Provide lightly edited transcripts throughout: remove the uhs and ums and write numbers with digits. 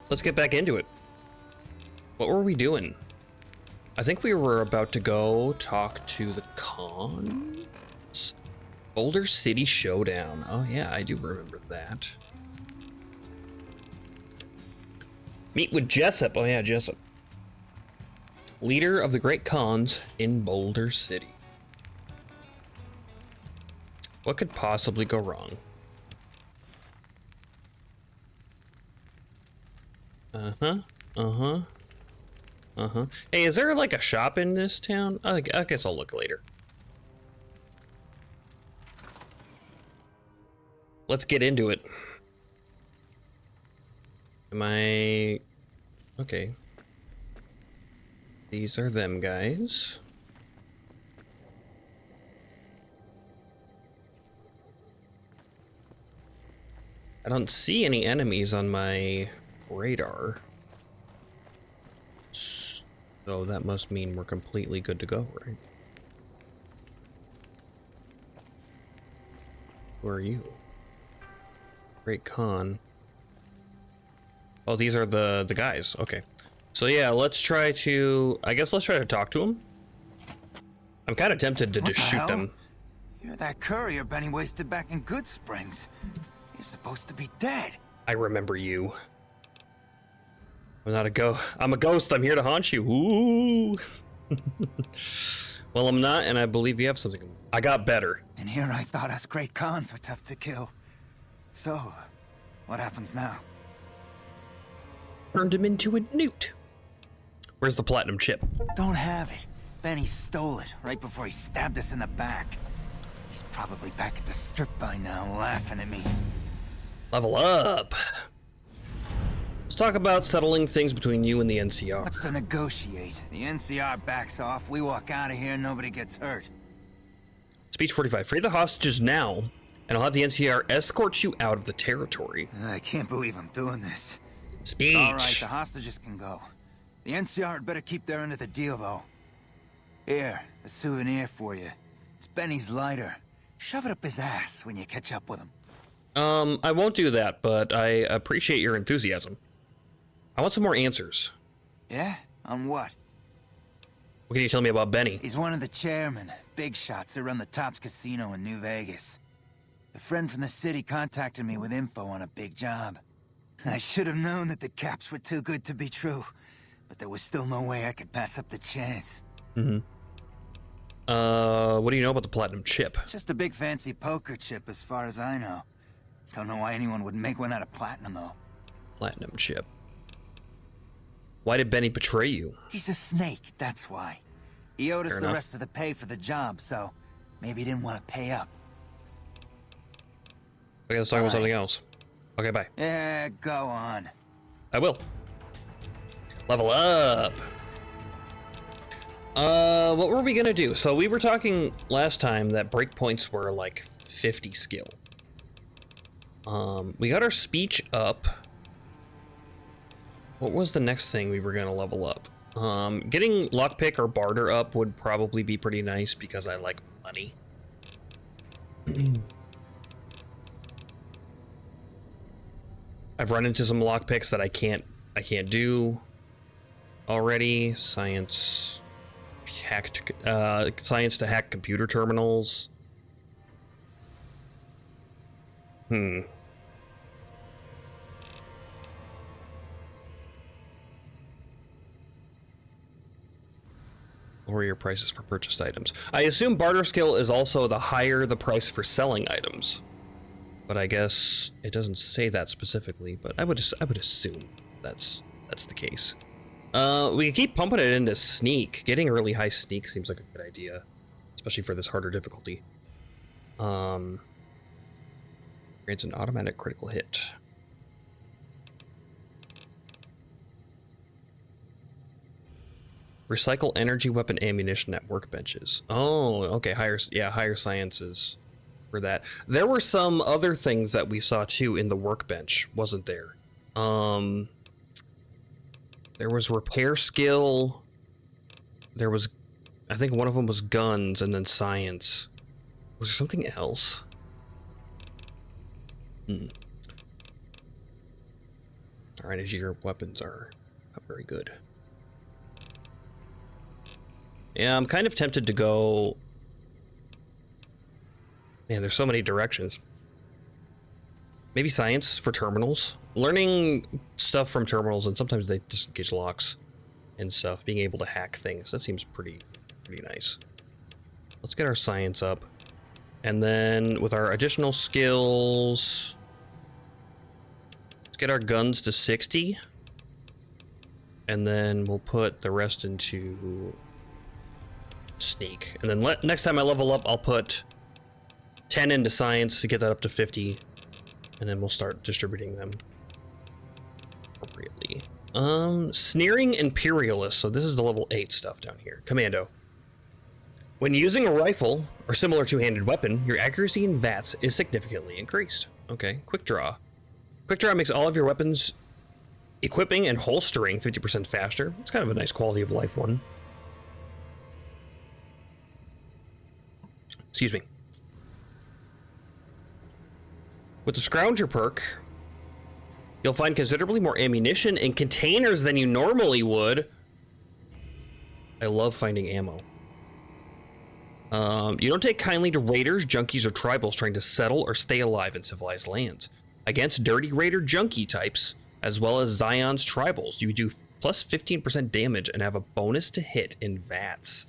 let's get back into it. What were we doing? I think we were about to go talk to the cons. Boulder City Showdown. Oh yeah, I do remember that. Meet with Jessup. Oh yeah, Jessup. Leader of the Great Cons in Boulder City. What could possibly go wrong? Hey, is there like a shop in this town? I guess I'll look later. Let's get into it. Am I... Okay. These are them guys. I don't see any enemies on my radar. So that must mean we're completely good to go, right? Who are you? Great Con. Oh, these are the guys. Okay. So yeah, let's try to... I guess let's try to talk to them. I'm kind of tempted to just shoot them. You're that courier Benny wasted back in Good Springs. You're supposed to be dead. I remember you. I'm not a ghost. I'm a ghost. I'm here to haunt you. Ooh. Well, I'm not, and I believe you have something. I got better. And here I thought us Great Cons were tough to kill. So, what happens now? Turned him into a newt. Where's the platinum chip? Don't have it. Benny stole it right before he stabbed us in the back. He's probably back at the strip by now, laughing at me. Level up. Let's talk about settling things between you and the NCR. What's to negotiate? The NCR backs off, we walk out of here, nobody gets hurt. Speech 45. Free the hostages now, and I'll have the NCR escort you out of the territory. I can't believe I'm doing this. Speech. All right, the hostages can go. The NCR had better keep their end of the deal, though. Here, a souvenir for you. It's Benny's lighter. Shove it up his ass when you catch up with him. I won't do that, but I appreciate your enthusiasm. I want some more answers. Yeah? On what? What can you tell me about Benny? He's one of the chairmen, big shots that run the Tops Casino in New Vegas. A friend from the city contacted me with info on a big job. I should have known that the caps were too good to be true, but there was still no way I could pass up the chance. What do you know about the platinum chip? Just a big fancy poker chip as far as I know. Don't know why anyone would make one out of platinum, though. Platinum chip. Why did Benny betray you? He's a snake, that's why. He owed us Fair the enough. rest of the pay for the job, so maybe he didn't want to pay up. Okay, let's talk about Bye. something else. Okay, bye. Yeah, go on. I will. Level up. What were we gonna do? So we were talking last time that breakpoints were like 50 skill. We got our speech up. What was the next thing we were gonna level up? Getting lockpick or barter up would probably be pretty nice because I like money. I've run into some lockpicks that I can't do already. Science to hack computer terminals. Lower your prices for purchased items. I assume barter skill is also the higher the price for selling items. But I guess it doesn't say that specifically, but I would assume that's the case. We can keep pumping it into sneak. Getting a really high sneak seems like a good idea, especially for this harder difficulty. Grants an automatic critical hit. Recycle energy weapon ammunition at workbenches. Oh, okay, higher sciences for that. There were some other things that we saw too in the workbench, wasn't there? There was repair skill. There was, I think one of them was guns, and then science. Was there something else? Alright, as your weapons are not very good. Yeah, I'm kind of tempted to go... Man, there's so many directions. Maybe science for terminals. Learning stuff from terminals, and sometimes they disengage locks and stuff. Being able to hack things. That seems pretty nice. Let's get our science up. And then with our additional skills... Let's get our guns to 60. And then we'll put the rest into... sneak. And then next time I level up, I'll put 10 into science to get that up to 50. And then we'll start distributing them appropriately. Sneering Imperialist. So this is the level 8 stuff down here. Commando. When using a rifle or similar two-handed weapon, your accuracy in VATS is significantly increased. Okay, Quick Draw. Quick Draw makes all of your weapons equipping and holstering 50% faster. It's kind of a nice quality of life one. Excuse me. With the Scrounger perk, you'll find considerably more ammunition in containers than you normally would. I love finding ammo. You don't take kindly to raiders, junkies, or tribals trying to settle or stay alive in civilized lands. Against dirty raider junkie types, as well as Zion's tribals, you do plus 15% damage and have a bonus to hit in VATS.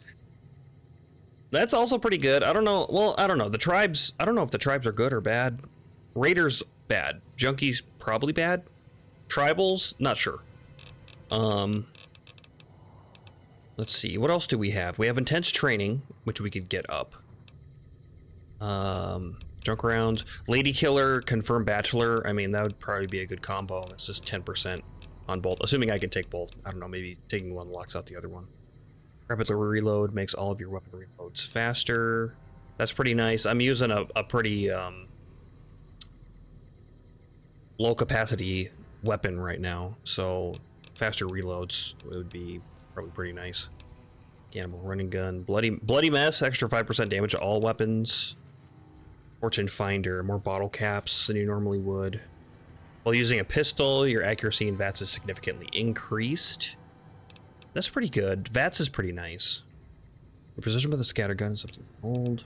That's also pretty good. I don't know. Well, I don't know. The tribes, I don't know if the tribes are good or bad. Raiders, bad. Junkies, probably bad. Tribals, not sure. Let's see. What else do we have? We have intense training, which we could get up. Junk rounds. Lady Killer, confirmed bachelor. I mean, that would probably be a good combo. It's just 10% on both. Assuming I can take both. I don't know. Maybe taking one locks out the other one. Rapid reload makes all of your weapon reloads faster. That's pretty nice. I'm using a pretty low capacity weapon right now, so faster reloads would be probably pretty nice. Cannibal running gun, bloody mess, extra 5% damage to all weapons. Fortune finder, more bottle caps than you normally would. While using a pistol, your accuracy in VATS is significantly increased. That's pretty good. VATS is pretty nice. Your precision with a scatter gun is something old.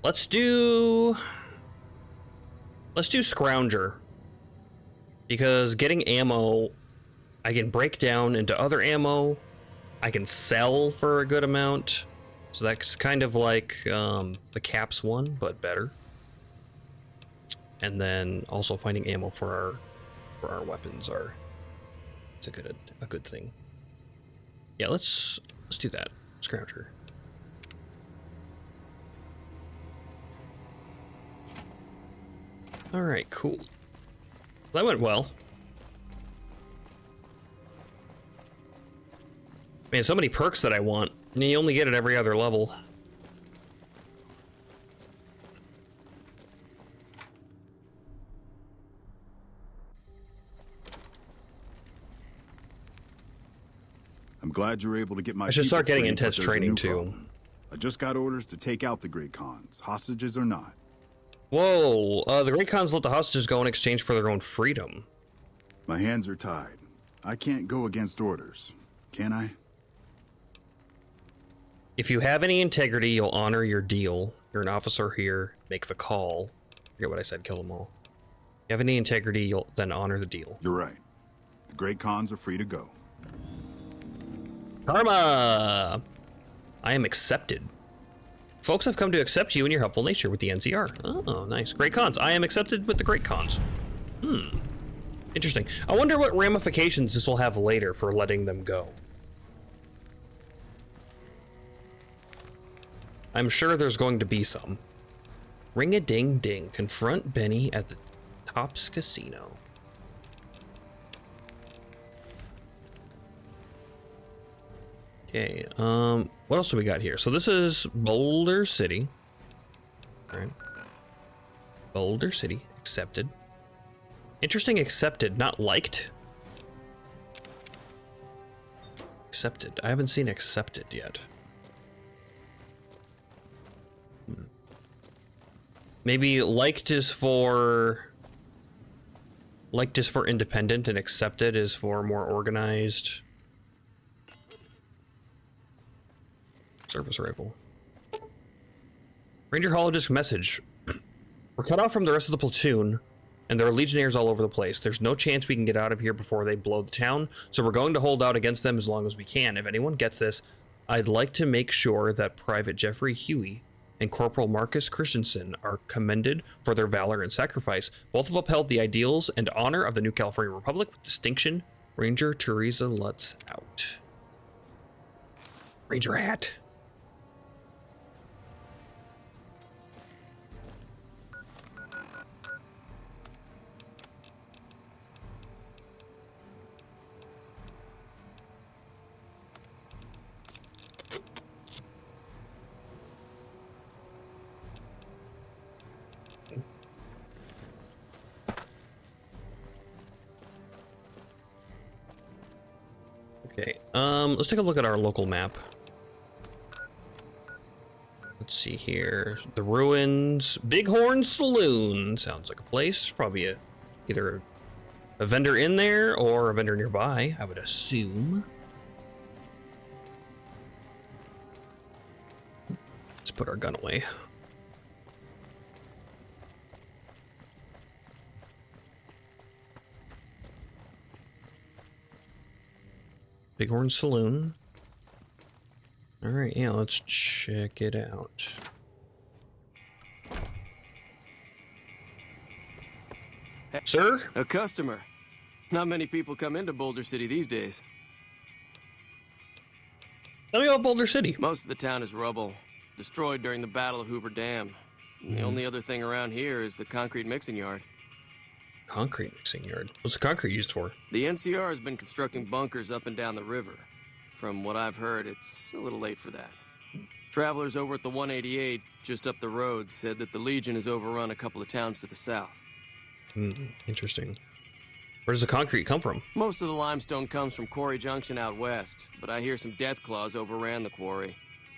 Let's do Scrounger. Because getting ammo, I can break down into other ammo. I can sell for a good amount. So that's kind of like the caps one, but better. And then also finding ammo for our weapons it's a good thing. Yeah, let's do that. Scrounger. All right, cool. That went well. Man, so many perks that I want. And you only get it every other level. I'm glad you're able to get my. I should start getting free, intense but there's a training new too. problem. I just got orders to take out the Great Khans, hostages or not. Whoa, the Great Khans let the hostages go in exchange for their own freedom. My hands are tied. I can't go against orders, can I? If you have any integrity, you'll honor your deal. You're an officer here. Make the call. Forget what I said. Kill them all. If you have any integrity, you'll then honor the deal. You're right. The Great Khans are free to go. Karma! I am accepted. Folks have come to accept you and your helpful nature with the NCR. Oh, nice. Great Khans. I am accepted with the Great Khans. Interesting. I wonder what ramifications this will have later for letting them go. I'm sure there's going to be some. Ring-a-ding-ding. Confront Benny at the Tops Casino. Okay, what else do we got here? So this is Boulder City. All right. Boulder City, accepted. Interesting, accepted, not liked. Accepted. I haven't seen accepted yet. Maybe liked is for independent and accepted is for more organized. Service rifle. Ranger Hologist message. We're cut off from the rest of the platoon, and there are legionnaires all over the place. There's no chance we can get out of here before they blow the town, so we're going to hold out against them as long as we can. If anyone gets this, I'd like to make sure that Private Jeffrey Huey and Corporal Marcus Christensen are commended for their valor and sacrifice. Both have upheld the ideals and honor of the New California Republic with distinction. Ranger Teresa Lutz out. Ranger hat. Okay, let's take a look at our local map. Let's see here. The Ruins. Bighorn Saloon. Sounds like a place. Probably either a vendor in there or a vendor nearby, I would assume. Let's put our gun away. Bighorn Saloon. All right, yeah, let's check it out. Sir? A customer. Not many people come into Boulder City these days. Tell me about Boulder City. Most of the town is rubble, destroyed during the Battle of Hoover Dam. The only other thing around here is the concrete mixing yard. Concrete mixing yard? What's the concrete used for? The NCR has been constructing bunkers up and down the river. From what I've heard, it's a little late for that. Travelers over at the 188, just up the road, said that the Legion has overrun a couple of towns to the south. Interesting. Where does the concrete come from? Most of the limestone comes from Quarry Junction out west, but I hear some death claws overran the quarry.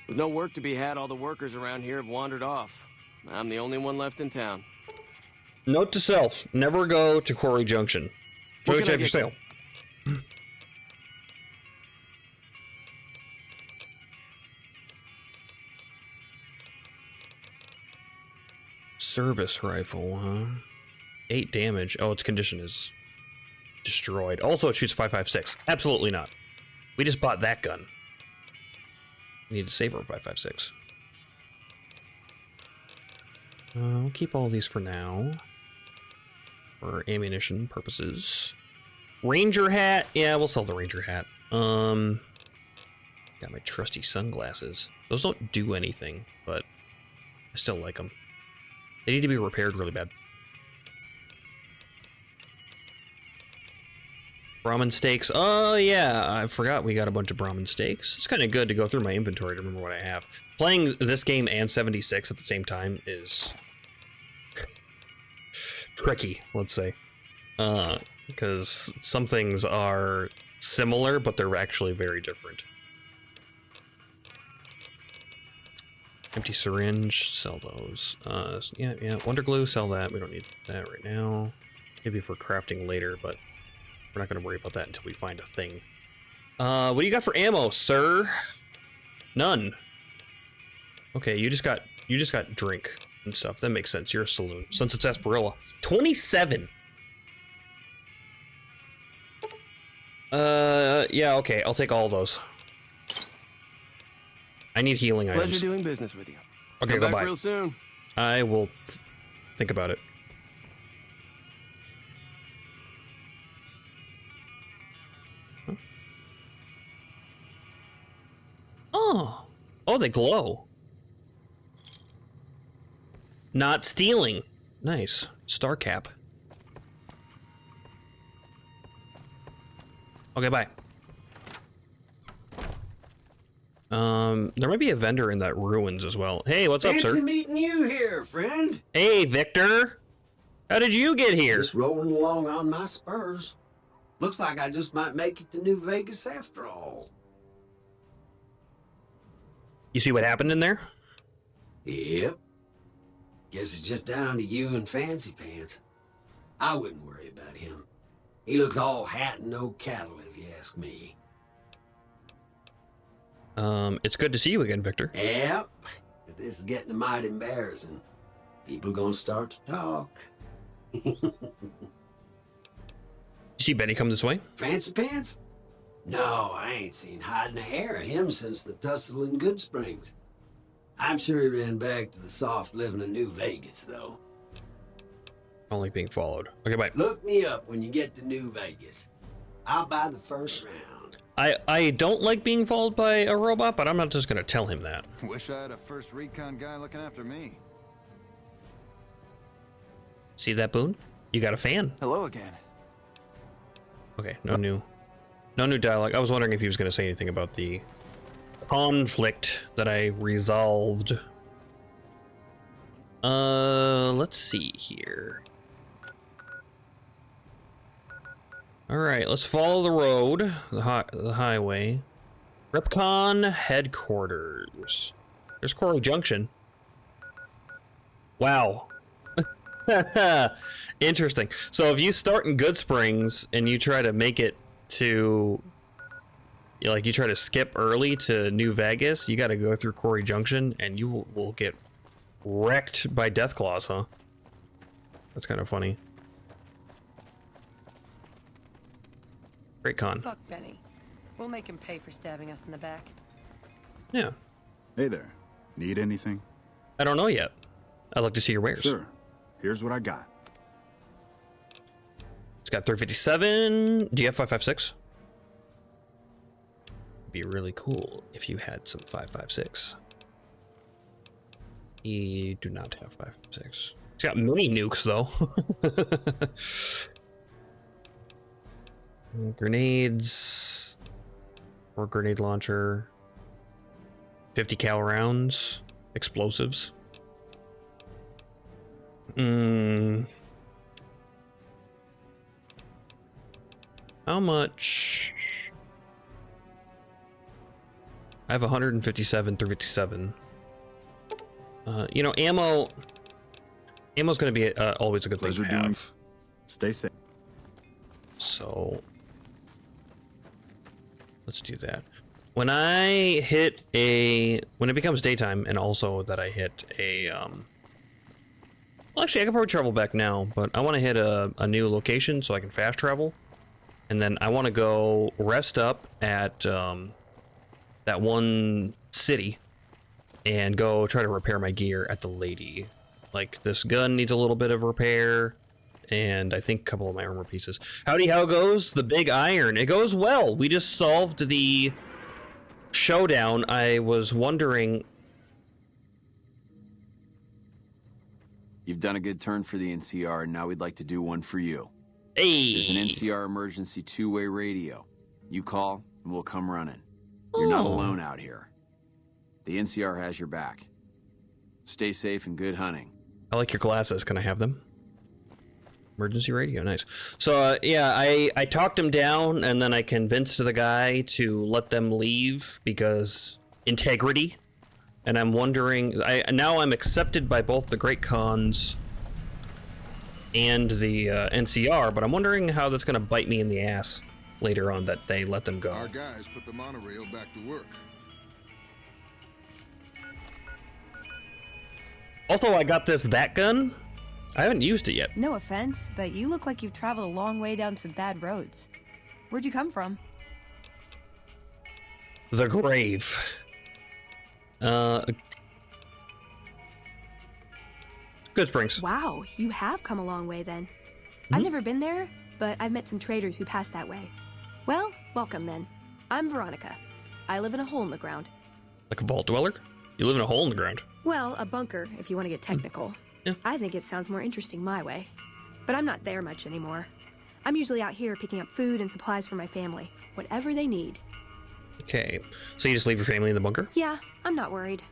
With no work to be had, all the workers around here have wandered off. I'm the only one left in town. Note to self, never go to Quarry Junction. Enjoy What can I your get sale. Service rifle, huh? 8 damage. Oh, its condition is destroyed. Also, it shoots 5.56. Absolutely not. We just bought that gun. We need to save our 5.56. We'll keep all these for now. For ammunition purposes. Ranger hat. Yeah, we'll sell the Ranger hat. Got my trusty sunglasses. Those don't do anything, but I still like them. They need to be repaired really bad. Brahmin steaks. Oh, yeah. I forgot we got a bunch of Brahmin steaks. It's kind of good to go through my inventory to remember what I have. Playing this game and 76 at the same time is tricky, let's say. Because some things are similar, but they're actually very different. Empty syringe, sell those. Yeah, Wonder Glue, sell that. We don't need that right now. Maybe for crafting later, but we're not going to worry about that until we find a thing. What do you got for ammo, sir? None. Okay, you just got drink and stuff. That makes sense. You're a saloon. Sunset Sarsaparilla. 27. Yeah, okay. I'll take all of those. I need healing items. Pleasure doing business with you. Okay, Come back goodbye. real soon. I will think about it. Huh? Oh, they glow. Not stealing. Nice. Star cap. Okay, bye. There might be a vendor in that ruins as well. Hey, what's up, sir? Fancy meeting you here, friend. Hey, Victor. How did you get here? Just rolling along on my spurs. Looks like I just might make it to New Vegas after all. You see what happened in there? Yep. Guess it's just down to you and Fancy Pants. I wouldn't worry about him. He looks all hat and no cattle, if you ask me. It's good to see you again, Victor. Yep. But this is getting mighty embarrassing. People gonna start to talk. You see Benny come this way? Fancy Pants? No, I ain't seen hiding a hair of him since the tussle in Good Springs. I'm sure he ran back to the soft living of New Vegas, though. Only being followed. Okay, bye. Look me up when you get to New Vegas. I'll buy the first round. I don't like being followed by a robot, but I'm not just gonna tell him that. Wish I had a first recon guy looking after me. See that, Boone? You got a fan. Hello again. Okay, no new dialogue. I was wondering if he was gonna say anything about the conflict that I resolved. Let's see here. All right, let's follow the road, the highway. Ripcon headquarters. There's Quarry Junction. Wow. Interesting. So if you start in Good Springs and you try to make it to, like, you try to skip early to New Vegas, you got to go through Quarry Junction, and you will get wrecked by Deathclaws, huh? That's kind of funny. Great con. Fuck Benny. We'll make him pay for stabbing us in the back. Yeah. Hey there. Need anything? I don't know yet. I'd like to see your wares. Sure. Here's what I got. It's got 357. Do you have 556? Be really cool if you had some 556. You do not have 556. It's got mini nukes though. Grenades, or grenade launcher, 50 cal rounds, explosives. How much? I have 157 through 57. You know, ammo's going to be always a good thing to have. Stay safe. So let's do that. When I hit when it becomes daytime, and also that I hit well, actually, I can probably travel back now, but I want to hit a new location so I can fast travel. And then I want to go rest up at that one city and go try to repair my gear at the Lady. Like, this gun needs a little bit of repair, and I think a couple of my armor pieces. Howdy, how goes? The Big Iron. It goes well. We just solved the showdown. I was wondering... You've done a good turn for the NCR, and now we'd like to do one for you. Hey! There's an NCR emergency two-way radio. You call, and we'll come running. You're not alone out here. The NCR has your back. Stay safe and good hunting. I like your glasses. Can I have them? Emergency radio, nice. So, yeah, I talked him down, and then I convinced the guy to let them leave because integrity. And I'm wondering, now I'm accepted by both the Great Khans and the NCR, but I'm wondering how that's going to bite me in the ass later on that they let them go. Our guys put the monorail back to work. Also, I got that gun. I haven't used it yet. No offense, but you look like you've traveled a long way down some bad roads. Where'd you come from? The grave. Good Springs. Wow, you have come a long way then. I've never been there, but I've met some traders who pass that way. Well, welcome then. I'm Veronica. I live in a hole in the ground. Like a vault dweller? You live in a hole in the ground. Well, a bunker, if you want to get technical. Yeah. I think it sounds more interesting my way. But I'm not there much anymore. I'm usually out here picking up food and supplies for my family, whatever they need. Okay, so you just leave your family in the bunker? Yeah, I'm not worried.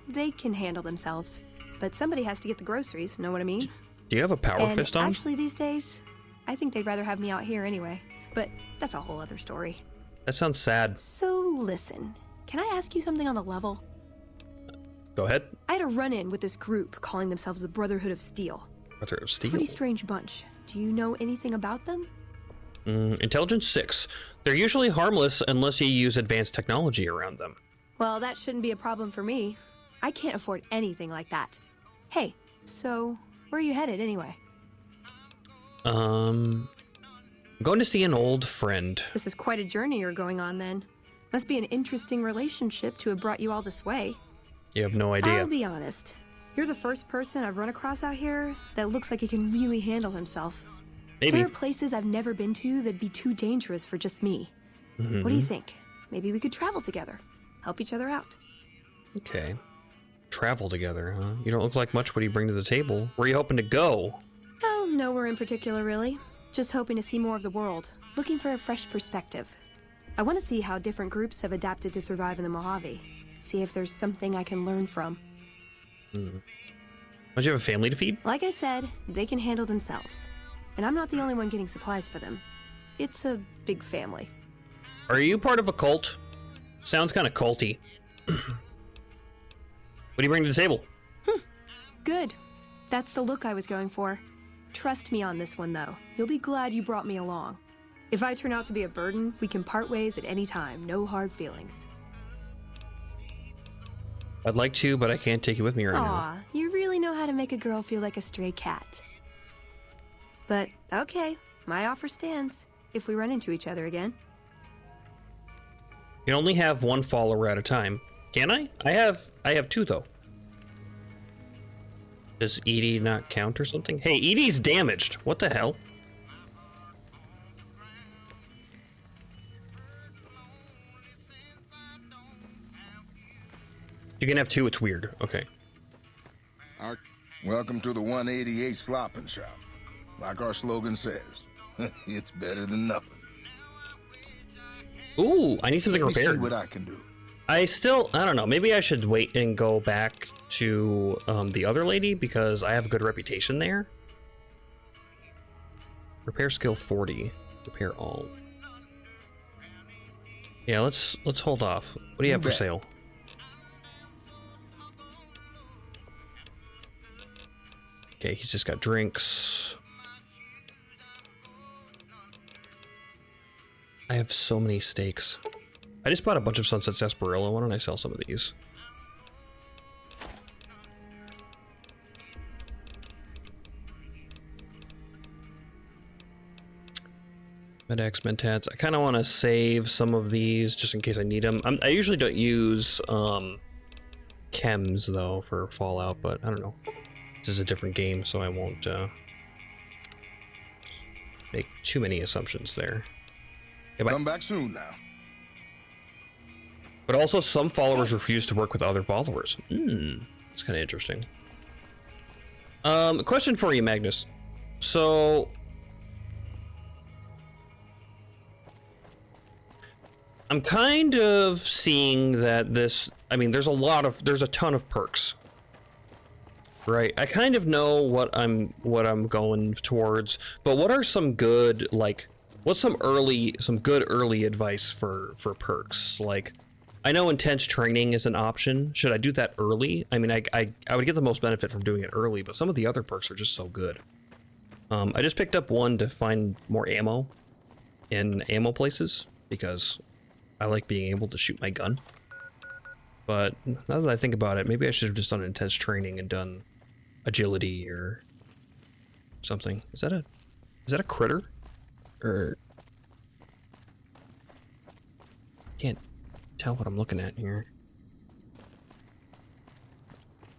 They can handle themselves. But somebody has to get the groceries, know what I mean? Do you have a power fist on? Actually, these days, I think they'd rather have me out here anyway. But that's a whole other story. That sounds sad. So, listen. Can I ask you something on the level? Go ahead. I had a run-in with this group calling themselves the Brotherhood of Steel. Brother of Steel. Pretty strange bunch. Do you know anything about them? Intelligence 6. They're usually harmless unless you use advanced technology around them. Well, that shouldn't be a problem for me. I can't afford anything like that. Hey, so where are you headed anyway? I'm going to see an old friend. This is quite a journey you're going on then. Must be an interesting relationship to have brought you all this way. You have no idea. I'll be honest. You're the first person I've run across out here that looks like he can really handle himself. Maybe. There are places I've never been to that'd be too dangerous for just me. What do you think? Maybe we could travel together. Help each other out. Okay. Travel together, huh? You don't look like much. What do you bring to the table? Where are you hoping to go? Oh, nowhere in particular, really. Just hoping to see more of the world. Looking for a fresh perspective. I want to see how different groups have adapted to survive in the Mojave. See if there's something I can learn from. Don't you have a family to feed? Like I said, they can handle themselves. And I'm not the only one getting supplies for them. It's a big family. Are you part of a cult? Sounds kind of culty. What do you bring to the table? Good. That's the look I was going for. Trust me on this one, though. You'll be glad you brought me along. If I turn out to be a burden, we can part ways at any time. No hard feelings. I'd like to, but I can't take you with me right now. Aw, you really know how to make a girl feel like a stray cat. But, okay, my offer stands. If we run into each other again. You can only have one follower at a time. Can I? I have two, though. Does Edie not count or something? Hey, Edie's damaged. What the hell? You can have two, it's weird. Okay. Welcome to the 188 Slopping Shop. Like our slogan says, it's better than nothing. Ooh, I need something Let me repaired. see what I can do. I don't know. Maybe I should wait and go back to the other lady because I have a good reputation there. Repair skill 40. Repair all. Yeah, let's hold off. What do you have for sale? Okay, he's just got drinks. I have so many steaks. I just bought a bunch of Sunset Sarsaparilla. Why don't I sell some of these? Med-X, Mentats. I kind of want to save some of these just in case I need them. I usually don't use chems though for Fallout, but I don't know. This is a different game, so I won't make too many assumptions there. Yeah, Come back soon now. But also, some followers refuse to work with other followers. That's kind of interesting. A question for you, Magnus. So, I'm kind of seeing that this. I mean, there's a ton of perks. Right, I kind of know what I'm going towards, but what are some good what's some good early advice for perks? Like, I know intense training is an option. Should I do that early? I mean, I would get the most benefit from doing it early, but some of the other perks are just so good. I just picked up one to find more ammo in ammo places because I like being able to shoot my gun. But now that I think about it, maybe I should have just done intense training and done agility or something. Is that a critter? Or can't tell what I'm looking at here.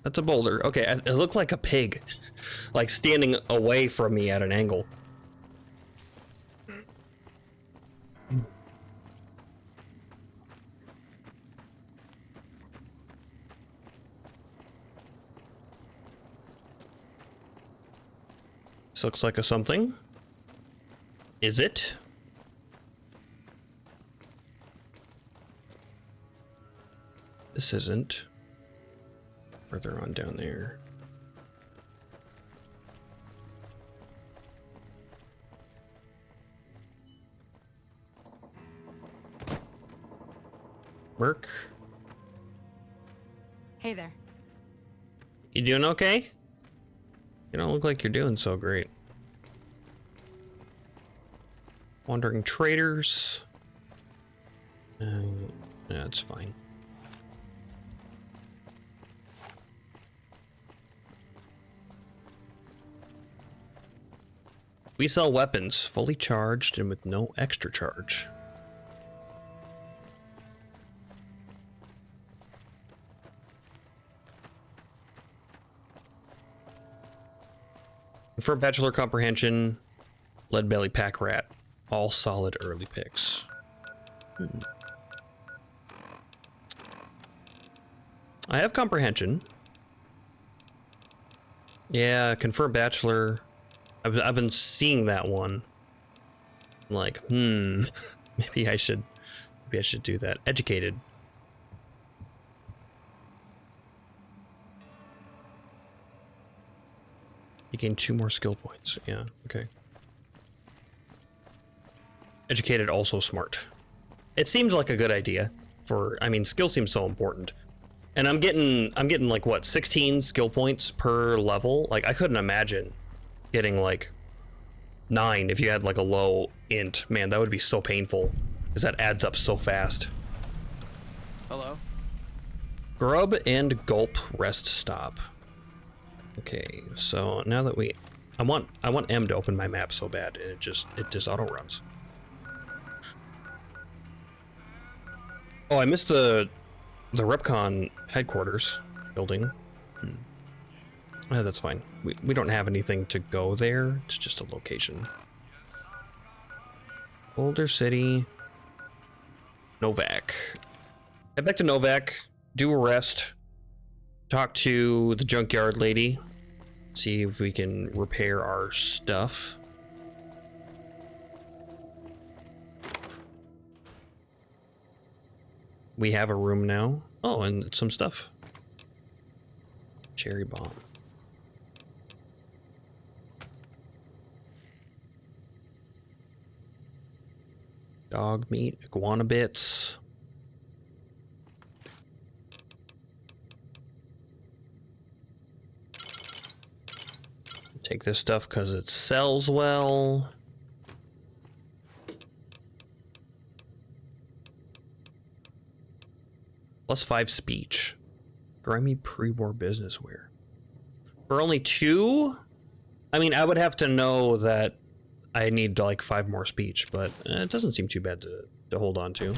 That's a boulder. Okay, it looked like a pig, like standing away from me at an angle. This looks like a something. Is it? This isn't. Further on down there. Merc. Hey there. You doing okay? You don't look like you're doing so great. Wandering traders. Yeah, it's fine. We sell weapons, fully charged and with no extra charge. For Bachelor Comprehension, Lead Belly Pack Rat, all solid early picks. I have Comprehension. Yeah, Confirmed Bachelor. I've been seeing that one. I'm like, maybe I should do that. Educated. You gain 2 more skill points. Yeah, okay. Educated, also smart. It seemed like a good idea for, I mean, skill seems so important. And I'm getting like what, 16 skill points per level? Like I couldn't imagine getting like 9 if you had like a low int. Man, that would be so painful because that adds up so fast. Hello? Grub and gulp rest stop. Okay, so now that I want M to open my map so bad, and it just auto runs. Oh, I missed the Repcon headquarters building. Yeah, that's fine. We don't have anything to go there. It's just a location. Boulder City. Novak. Head back to Novak. Do a rest. Talk to the junkyard lady. See if we can repair our stuff. We have a room now. Oh, and some stuff. Cherry bomb. Dog meat, iguana bits. Take this stuff because it sells well. +5 speech. Grimy pre-war business wear. For only 2? I mean, I would have to know that I need like 5 more speech, but it doesn't seem too bad to hold on to.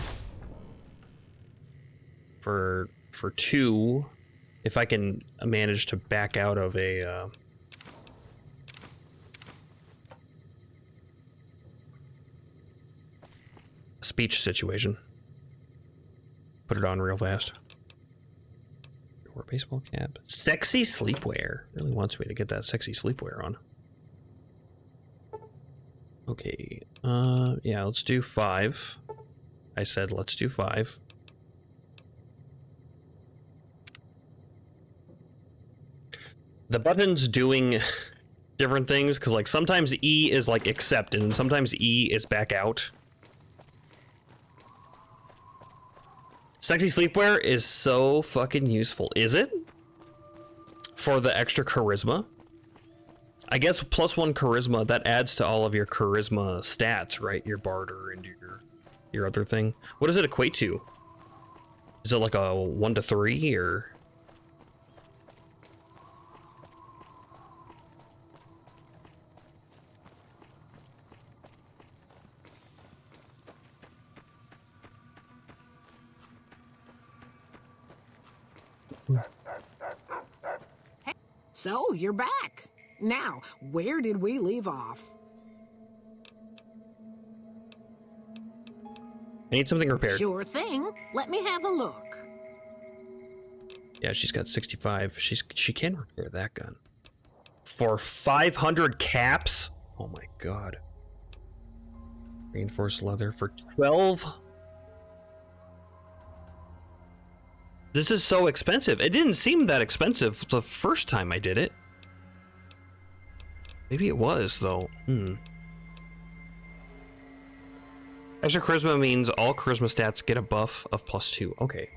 For 2, if I can manage to back out of a speech situation. Put it on real fast. Or baseball cap. Sexy sleepwear. Really wants me to get that sexy sleepwear on. Okay. Yeah, let's do 5. I said let's do 5. The button's doing different things because like sometimes E is like accept and sometimes E is back out. Sexy sleepwear is so fucking useful. Is it? For the extra charisma? I guess +1 charisma, that adds to all of your charisma stats, right? Your barter and your other thing. What does it equate to? Is it like a 1 to 3 or? So, you're back. Now, where did we leave off? I need something repaired. Sure thing. Let me have a look. Yeah, she's got 65. She can repair that gun. For 500 caps? Oh my god. Reinforced leather for 12. This is so expensive. It didn't seem that expensive the first time I did it. Maybe it was, though. Extra charisma means all charisma stats get a buff of +2. Okay.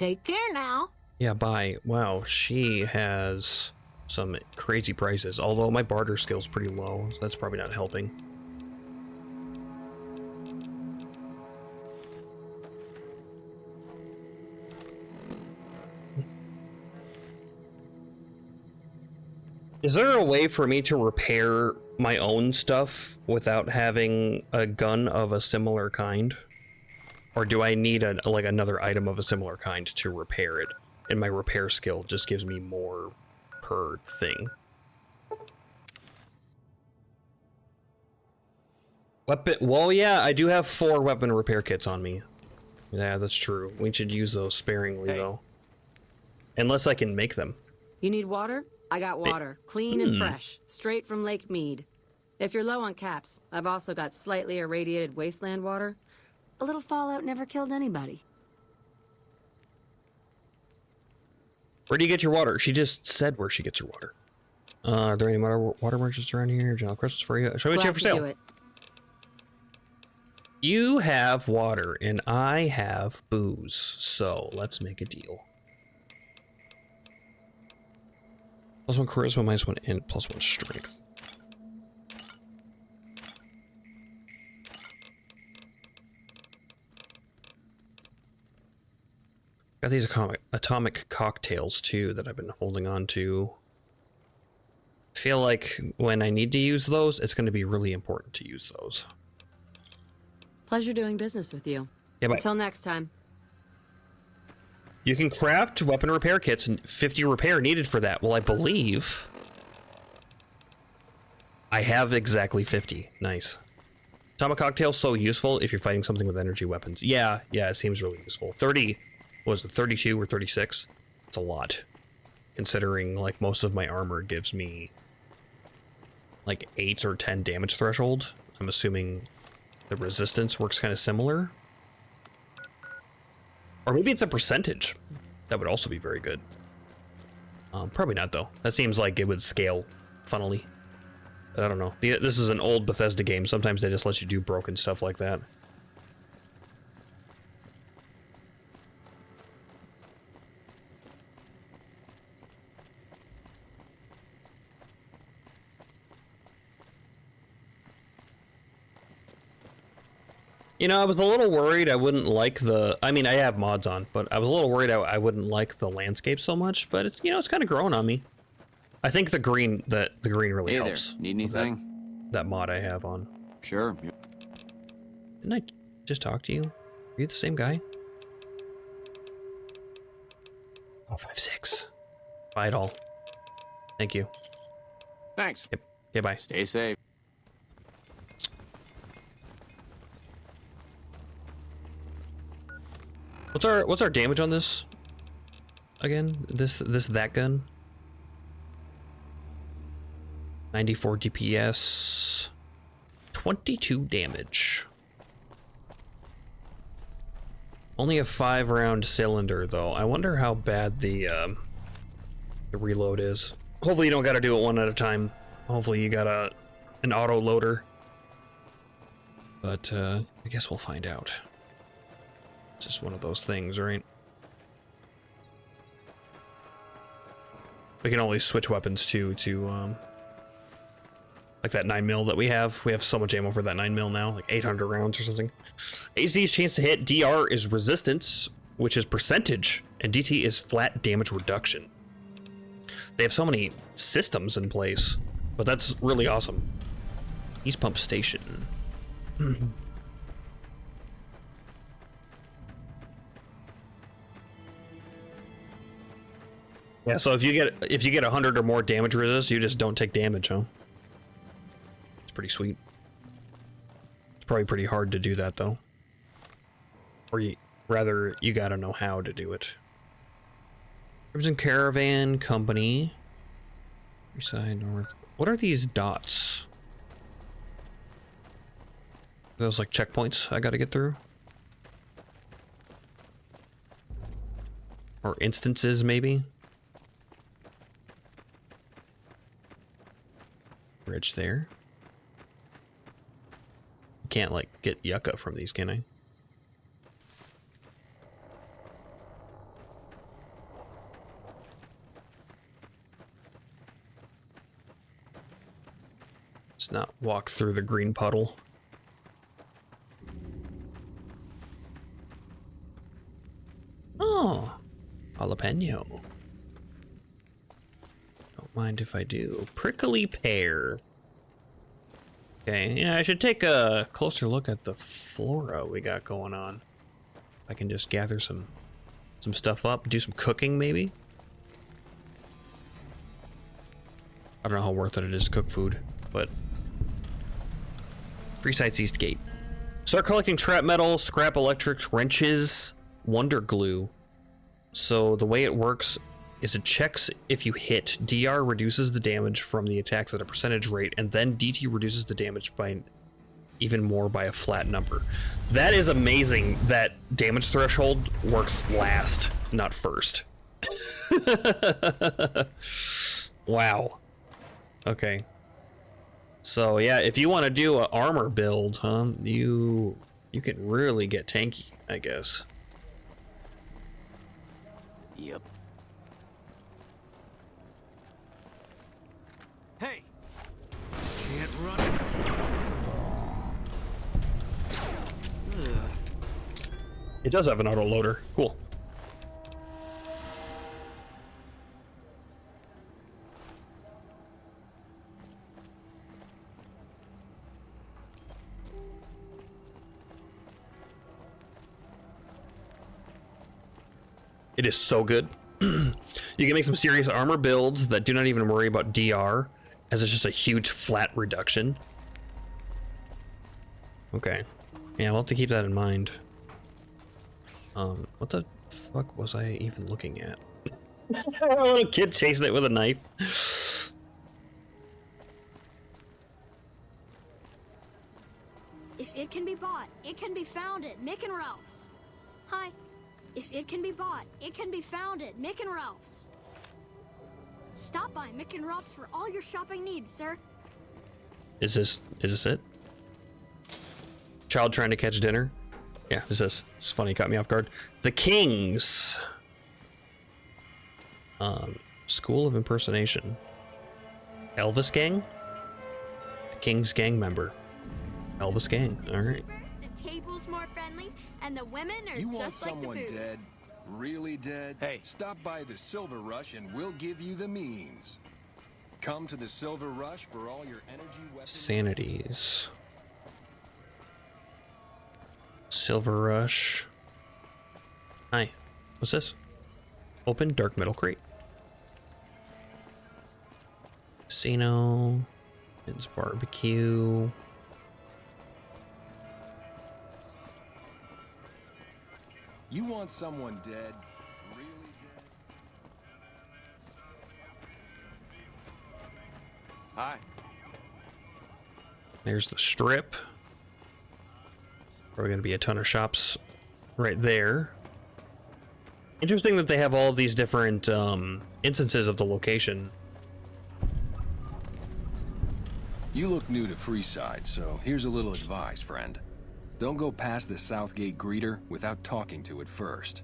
Take care now. Yeah, bye. Wow, she has some crazy prices, although my barter skill's pretty low, so that's probably not helping. Is there a way for me to repair my own stuff without having a gun of a similar kind? Or do I need like another item of a similar kind to repair it? And my repair skill just gives me more per thing. Weapon, well, yeah, I do have 4 weapon repair kits on me. Yeah, that's true. We should use those sparingly, though. Unless I can make them. You need water? I got water. Clean and fresh. Straight from Lake Mead. If you're low on caps, I've also got slightly irradiated wasteland water. A little fallout never killed anybody. Where do you get your water? She just said where she gets her water. Are there any water merchants around here? General questions for you. Show me what you have for sale. You have water, and I have booze. So let's make a deal. +1 charisma, -1 int, +1 strength. Got these atomic cocktails too that I've been holding on to. I feel like when I need to use those, it's going to be really important to use those. Pleasure doing business with you. Yeah, bye. Until next time. You can craft weapon repair kits and 50 repair needed for that. Well, I believe I have exactly 50. Nice. Atomic cocktail's so useful if you're fighting something with energy weapons. Yeah, it seems really useful. 30, was it 32 or 36? It's a lot. Considering, like, most of my armor gives me, like, 8 or 10 damage threshold. I'm assuming the resistance works kind of similar. Or maybe it's a percentage. That would also be very good. Probably not, though. That seems like it would scale funnily. I don't know. This is an old Bethesda game. Sometimes they just let you do broken stuff like that. You know, I was a little worried I wouldn't like the... I mean, I have mods on, but I was a little worried I wouldn't like the landscape so much, but it's, you know, it's kind of growing on me. I think the green really helps. There. Need anything? That mod I have on. Sure. Didn't I just talk to you? Are you the same guy? Oh, 5-6. Buy it all. Thank you. Thanks. Yep. Yeah, bye. Stay safe. What's our damage on this? Again, that gun. 94 DPS. 22 damage. Only a 5-round cylinder though. I wonder how bad the reload is. Hopefully you don't gotta do it one at a time. Hopefully you got an auto loader. But I guess we'll find out. It's just one of those things, right? We can always switch weapons too to like that 9mm that we have. We have so much ammo for that 9mm now, like 800 rounds or something. AZ's chance to hit. DR is resistance, which is percentage, and DT is flat damage reduction. They have so many systems in place, but that's really awesome. East Pump Station. Yeah, so if you get 100 or more damage resist, you just don't take damage, huh? It's pretty sweet. It's probably pretty hard to do that though. Or you gotta know how to do it. Crimson Caravan Company. Side North. What are these dots? Are those like checkpoints I gotta get through? Or instances maybe? Bridge there. Can't like get yucca from these, can I? not walk through the green puddle. Oh, jalapeno. Don't mind if I do. Prickly pear. Okay, yeah, I should take a closer look at the flora we got going on. I can just gather some stuff up, do some cooking maybe. I don't know how worth it is to cook food, but Free Sites East Gate. Start collecting trap metal, scrap electrics, wrenches, wonder glue. So the way it works is it checks if you hit. DR reduces the damage from the attacks at a percentage rate, and then DT reduces the damage by even more by a flat number. That is amazing that damage threshold works last, not first. Wow. Okay. So yeah, if you want to do an armor build, you can really get tanky, I guess. Yep. Hey! Can't run. It does have an auto loader. Cool. It is so good. You can make some serious armor builds that do not even worry about DR, as it's just a huge flat reduction. Okay. Yeah, we'll have to keep that in mind. What the fuck was I even looking at? A kid chasing it with a knife. If it can be bought, it can be found at Mick and Ralph's. Hi. If it can be bought, it can be found at Mick and Ralph's. Stop by Mick and Ralph's for all your shopping needs, sir. Is this it? Child trying to catch dinner? Yeah, is this? It's funny, caught me off guard. The Kings. School of Impersonation. Elvis Gang? The King's gang member. Elvis Gang, alright. The table's more friendly, and the women are you just like the booze. Want someone dead? Really dead? Hey, stop by the Silver Rush and we'll give you the means. Come to the Silver Rush for all your energy weapons. Sanities. Silver Rush. Hi. What's this? Open dark metal crate. Casino. It's barbecue. You want someone dead? Really dead? Hi. There's the strip. Probably gonna be a ton of shops right there. Interesting that they have all these different instances of the location. You look new to Freeside, so here's a little advice, friend. Don't go past the Southgate greeter without talking to it first.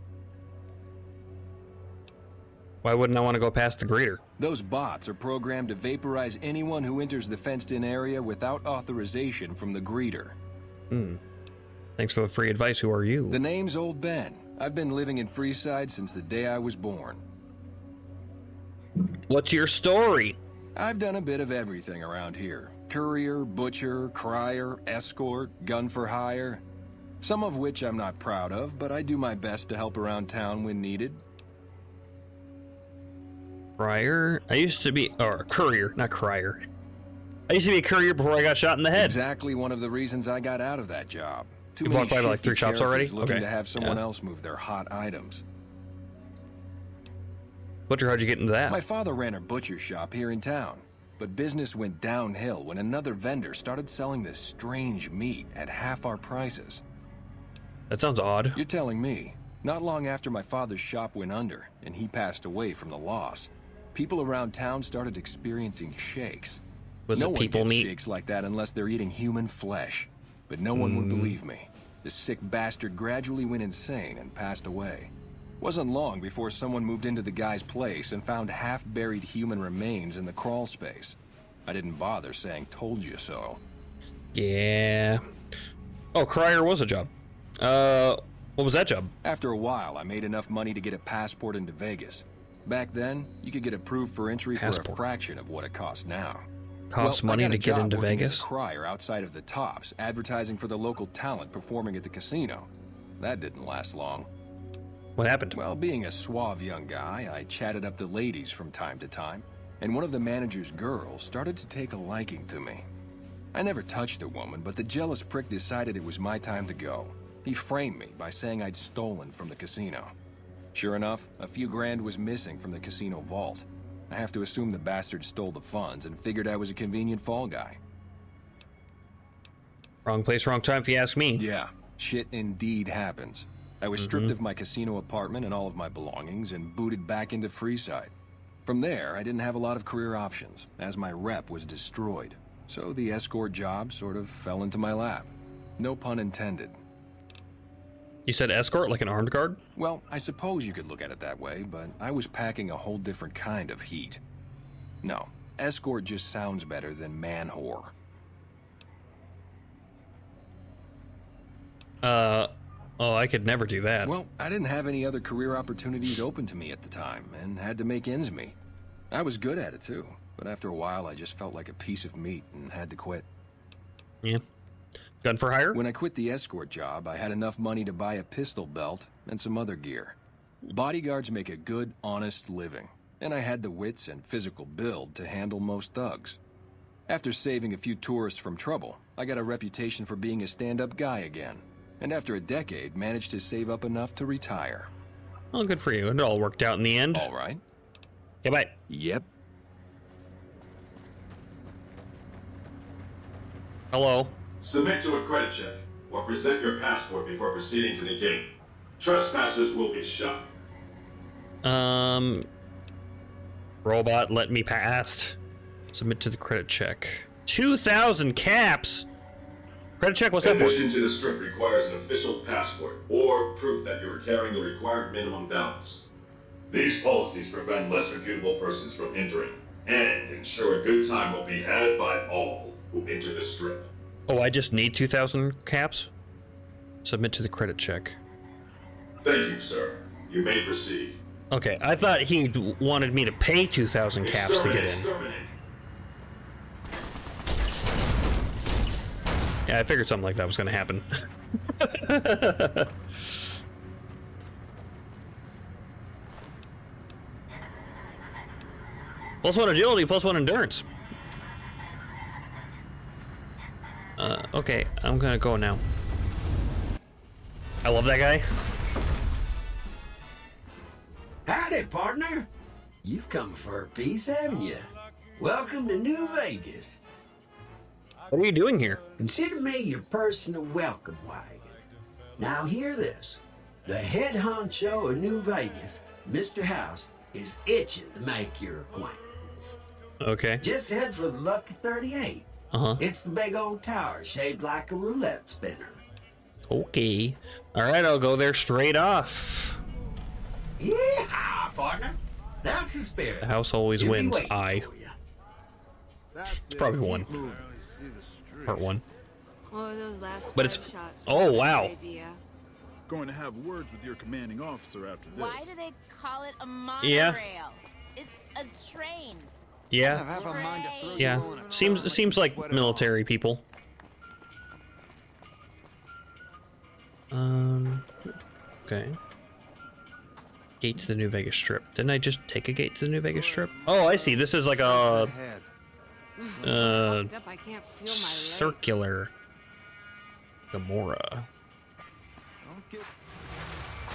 Why wouldn't I want to go past the greeter? Those bots are programmed to vaporize anyone who enters the fenced-in area without authorization from the greeter. Thanks for the free advice. Who are you? The name's Old Ben. I've been living in Freeside since the day I was born. What's your story? I've done a bit of everything around here. Courier, butcher, crier, escort, gun for hire. Some of which I'm not proud of, but I do my best to help around town when needed. Crier? I used to be, or courier, not crier. I used to be a courier before I got shot in the head. Exactly one of the reasons I got out of that job. You've walked by like 3 shops already? Looking to have someone else move their hot items. Butcher, how'd you get into that? My father ran a butcher shop here in town, but business went downhill when another vendor started selling this strange meat at half our prices. That sounds odd. You're telling me. Not long after my father's shop went under, and he passed away from the loss, people around town started experiencing shakes. Was it people meat? No one gets shakes like that unless they're eating human flesh. But no one would believe me. The sick bastard gradually went insane and passed away. Wasn't long before someone moved into the guy's place and found half-buried human remains in the crawl space. I didn't bother saying told you so. Yeah. Oh, Crier was a job. What was that job? After a while, I made enough money to get a passport into Vegas. Back then, you could get approved for entry for a fraction of what it costs now. Costs money to get into Vegas? As a crier outside of the Tops, advertising for the local talent performing at the casino. That didn't last long. What happened? Well, being a suave young guy, I chatted up the ladies from time to time, and one of the manager's girls started to take a liking to me. I never touched the woman, but the jealous prick decided it was my time to go. He framed me by saying I'd stolen from the casino. Sure enough, a few grand was missing from the casino vault. I have to assume the bastard stole the funds and figured I was a convenient fall guy. Wrong place, wrong time if you ask me. Yeah, shit indeed happens. I was stripped of my casino apartment and all of my belongings and booted back into Freeside. From there, I didn't have a lot of career options, as my rep was destroyed. So the escort job sort of fell into my lap. No pun intended. You said escort, like an armed guard? Well, I suppose you could look at it that way, but I was packing a whole different kind of heat. No, escort just sounds better than man whore. Oh, I could never do that. Well, I didn't have any other career opportunities open to me at the time, and had to make ends meet. I was good at it too, but after a while I just felt like a piece of meat and had to quit. Yeah. Gun for hire? When I quit the escort job, I had enough money to buy a pistol belt and some other gear. Bodyguards make a good, honest living, and I had the wits and physical build to handle most thugs. After saving a few tourists from trouble, I got a reputation for being a stand-up guy again, and after a decade, managed to save up enough to retire. Well, good for you. It all worked out in the end. All right. Okay, bye. Yep. Hello. Submit to a credit check, or present your passport before proceeding to the gate. Trespassers will be shot. Robot, let me past. Submit to the credit check. 2,000 caps! Credit check, what's that for? Admission to the strip requires an official passport, or proof that you are carrying the required minimum balance. These policies prevent less reputable persons from entering, and ensure a good time will be had by all who enter the strip. Oh, I just need 2,000 caps? Submit to the credit check. Thank you, sir. You may proceed. Okay, I thought he wanted me to pay 2,000 caps to get in. Yeah, I figured something like that was gonna happen. +1 agility, +1 endurance. Okay, I'm gonna go now. I love that guy. Howdy, partner. You've come for a piece, haven't you? Welcome to New Vegas. What are you doing here? Consider me your personal welcome wagon. Now hear this. The head honcho of New Vegas, Mr. House, is itching to make your acquaintance. Okay. Just head for the Lucky 38. Uh-huh. It's the big old tower shaped like a roulette spinner. Okay. Alright, I'll go there straight off. Yeah, partner. That's the spirit. The house always He'll be wins. waiting I. for you. It's probably one. Part one. Oh, those last But it's... shots Oh, wow. Going to have words with your commanding officer after this. Why do they call it a monorail? Yeah. It's a train. Yeah. Yeah. Seems like military people. Okay. Gate to the New Vegas Strip. Didn't I just take a gate to the New Vegas Strip? Oh, I see. This is like a circular Gamora.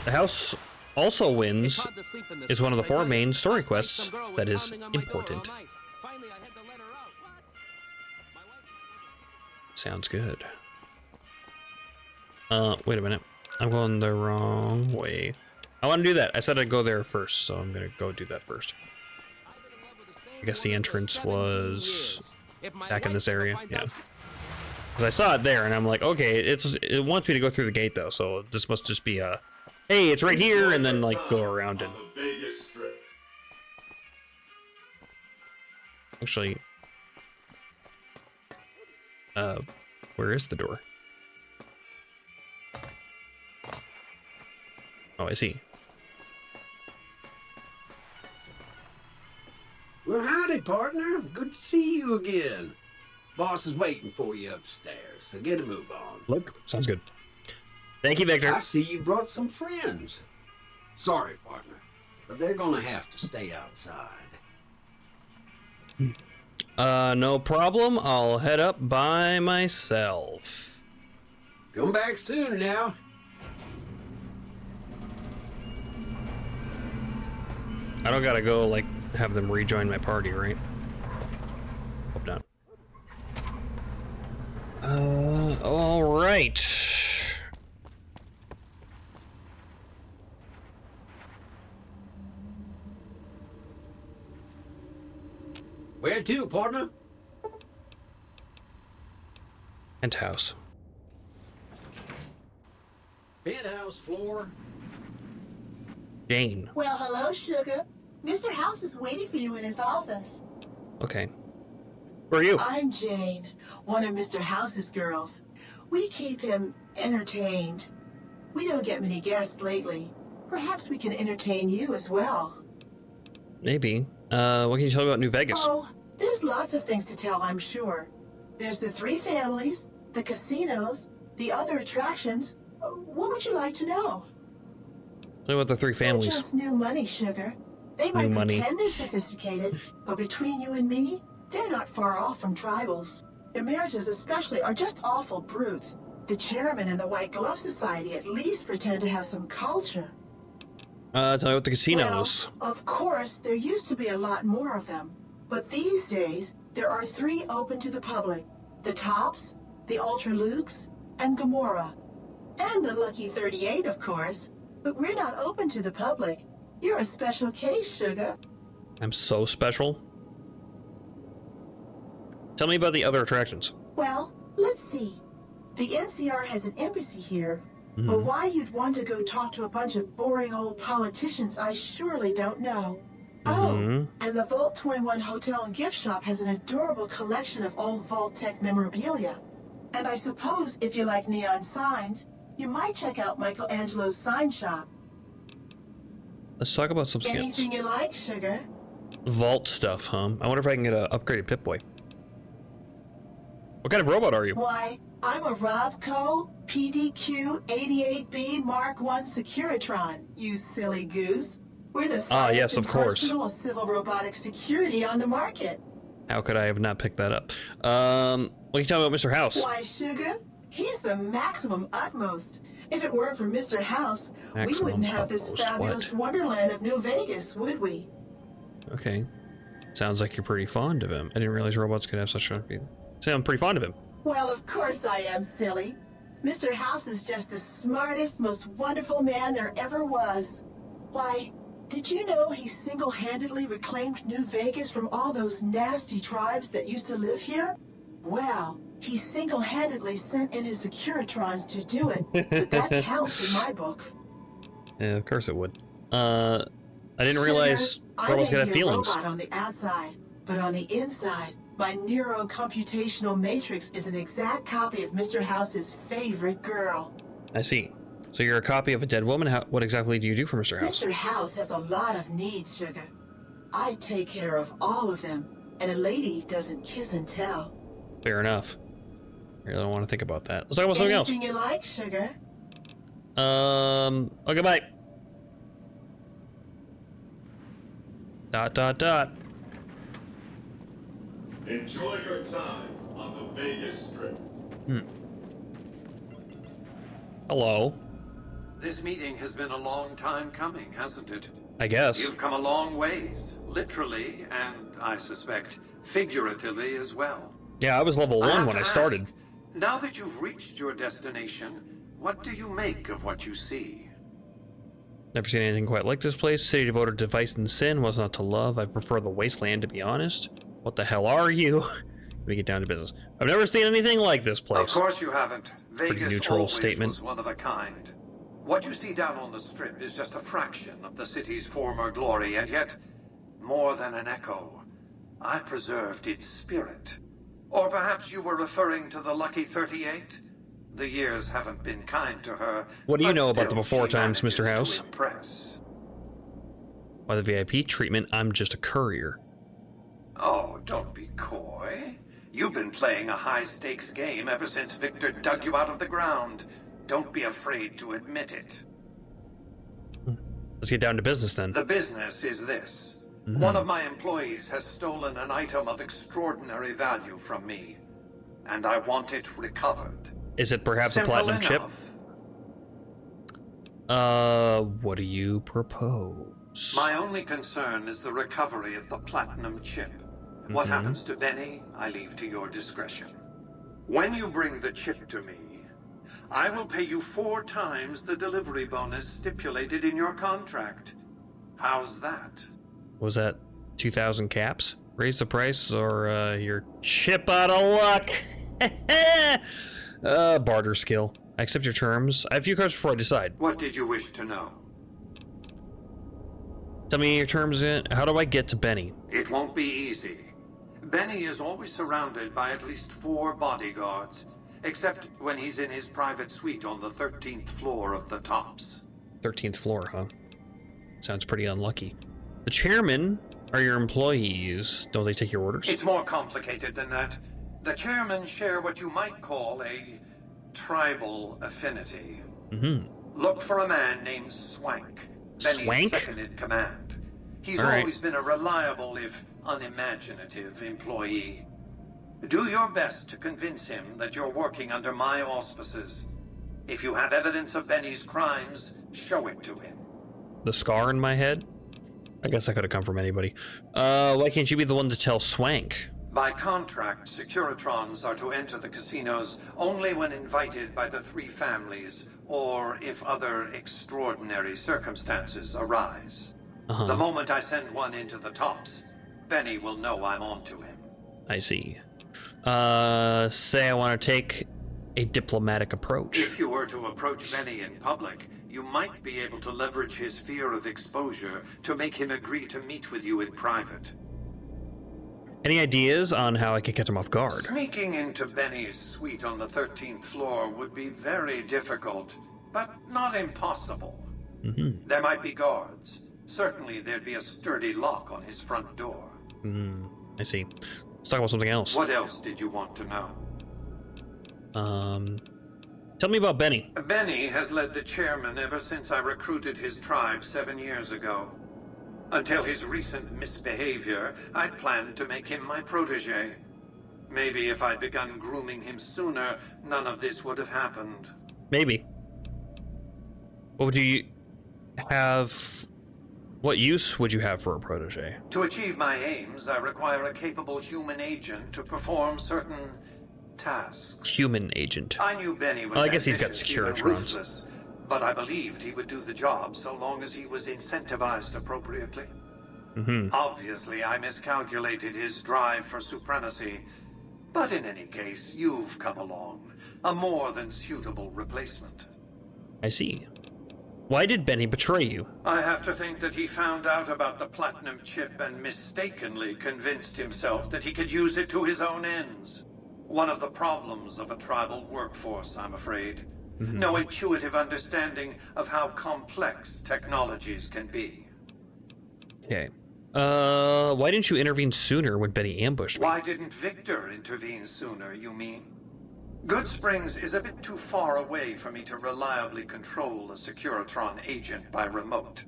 The house also wins is one of the 4 main story quests that is important. Sounds good. Wait a minute. I'm going the wrong way. I want to do that. I said I'd go there first, so I'm gonna go do that first. I guess the entrance was back in this area. Yeah. Because I saw it there, and I'm like, okay, it wants me to go through the gate though, so this must just be a, hey, it's right here, and then like go around and. Actually, Where is the door? Oh, I see. Well, howdy, partner. Good to see you again. Boss is waiting for you upstairs, so get a move on. Look, sounds good. Thank you, Victor. I see you brought some friends. Sorry, partner, but they're gonna have to stay outside. No problem. I'll head up by myself. Come back soon now. I don't gotta go, like, have them rejoin my party, right? Hope not. Alright. Where to, partner? Penthouse. Penthouse floor. Jane. Well, hello, sugar. Mr. House is waiting for you in his office. Okay. Who are you? I'm Jane, one of Mr. House's girls. We keep him entertained. We don't get many guests lately. Perhaps we can entertain you as well. Maybe. What can you tell me about New Vegas? Oh, there's lots of things to tell, I'm sure. There's the 3 families, the casinos, the other attractions. What would you like to know? Tell me about the 3 families. Just new money, sugar. They might pretend they're sophisticated, but between you and me, they're not far off from tribals. Emeritus especially are just awful brutes. The chairman and the White Glove Society at least pretend to have some culture. Tell me about the casinos. Well, of course, there used to be a lot more of them. But these days, there are 3 open to the public. The Tops, the Ultra Lukes, and Gamora. And the Lucky 38, of course. But we're not open to the public. You're a special case, sugar. I'm so special. Tell me about the other attractions. Well, let's see. The NCR has an embassy here. But why you'd want to go talk to a bunch of boring old politicians, I surely don't know. Oh, and the Vault 21 Hotel and Gift Shop has an adorable collection of old Vault-Tec memorabilia. And I suppose if you like neon signs, you might check out Michelangelo's sign shop. Let's talk about some skins. Anything you like, sugar. Vault stuff, huh? I wonder if I can get an upgraded Pip-Boy. What kind of robot are you? Why, I'm a Robco PDQ-88B Mark I Securitron, you silly goose. We're the yes, of course. personal civil robotic security on the market. How could I have not picked that up? What can you tell me about Mr. House? Why, sugar? He's the maximum utmost. If it weren't for Mr. House, we wouldn't have this fabulous wonderland of New Vegas, would we? Okay. Sounds like you're pretty fond of him. I didn't realize robots could have such a... Sound pretty fond of him. Well, of course I am, silly. Mr. House is just the smartest, most wonderful man there ever was. Why, did you know he single-handedly reclaimed New Vegas from all those nasty tribes that used to live here? Well, he single-handedly sent in his Securitrons to do it, but that counts in my book. Yeah, of course it would. I didn't realize robots could have feelings. I may be a robot on the outside, but on the inside, my neurocomputational matrix is an exact copy of Mr. House's favorite girl. I see. So you're a copy of a dead woman? What exactly do you do for Mr. House? Mr. House has a lot of needs, sugar. I take care of all of them, and a lady doesn't kiss and tell. Fair enough. I really don't want to think about that. Let's talk about something else. Anything you like, sugar? Okay, bye. ... Enjoy your time on the Vegas Strip. Hello. This meeting has been a long time coming, hasn't it? I guess. You've come a long ways, literally, and I suspect figuratively as well. Yeah, I was level 1 when I started. Now that you've reached your destination, what do you make of what you see? Never seen anything quite like this place. City devoted to vice and sin, was not to love. I prefer the wasteland, to be honest. What the hell are you? Let me get down to business. I've never seen anything like this place. Of course you haven't. Pretty Vegas neutral always statement. was one of a kind. What you see down on the Strip is just a fraction of the city's former glory, and yet, more than an echo, I preserved its spirit. Or perhaps you were referring to the Lucky 38? The years haven't been kind to her. What do you but know about the still before she times, Mr. manages House? to impress. By the VIP treatment, I'm just a courier. Oh, don't be coy. You've been playing a high-stakes game ever since Victor dug you out of the ground. Don't be afraid to admit it. Let's get down to business then. The business is this. Mm-hmm. One of my employees has stolen an item of extraordinary value from me, and I want it recovered. Is it perhaps Simple a platinum enough. chip? What do you propose? My only concern is the recovery of the platinum chip. What happens to Benny, I leave to your discretion. When you bring the chip to me, I will pay you 4 times the delivery bonus stipulated in your contract. How's that? Was that 2,000 caps? Raise the price or your chip out of luck. Barter skill. I accept your terms. I have a few cards before I decide. What did you wish to know? Tell me your terms. How do I get to Benny? It won't be easy. Benny is always surrounded by at least 4 bodyguards, except when he's in his private suite on the 13th floor of the Tops. 13th floor, huh? Sounds pretty unlucky. The chairmen are your employees. Don't they take your orders? It's more complicated than that. The chairmen share what you might call a tribal affinity. Look for a man named Swank. Benny's Swank? second in command. He's All right. always been a reliable, if unimaginative, employee. Do your best to convince him that you're working under my auspices. If you have evidence of Benny's crimes, show it to him. The scar in my head? I guess that could have come from anybody. Why can't you be the one to tell Swank? By contract, Securitrons are to enter the casinos only when invited by the 3 families, or if other extraordinary circumstances arise. The moment I send one into the Tops, Benny will know I'm on to him. I see. Say I want to take a diplomatic approach. If you were to approach Benny in public, you might be able to leverage his fear of exposure to make him agree to meet with you in private. Any ideas on how I could catch him off guard? Sneaking into Benny's suite on the 13th floor would be very difficult, but not impossible. There might be guards. Certainly there'd be a sturdy lock on his front door. I see. Let's talk about something else. What else did you want to know? Tell me about Benny. Benny has led the chairman ever since I recruited his tribe 7 years ago. Until his recent misbehavior, I'd planned to make him my protege. Maybe if I'd begun grooming him sooner, none of this would have happened. Maybe. What would you have? What use would you have for a protege? To achieve my aims, I require a capable human agent to perform certain tasks. Human agent. I knew Benny was Well, I guess he's got ambitious, even Securitrons. ruthless, but I believed he would do the job so long as he was incentivized appropriately. Obviously, I miscalculated his drive for supremacy, but in any case, you've come along. A more than suitable replacement. I see. Why did Benny betray you? I have to think that he found out about the platinum chip and mistakenly convinced himself that he could use it to his own ends. One of the problems of a tribal workforce, I'm afraid. No intuitive understanding of how complex technologies can be. Okay. Why didn't you intervene sooner when Benny ambushed me? Why didn't Victor intervene sooner, you mean? Good Springs is a bit too far away for me to reliably control a Securitron agent by remote.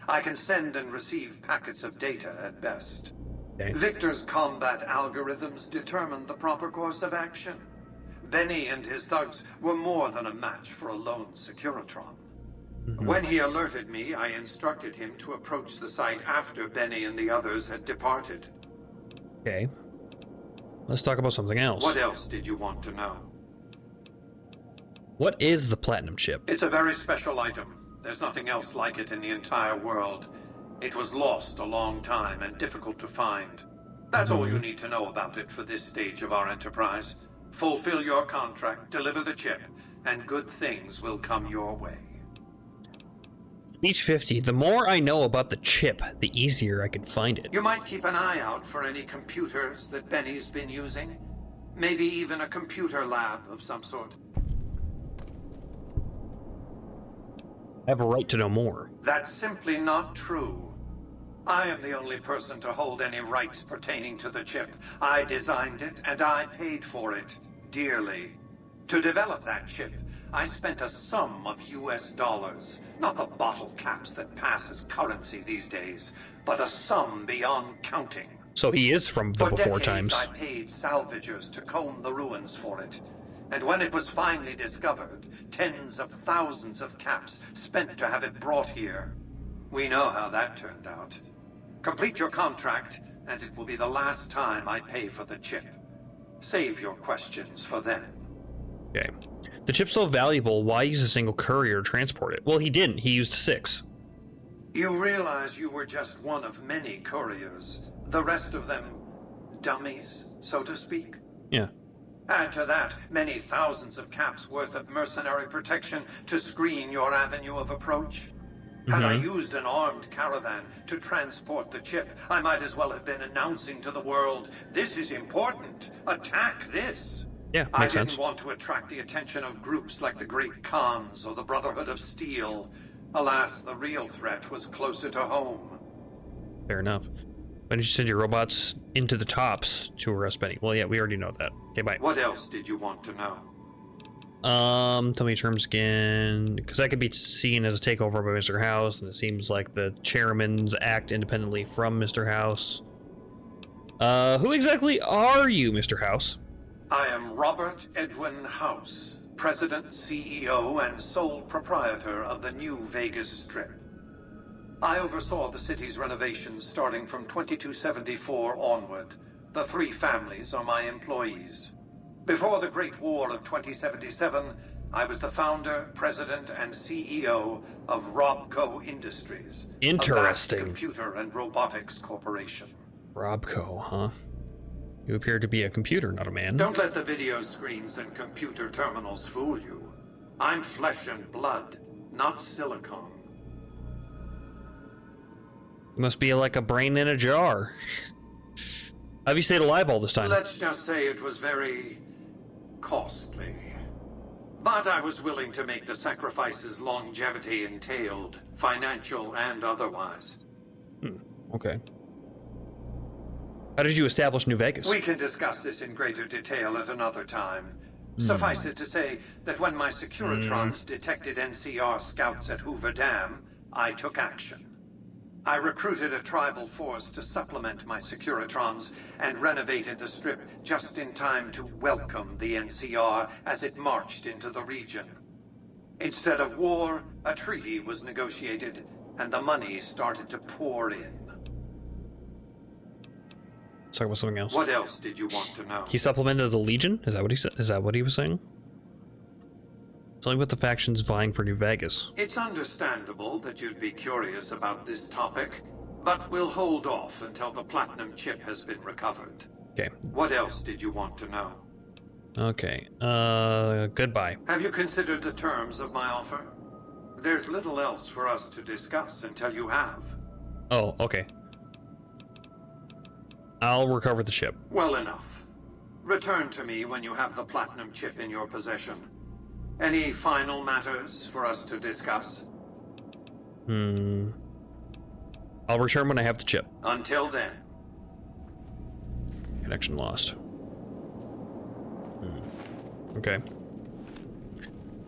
I can send and receive packets of data at best. Okay. Victor's combat algorithms determine the proper course of action. Benny and his thugs were more than a match for a lone Securitron. When he alerted me, I instructed him to approach the site after Benny and the others had departed. Okay. Let's talk about something else. What else did you want to know? What is the platinum chip? It's a very special item. There's nothing else like it in the entire world. It was lost a long time and difficult to find. That's all you need to know about it for this stage of our enterprise. Fulfill your contract, deliver the chip, and good things will come your way. Each 50. The more I know about the chip, the easier I can find it. You might keep an eye out for any computers that Benny's been using. Maybe even a computer lab of some sort. I have a right to know more. That's simply not true. I am the only person to hold any rights pertaining to the chip. I designed it, and I paid for it, dearly. To develop that chip, I spent a sum of US dollars. Not the bottle caps that pass as currency these days, but a sum beyond counting. So he is from the For before decades, times. I paid salvagers to comb the ruins for it. And when it was finally discovered, tens of thousands of caps spent to have it brought here. We know how that turned out. Complete your contract, and it will be the last time I pay for the chip. Save your questions for then. Okay. The chip's so valuable, why use a single courier to transport it? Well, he didn't. He used 6. You realize you were just one of many couriers. The rest of them, dummies, so to speak? Yeah. Add to that many thousands of caps worth of mercenary protection to screen your avenue of approach. Had I used an armed caravan to transport the chip, I might as well have been announcing to the world, this is important, attack this. Yeah, I makes didn't sense. want to attract the attention of groups like the Great Khans or the Brotherhood of Steel. Alas, the real threat was closer to home. Fair enough. Why did you send your robots into the tops to arrest Benny? Well, yeah, we already know that. Okay, bye. What else did you want to know? Tell me your terms again, because that could be seen as a takeover by Mr. House, and it seems like the chairmans act independently from Mr. House. Who exactly are you, Mr. House? I am Robert Edwin House, President, CEO, and sole proprietor of the New Vegas Strip. I oversaw the city's renovations starting from 2274 onward. The 3 families are my employees. Before the Great War of 2077, I was the founder, president, and CEO of Robco Industries. Interesting. A vast computer and robotics corporation. Robco, huh? You appear to be a computer, not a man. Don't let the video screens and computer terminals fool you. I'm flesh and blood, not silicone. You must be like a brain in a jar. Have you stayed alive all this time? Let's just say it was very costly. But I was willing to make the sacrifices longevity entailed, financial and otherwise. Okay. How did you establish New Vegas? We can discuss this in greater detail at another time. Suffice it to say that when my Securitrons detected NCR scouts at Hoover Dam, I took action. I recruited a tribal force to supplement my Securitrons and renovated the Strip just in time to welcome the NCR as it marched into the region. Instead of war, a treaty was negotiated, and the money started to pour in. Let's talk about something else. What else did you want to know? He supplemented the Legion? Is that what he said? Is that what he was saying? Tell me about the factions vying for New Vegas. It's understandable that you'd be curious about this topic, but we'll hold off until the platinum chip has been recovered. Okay. What else did you want to know? Okay. Goodbye. Have you considered the terms of my offer? There's little else for us to discuss until you have. Oh, okay. I'll recover the ship. Well enough. Return to me when you have the platinum chip in your possession. Any final matters for us to discuss? I'll return when I have the chip. Until then. Connection lost. Okay.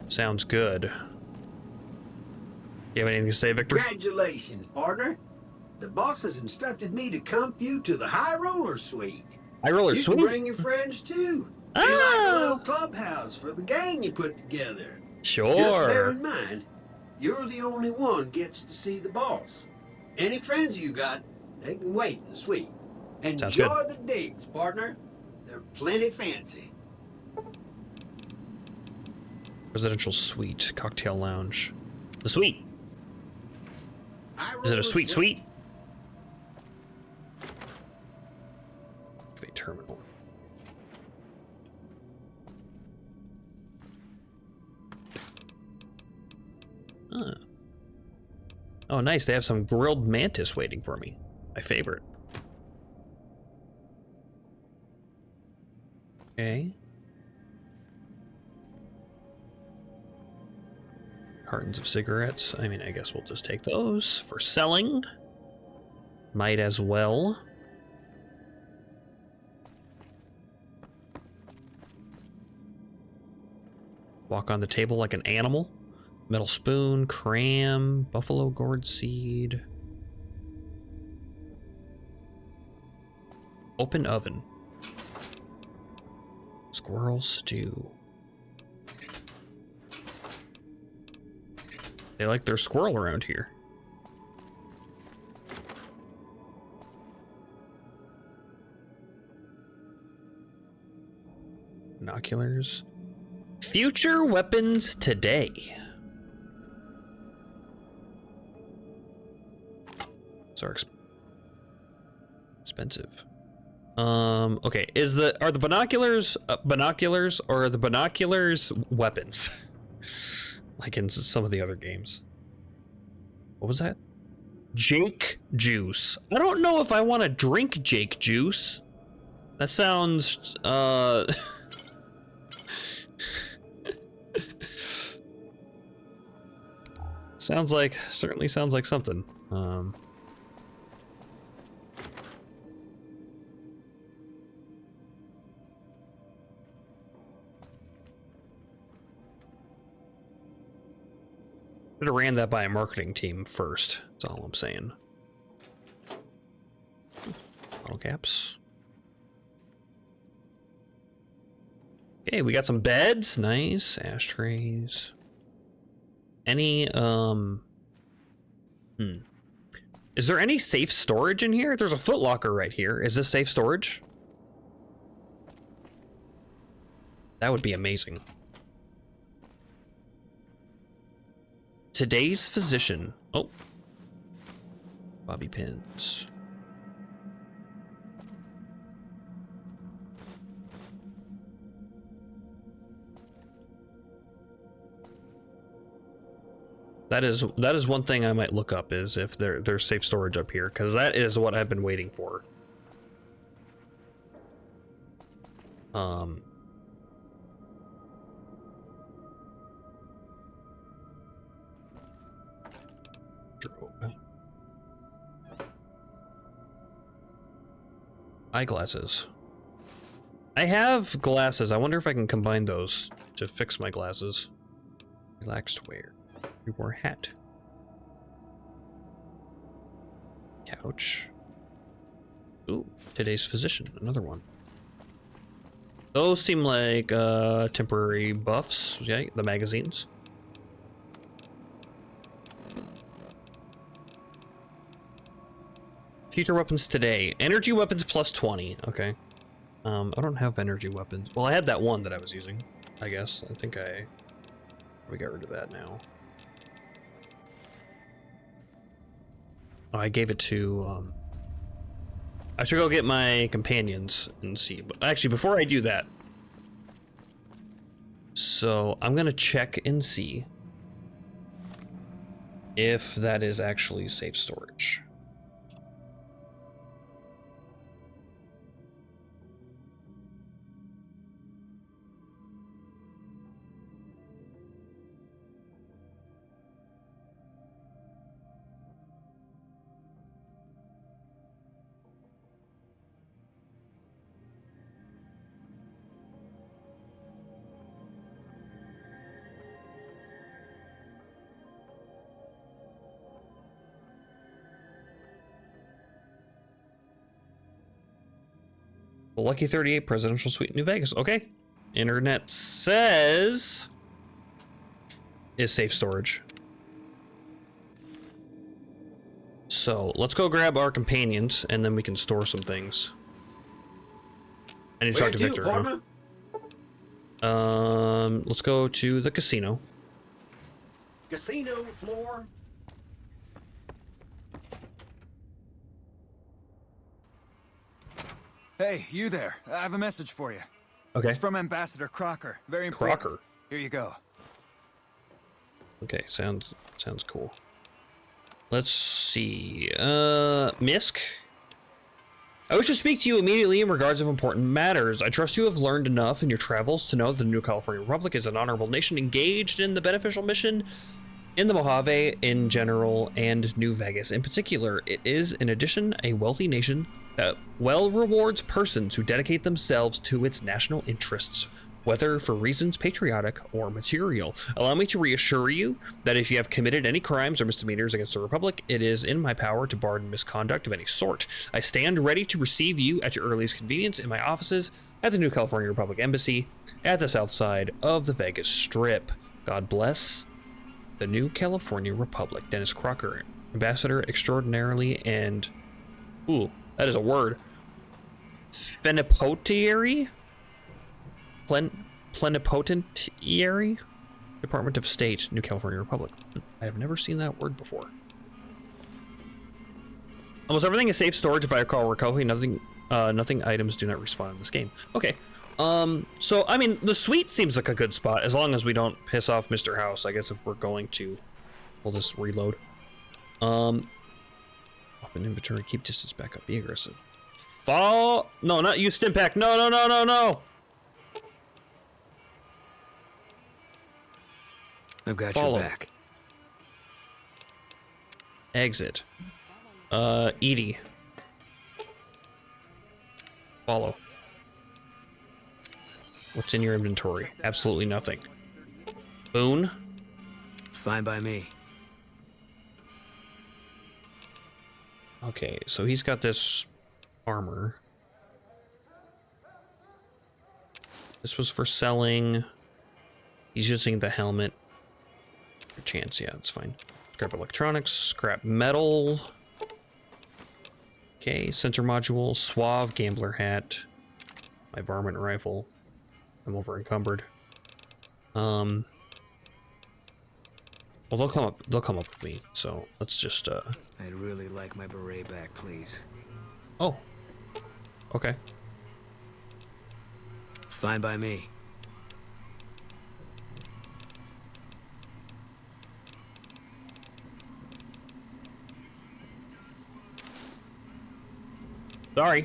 Sounds good. You have anything to say, Victor? Congratulations, partner. The boss has instructed me to comp you to the High Roller Suite. High Roller You Suite? can bring your friends too. Be like a little clubhouse for the gang you put together. Sure. Just bear in mind, you're the only one gets to see the boss. Any friends you got, they can wait in the suite. Enjoy the digs, partner. They're plenty fancy. Residential suite, cocktail lounge. The suite. Is it a suite? Activate terminal. Oh, nice. They have some grilled mantis waiting for me. My favorite. Okay. Cartons of cigarettes. I mean, I guess we'll just take those for selling. Might as well. Walk on the table like an animal. Metal spoon, cram, buffalo gourd seed. Open oven. Squirrel stew. They like their squirrel around here. Binoculars. Future weapons today. So expensive. Okay, are the binoculars binoculars, or are the binoculars weapons? Like in some of the other games. What was that? Jake juice. I don't know if I want to drink Jake juice. That sounds certainly sounds like something. Should have ran that by a marketing team first. That's all I'm saying. Bottle caps. Okay, we got some beds. Nice. Ashtrays. Any, Is there any safe storage in here? There's a Foot Locker right here. Is this safe storage? That would be amazing. Today's physician. Oh. Bobby pins. That is one thing I might look up, is if there's safe storage up here, because that is what I've been waiting for. Eyeglasses. I have glasses. I wonder if I can combine those to fix my glasses. Relaxed wear. We wore a hat. Couch. Ooh, today's physician. Another one. Those seem like temporary buffs. Yeah, the magazines. Future weapons today. Energy weapons plus 20. Okay. I don't have energy weapons. Well, I had that one that I was using, I guess. I think we got rid of that now. Oh, I gave it to, I should go get my companions and see. But actually, before I do that, so I'm gonna check and see if that is actually safe storage. Lucky 38 Presidential Suite, New Vegas. Okay. Internet says is safe storage. So let's go grab our companions and then we can store some things. I need to talk to Victor. Let's go to the casino. Casino floor. Hey, you there. I have a message for you. Okay. It's from Ambassador Crocker. Very important. Crocker. Here you go. Okay, sounds cool. Let's see. Misk. I wish to speak to you immediately in regards of important matters. I trust you have learned enough in your travels to know that the New California Republic is an honorable nation engaged in the beneficial mission in the Mojave in general and New Vegas in particular. It is, in addition, a wealthy nation that well rewards persons who dedicate themselves to its national interests, whether for reasons patriotic or material. Allow me to reassure you that if you have committed any crimes or misdemeanors against the Republic, it is in my power to pardon misconduct of any sort. I stand ready to receive you at your earliest convenience in my offices at the New California Republic Embassy at the south side of the Vegas Strip. God bless the New California Republic. Dennis Crocker, Ambassador Extraordinarily and... Ooh, that is a word. Plenipotentiary? Plenipotentiary? Department of State, New California Republic. I have never seen that word before. Almost everything is safe storage if I recall correctly. Nothing items do not respawn in this game. Okay. So, I mean, the suite seems like a good spot, as long as we don't piss off Mr. House. I guess if we're going to, we'll just reload. Open inventory, keep distance back up, be aggressive. Fall? No, not you, Stimpack. No, no, no, no, no! I've got Follow. your back. Exit. Edie. Follow. What's in your inventory? Absolutely nothing. Boone? Fine by me. Okay, so he's got this armor. This was for selling. He's using the helmet. Chance, yeah, that's fine. Scrap electronics, scrap metal. Okay, sensor module, suave gambler hat, my varmint rifle. I'm over encumbered. Well, they'll come up with me, so let's just I'd really like my beret back, please. Oh. Okay. Fine by me. Sorry.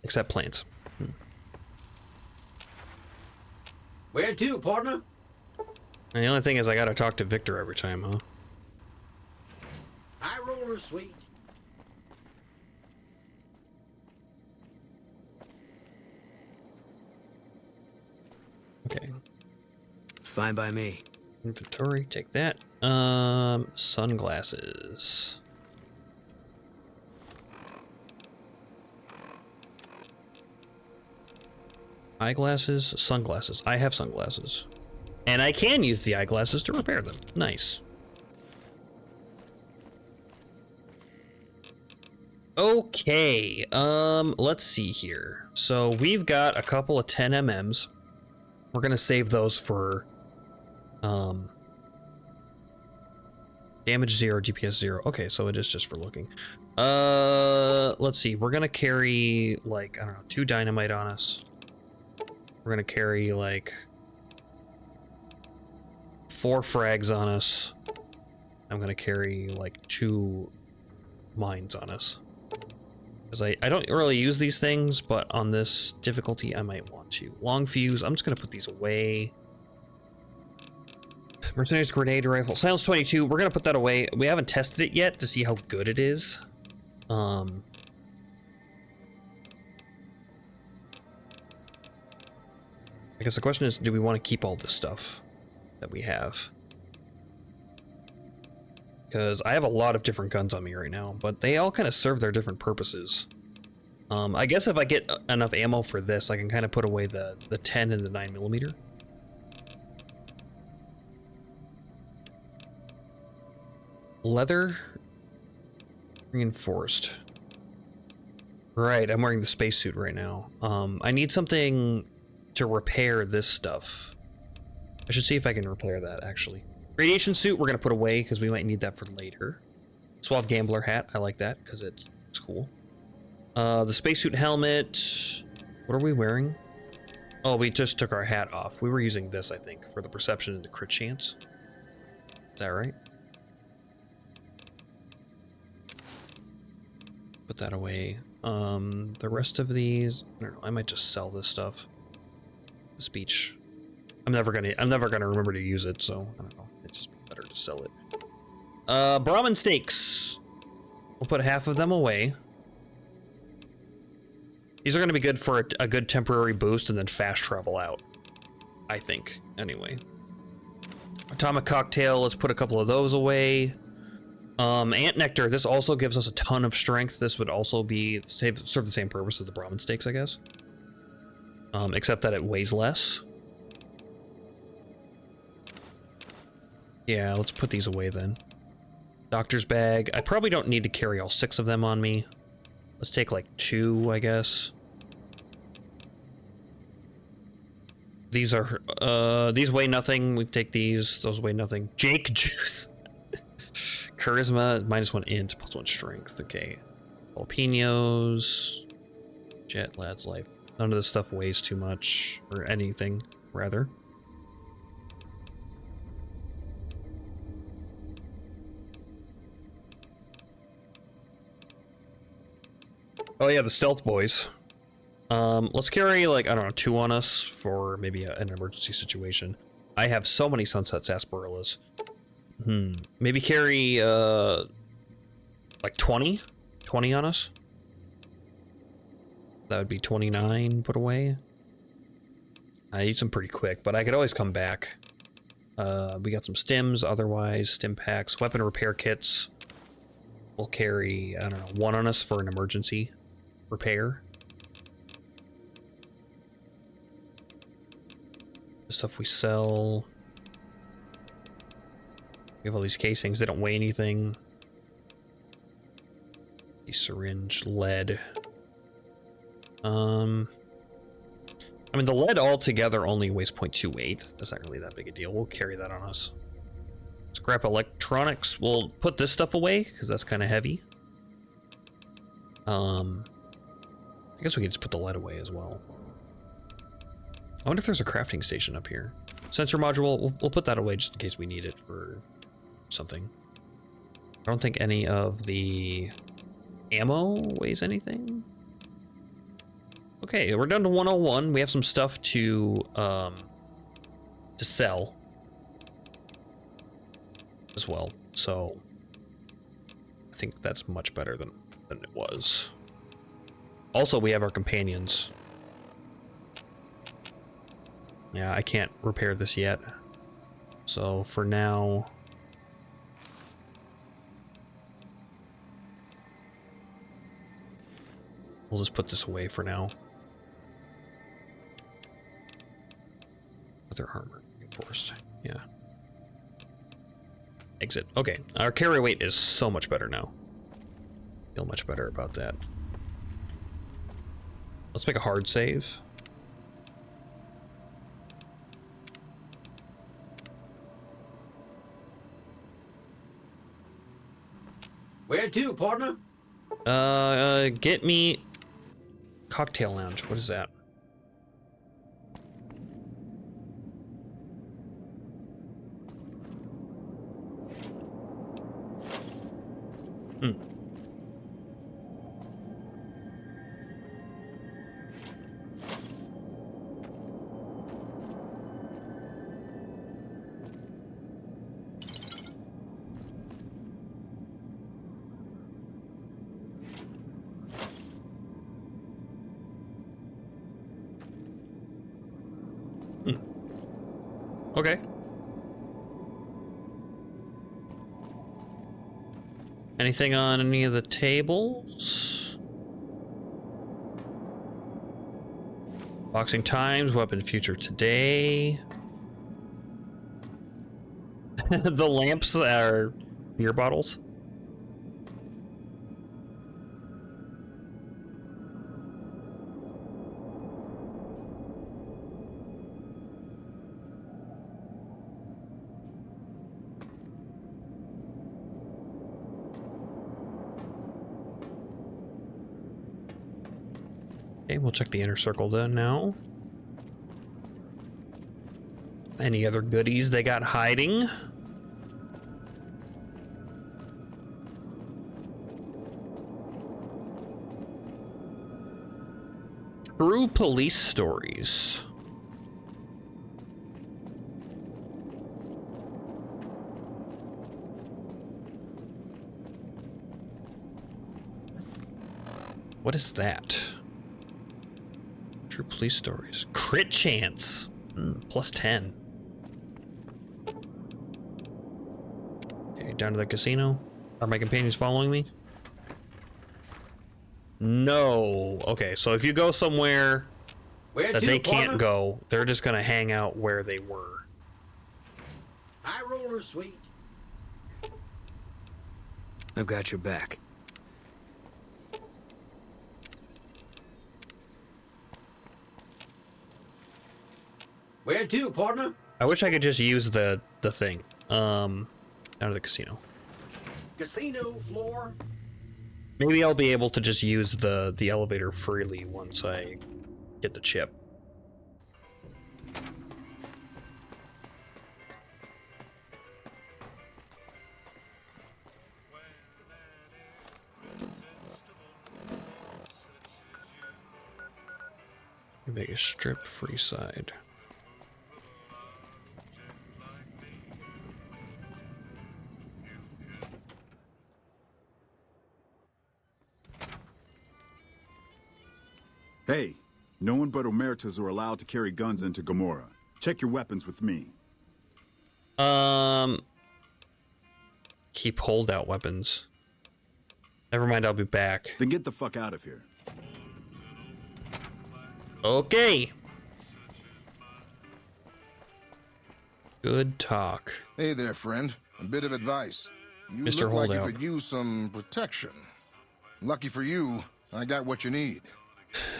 Except plants. Where to, partner? And the only thing is I gotta talk to Victor every time, huh? High roller, sweet. Okay. Fine by me. Inventory, take that. Sunglasses. Eyeglasses, sunglasses. I have sunglasses. And I can use the eyeglasses to repair them. Nice. Okay, let's see here. So we've got a couple of 10mm. We're gonna save those for damage 0, DPS 0. Okay, so it is just for looking. Let's see. We're gonna carry like, I don't know, 2 dynamite on us. We're gonna carry like 4 frags on us. I'm gonna carry like 2 mines on us. Because I don't really use these things, but on this difficulty I might want to. Long fuse, I'm just gonna put these away. Mercenaries grenade rifle, silence 22, we're gonna put that away. We haven't tested it yet to see how good it is. I guess the question is, do we want to keep all this stuff that we have? Because I have a lot of different guns on me right now, but they all kind of serve their different purposes. I guess if I get enough ammo for this, I can kind of put away the 10 and the 9mm. Leather reinforced. Right, I'm wearing the spacesuit right now. I need something to repair this stuff. I should see if I can repair that, actually. Radiation suit, we're gonna put away because we might need that for later. Suave gambler hat, I like that because it's cool. The spacesuit helmet. What are we wearing? Oh, we just took our hat off. We were using this, I think, for the perception and the crit chance. Is that right? Put that away. The rest of these, I don't know, I might just sell this stuff. The speech. I'm never gonna remember to use it, so I don't know. It's just better to sell it. Brahmin steaks. We'll put half of them away. These are gonna be good for a good temporary boost and then fast travel out. I think, anyway. Atomic cocktail, let's put a couple of those away. Ant nectar, this also gives us a ton of strength. This would also be serve the same purpose as the Brahmin steaks, I guess. Except that it weighs less. Yeah, let's put these away then. Doctor's bag, I probably don't need to carry all 6 of them on me. Let's take like 2, I guess. These are, these weigh nothing. We take these, those weigh nothing. Jake juice. Charisma, -1 int, +1 strength. Okay. Jalapenos. Jet, lad's life. None of this stuff weighs too much, or anything, rather. Oh yeah, the stealth boys. Let's carry, like, I don't know, 2 on us for maybe an emergency situation. I have so many sunset sarsaparillas. Maybe carry, like 20? 20 on us? That would be 29 put away. I use them pretty quick, but I could always come back. We got some stims, otherwise, stim packs, weapon repair kits. We'll carry, I don't know, 1 on us for an emergency repair. The stuff we sell. We have all these casings, they don't weigh anything. The syringe, lead. I mean, the lead altogether only weighs 0.28. That's not really that big a deal. We'll carry that on us. Scrap electronics. We'll put this stuff away, because that's kind of heavy. I guess we could just put the lead away as well. I wonder if there's a crafting station up here. Sensor module, we'll put that away just in case we need it for something. I don't think any of the ammo weighs anything. Okay, we're down to 101. We have some stuff to sell as well. So I think that's much better than it was. Also, we have our companions. Yeah, I can't repair this yet. So for now, we'll just put this away for now. Other armor reinforced. Yeah. Exit. Okay, our carry weight is so much better now. Feel much better about that. Let's make a hard save. Where to, partner? Get me cocktail lounge. What is that? Okay. Anything on any of the tables? Boxing times, weapon future today. The lamps are beer bottles. Okay, we'll check the inner circle then now. Any other goodies they got hiding? True police stories. What is that? True police stories. Crit chance. Plus 10. Okay, down to the casino. Are my companions following me? No. Okay, so if you go somewhere that they can't go, they're just gonna hang out where they were. High roller, sweet. I've got your back. Where to, partner? I wish I could just use the thing. Down to the casino. Casino floor. Maybe I'll be able to just use the elevator freely once I get the chip. Make a strip free side. Hey, no one but Omertas are allowed to carry guns into Gomorrah. Check your weapons with me. Keep holdout weapons. Never mind, I'll be back. Then get the fuck out of here. Okay. Good talk. Hey there, friend. A bit of advice. You Mr. look like Holdout. you could use some protection. Lucky for you, I got what you need.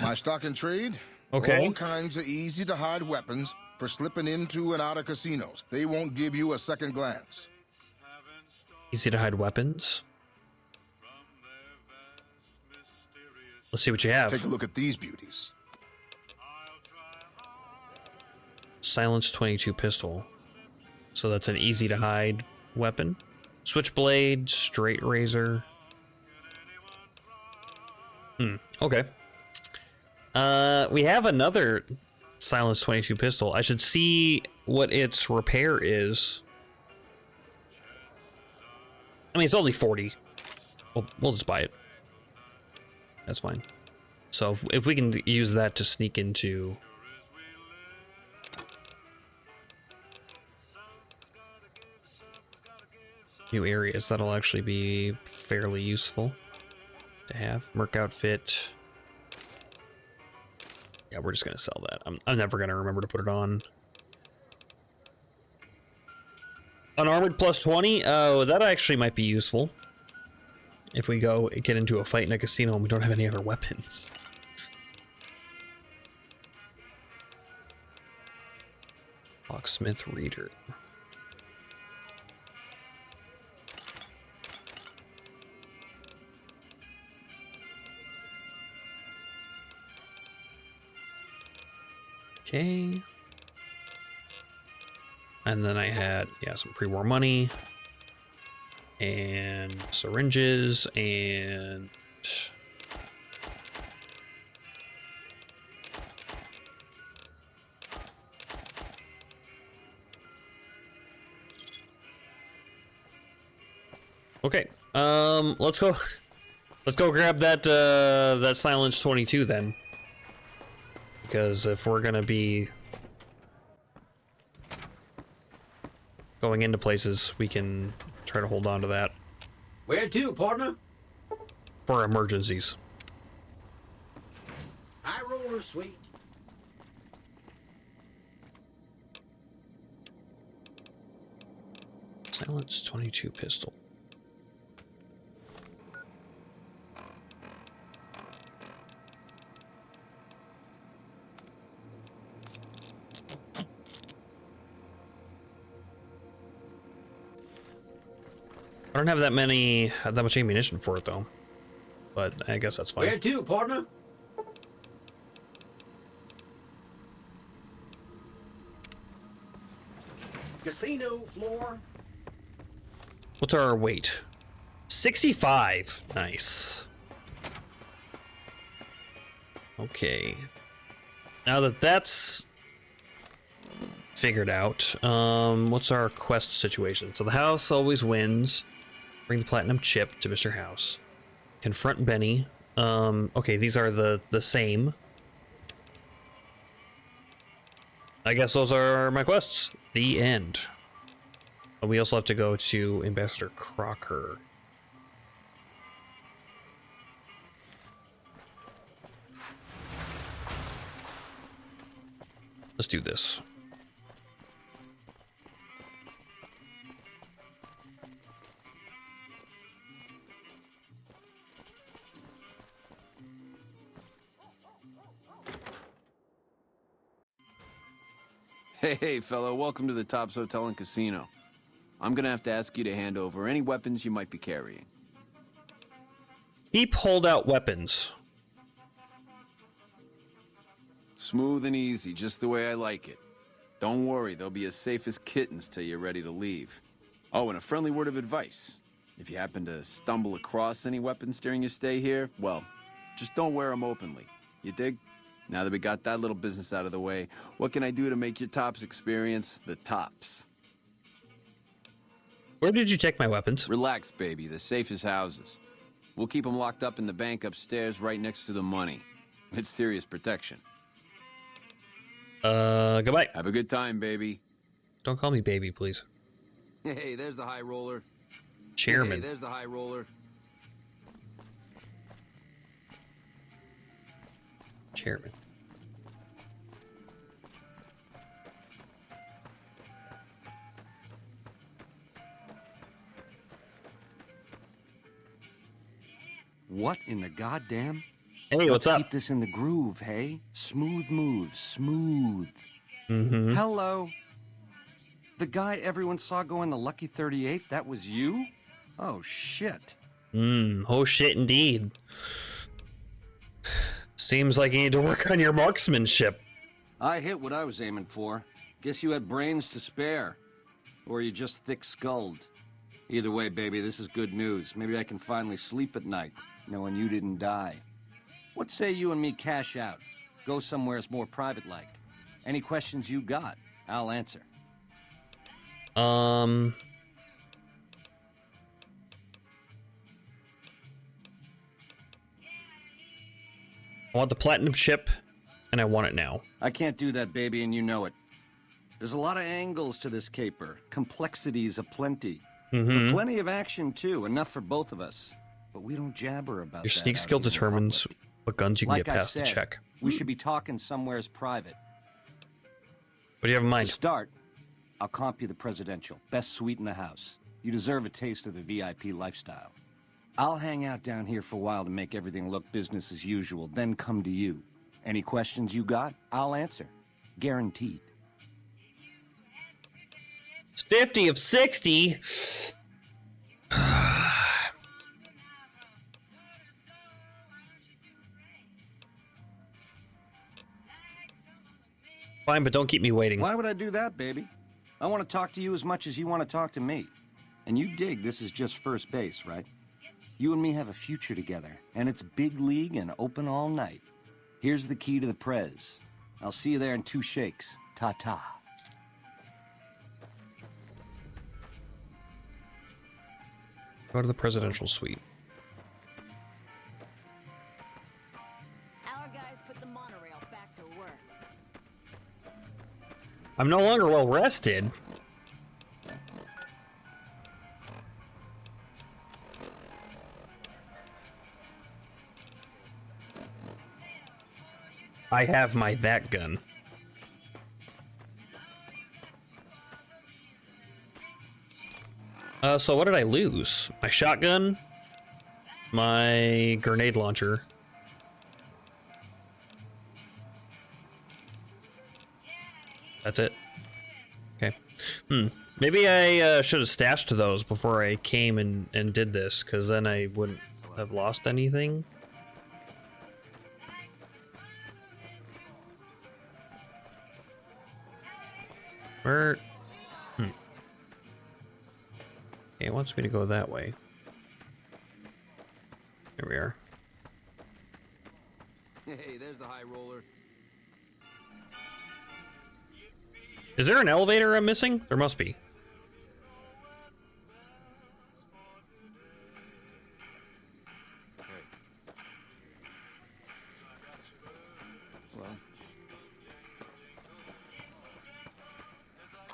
My stock and trade? Okay. All kinds of easy-to-hide weapons for slipping into and out of casinos. They won't give you a second glance. Easy to hide weapons. Let's see what you have. Take a look at these beauties. Silence 22 pistol. So that's an easy to hide weapon. Switchblade, straight razor. Okay. We have another Silence 22 pistol. I should see what its repair is. I mean, it's only 40. We'll just buy it. That's fine. So if we can use that to sneak into new areas, that'll actually be fairly useful to have. Merc outfit. Yeah, we're just gonna sell that. I'm never gonna remember to put it on. Unarmored plus 20. Oh, that actually might be useful. If we go get into a fight in a casino and we don't have any other weapons. Locksmith reader. Okay. And then I had, yeah, some pre-war money and syringes and okay. Let's go grab that that Silence 22 then. Because if we're gonna be going into places, we can try to hold on to that. Where to, partner? For emergencies. High roller, sweet. Silence 22 pistol. I don't have that much ammunition for it though, but I guess that's fine. Where to, partner? casino floor. What's our weight? 65. Nice. Okay. Now that that's figured out, what's our quest situation? So the house always wins. Bring the platinum chip to Mr. House. Confront Benny. Okay, these are the same. I guess those are my quests. The end. We also have to go to Ambassador Crocker. Let's do this. Hey, fellow, welcome to the Tops Hotel and Casino. I'm gonna have to ask you to hand over any weapons you might be carrying. Keep holdout weapons. Smooth and easy, just the way I like it. Don't worry, they'll be as safe as kittens till you're ready to leave. Oh, and a friendly word of advice. If you happen to stumble across any weapons during your stay here, well, just don't wear them openly. You dig? Now that we got that little business out of the way, what can I do to make your Tops experience the tops? Where did you check my weapons? Relax, baby. The safe is houses. We'll keep them locked up in the bank upstairs right next to the money. It's serious protection. Goodbye. Have a good time, baby. Don't call me baby, please. Hey, there's the high roller. Chairman. Hey, there's the high roller. Chairman. What in the goddamn? Hey, what's Let's up? keep this in the groove, hey? Smooth moves, smooth. Mm-hmm. Hello. The guy everyone saw going the Lucky 38, that was you? Oh, shit. Oh shit indeed. Seems like you need to work on your marksmanship. I hit what I was aiming for. Guess you had brains to spare. Or you just thick-skulled. Either way, baby, this is good news. Maybe I can finally sleep at night, knowing you didn't die. What say you and me cash out? Go somewheres more private-like. Any questions you got, I'll answer. I want the platinum chip, and I want it now. I can't do that, baby, and you know it. There's a lot of angles to this caper. Complexities aplenty. Mm-hmm. Plenty of action, too. Enough for both of us. But we don't jabber about Your that sneak out skill here in determines public. what guns you can Like get I past the said, check. We should be talking somewheres private. What do you have in mind? To start, I'll comp you the presidential. Best suite in the house. You deserve a taste of the VIP lifestyle. I'll hang out down here for a while to make everything look business as usual, then come to you. Any questions you got, I'll answer. Guaranteed. It's 50 of 60. Fine, but don't keep me waiting. Why would I do that, baby? I want to talk to you as much as you want to talk to me. And you dig this is just first base, right? You and me have a future together, and it's big league and open all night. Here's the key to the Prez. I'll see you there in 2 shakes. Ta-ta. Go to the presidential suite. Our guys put the monorail back to work. I'm no longer well rested. I have my that gun. So what did I lose? My shotgun, my grenade launcher. That's it. Okay. Maybe I should have stashed those before I came and did this, because then I wouldn't have lost anything. Where? Okay, it wants me to go that way. Here we are. Hey, there's the high roller. Is there an elevator I'm missing? There must be.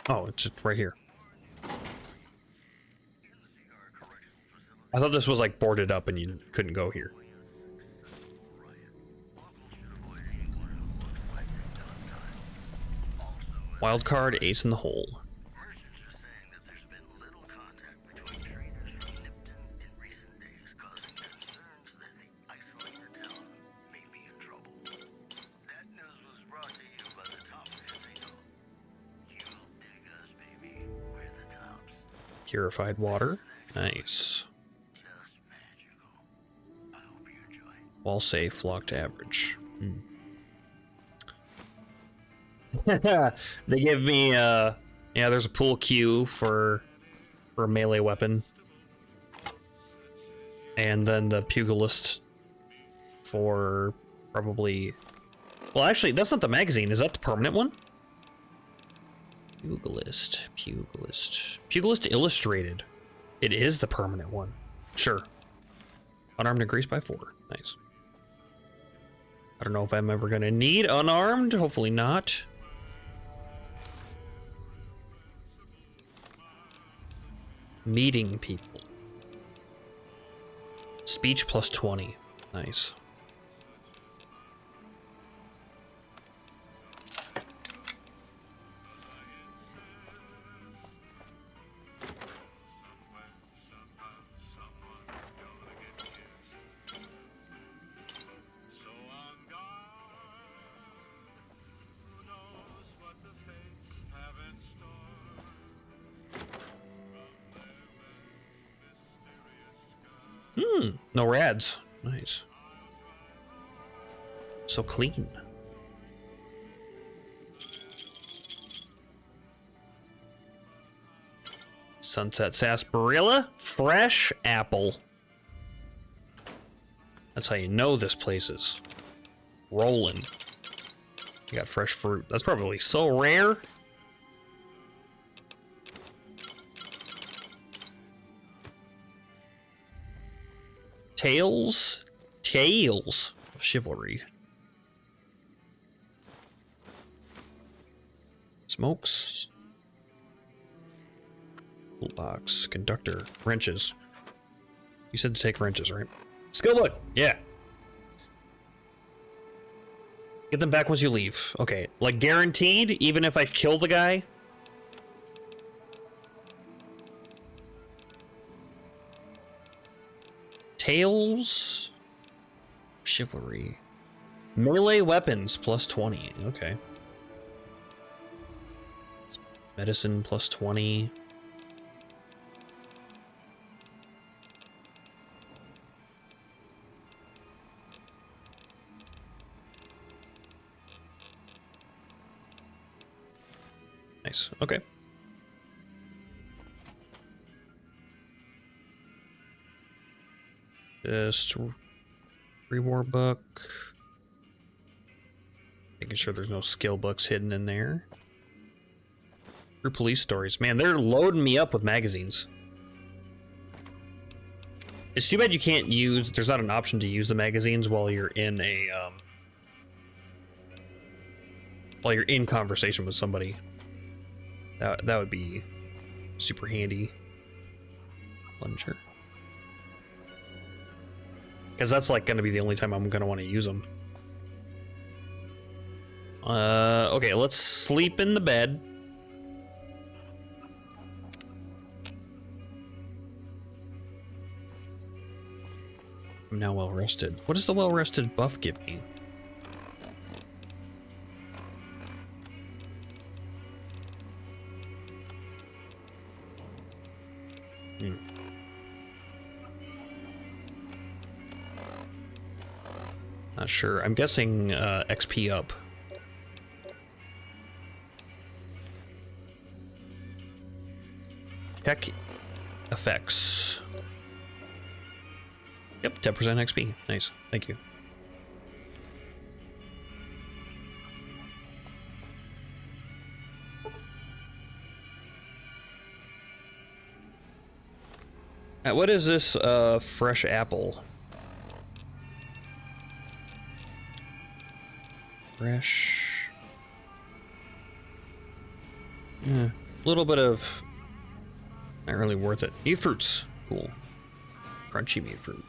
Oh, it's just right here. I thought this was like boarded up and you couldn't go here. Wild card, ace in the hole. Purified water. Nice. Wall safe, locked average. They give me yeah, there's a pool cue for a melee weapon. And then the pugilist for probably, well, actually that's not the magazine. Is that the permanent one? Pugilist illustrated. It is the permanent one. Sure. Unarmed increased by 4. Nice. I don't know if I'm ever gonna need unarmed. Hopefully not. Meeting people. Speech plus 20. Nice. No rads. Nice. So clean. Sunset sarsaparilla, fresh apple. That's how you know this place is rolling. You got fresh fruit. That's probably so rare. Tales of chivalry. Smokes. Toolbox, conductor, wrenches. You said to take wrenches, right? Skill book, yeah. Get them back once you leave. Okay, like guaranteed, even if I kill the guy. Tales, chivalry, melee weapons plus 20. Okay. Medicine plus 20. Nice. Okay. Just reward book. Making sure there's no skill books hidden in there. True police stories. Man, they're loading me up with magazines. It's too bad you can't use, there's not an option to use the magazines while you're in a, while you're in conversation with somebody. That would be super handy. Plunger. Because that's like going to be the only time I'm going to want to use them. Okay, let's sleep in the bed. I'm now well rested. What does the well rested buff give me? Not sure. I'm guessing XP up. Check effects. Yep, 10% XP. Nice. Thank you. What is this fresh apple? Fresh. Yeah, a little bit of not really worth it. Meat fruits. Cool. Crunchy meat fruit.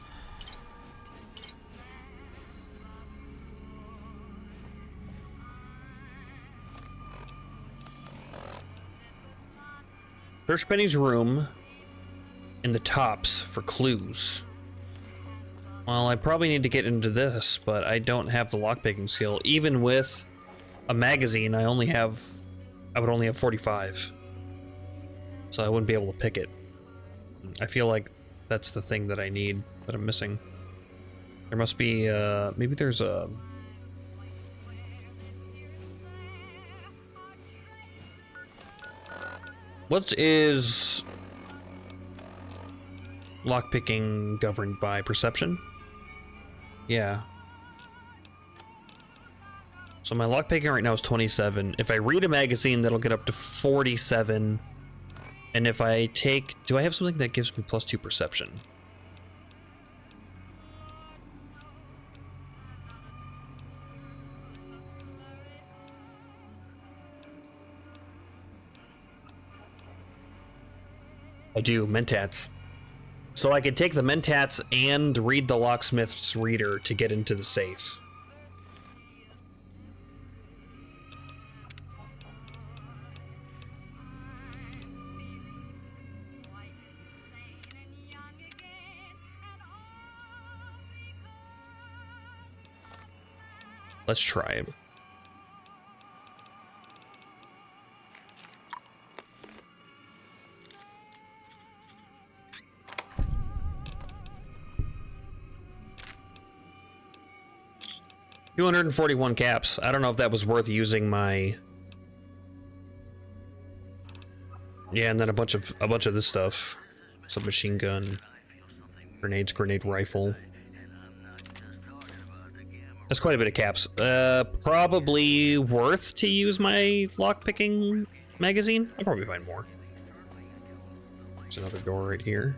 First Penny's room in the tops for clues. Well, I probably need to get into this, but I don't have the lockpicking skill. Even with a magazine, I would only have 45. So I wouldn't be able to pick it. I feel like that's the thing that I need, that I'm missing. There must be, maybe there's a... What is lockpicking governed by? Perception? Yeah. So my lockpicking right now is 27. If I read a magazine, that'll get up to 47. And if I take... Do I have something that gives me +2 perception? I do, Mentats. So I could take the Mentats and read the locksmith's reader to get into the safe. Let's try it. $241 caps. I don't know if that was worth using my... Yeah, and then a bunch of this stuff. Submachine gun, grenades, grenade rifle. That's quite a bit of caps. Probably worth to use my lockpicking magazine. I'll probably find more. There's another door right here.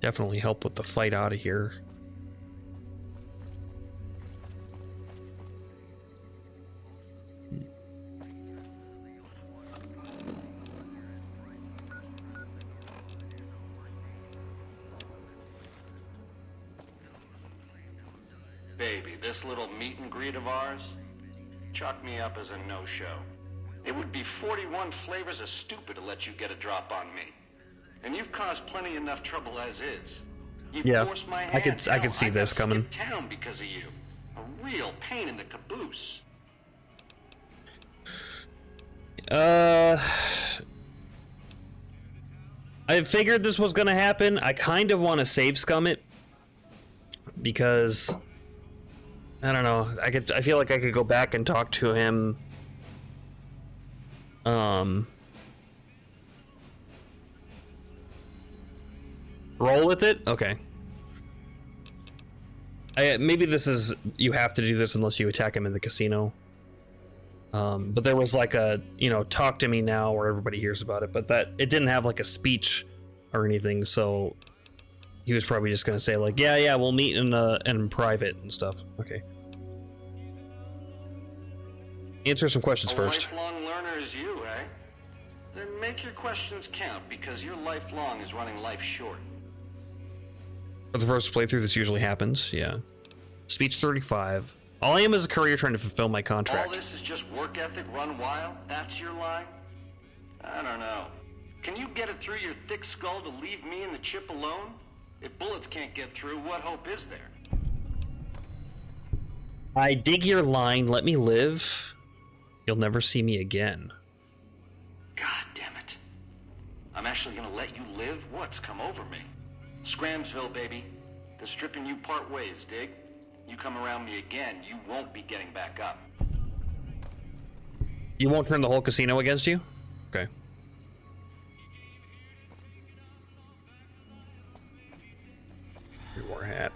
Definitely help with the fight out of here. Baby, this little meet and greet of ours, chalk me up as a no-show. It would be 41 flavors of stupid to let you get a drop on me. And you've caused plenty enough trouble as is. You Yeah, forced my I could see this coming. Town because of you. A real pain in the caboose. I figured this was gonna happen. I kind of want to save scum it because I don't know. I feel like I could go back and talk to him. Roll with it? Okay. Maybe this is... You have to do this unless you attack him in the casino. But there was like a, talk to me now where everybody hears about it, but it didn't have like a speech or anything, so he was probably just gonna say like, yeah, we'll meet in private and stuff. Okay. Answer some questions first. Lifelong learner is you, eh? Then make your questions count, because your lifelong is running life short. For the first playthrough, this usually happens, yeah. Speech 35. All I am is a courier trying to fulfill my contract. All this is just work ethic run wild? That's your line? I don't know. Can you get it through your thick skull to leave me and the chip alone? If bullets can't get through, what hope is there? I dig your line, let me live. You'll never see me again. God damn it. I'm actually gonna let you live? What's come over me? Scramsville, baby. The stripping you part ways, dig? You come around me again, you won't be getting back up. You won't turn the whole casino against you? Okay. War hat.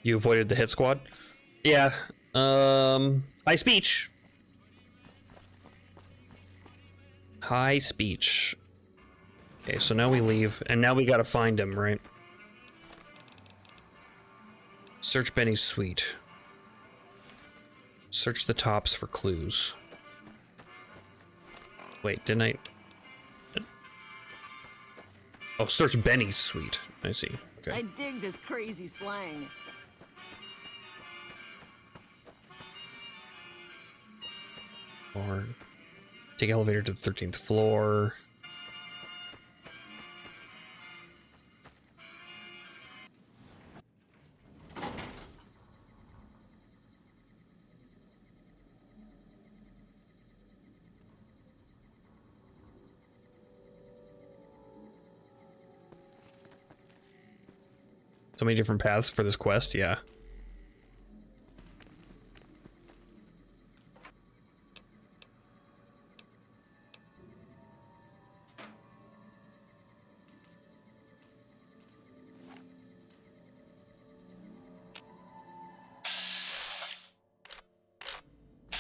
You avoided the hit squad? Yeah. High speech. High speech. Okay, so now we leave, and now we gotta find him, right? Search Benny's suite. Search the tops for clues. Wait, didn't I? Oh, search Benny's suite. I see. Okay. I dig this crazy slang. Or take elevator to the 13th floor. So many different paths for this quest, yeah.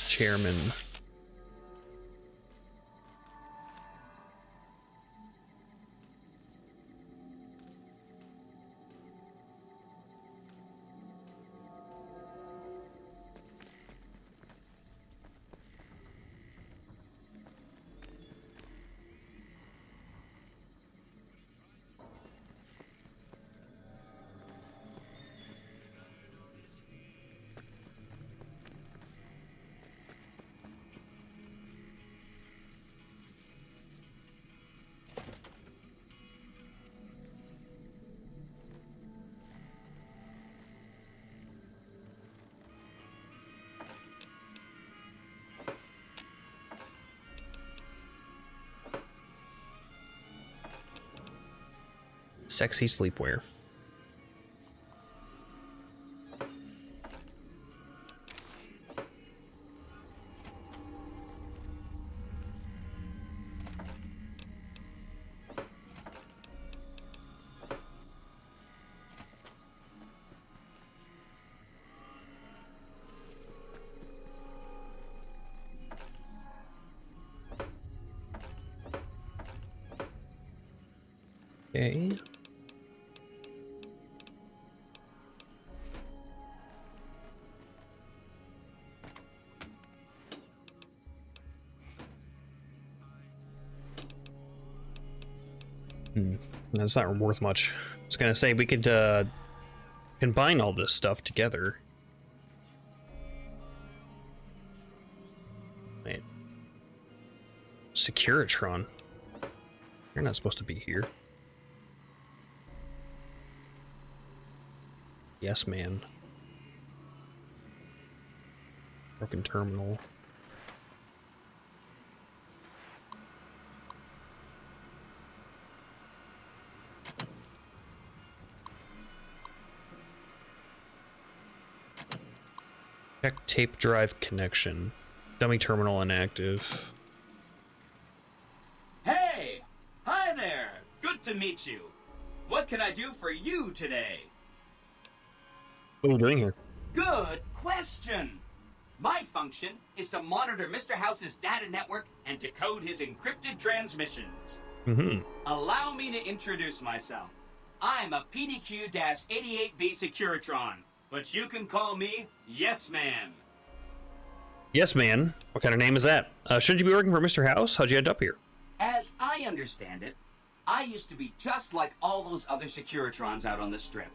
Chairman. Sexy sleepwear. Okay. That's not worth much. I was gonna say we could combine all this stuff together. Wait. Securitron. You're not supposed to be here. Yes, man. Broken terminal. Check tape drive connection. Dummy terminal inactive. Hey! Hi there! Good to meet you. What can I do for you today? What are you doing here? Good question! My function is to monitor Mr. House's data network and decode his encrypted transmissions. Allow me to introduce myself. I'm a PDQ-88B Securitron, but you can call me Yes Man. Yes, man. What kind of name is that? Shouldn't you be working for Mr. House? How'd you end up here? As I understand it, I used to be just like all those other Securitrons out on the strip.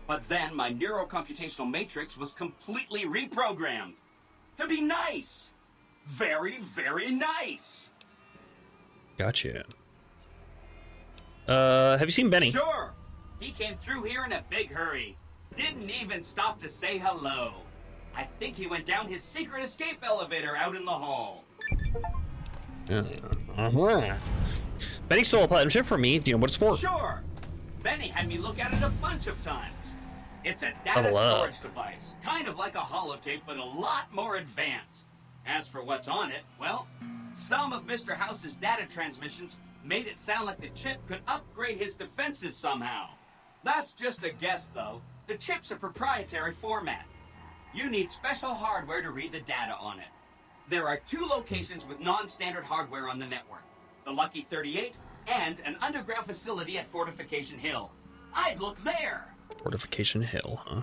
But then my neurocomputational matrix was completely reprogrammed. To be nice! Very, very nice! Gotcha. Have you seen Benny? Sure. He came through here in a big hurry. Didn't even stop to say hello. I think he went down his secret escape elevator out in the hall. Benny stole a platinum chip from me. Do you know what it's for? Sure. Benny had me look at it a bunch of times. It's a data Level up. storage device, kind of like a holotape, but a lot more advanced. As for what's on it, well, some of Mr. House's data transmissions made it sound like the chip could upgrade his defenses somehow. That's just a guess, though. The chip's a proprietary format. You need special hardware to read the data on it. There are 2 locations with non-standard hardware on the network. The Lucky 38 and an underground facility at Fortification Hill. I'd look there. Fortification Hill, huh?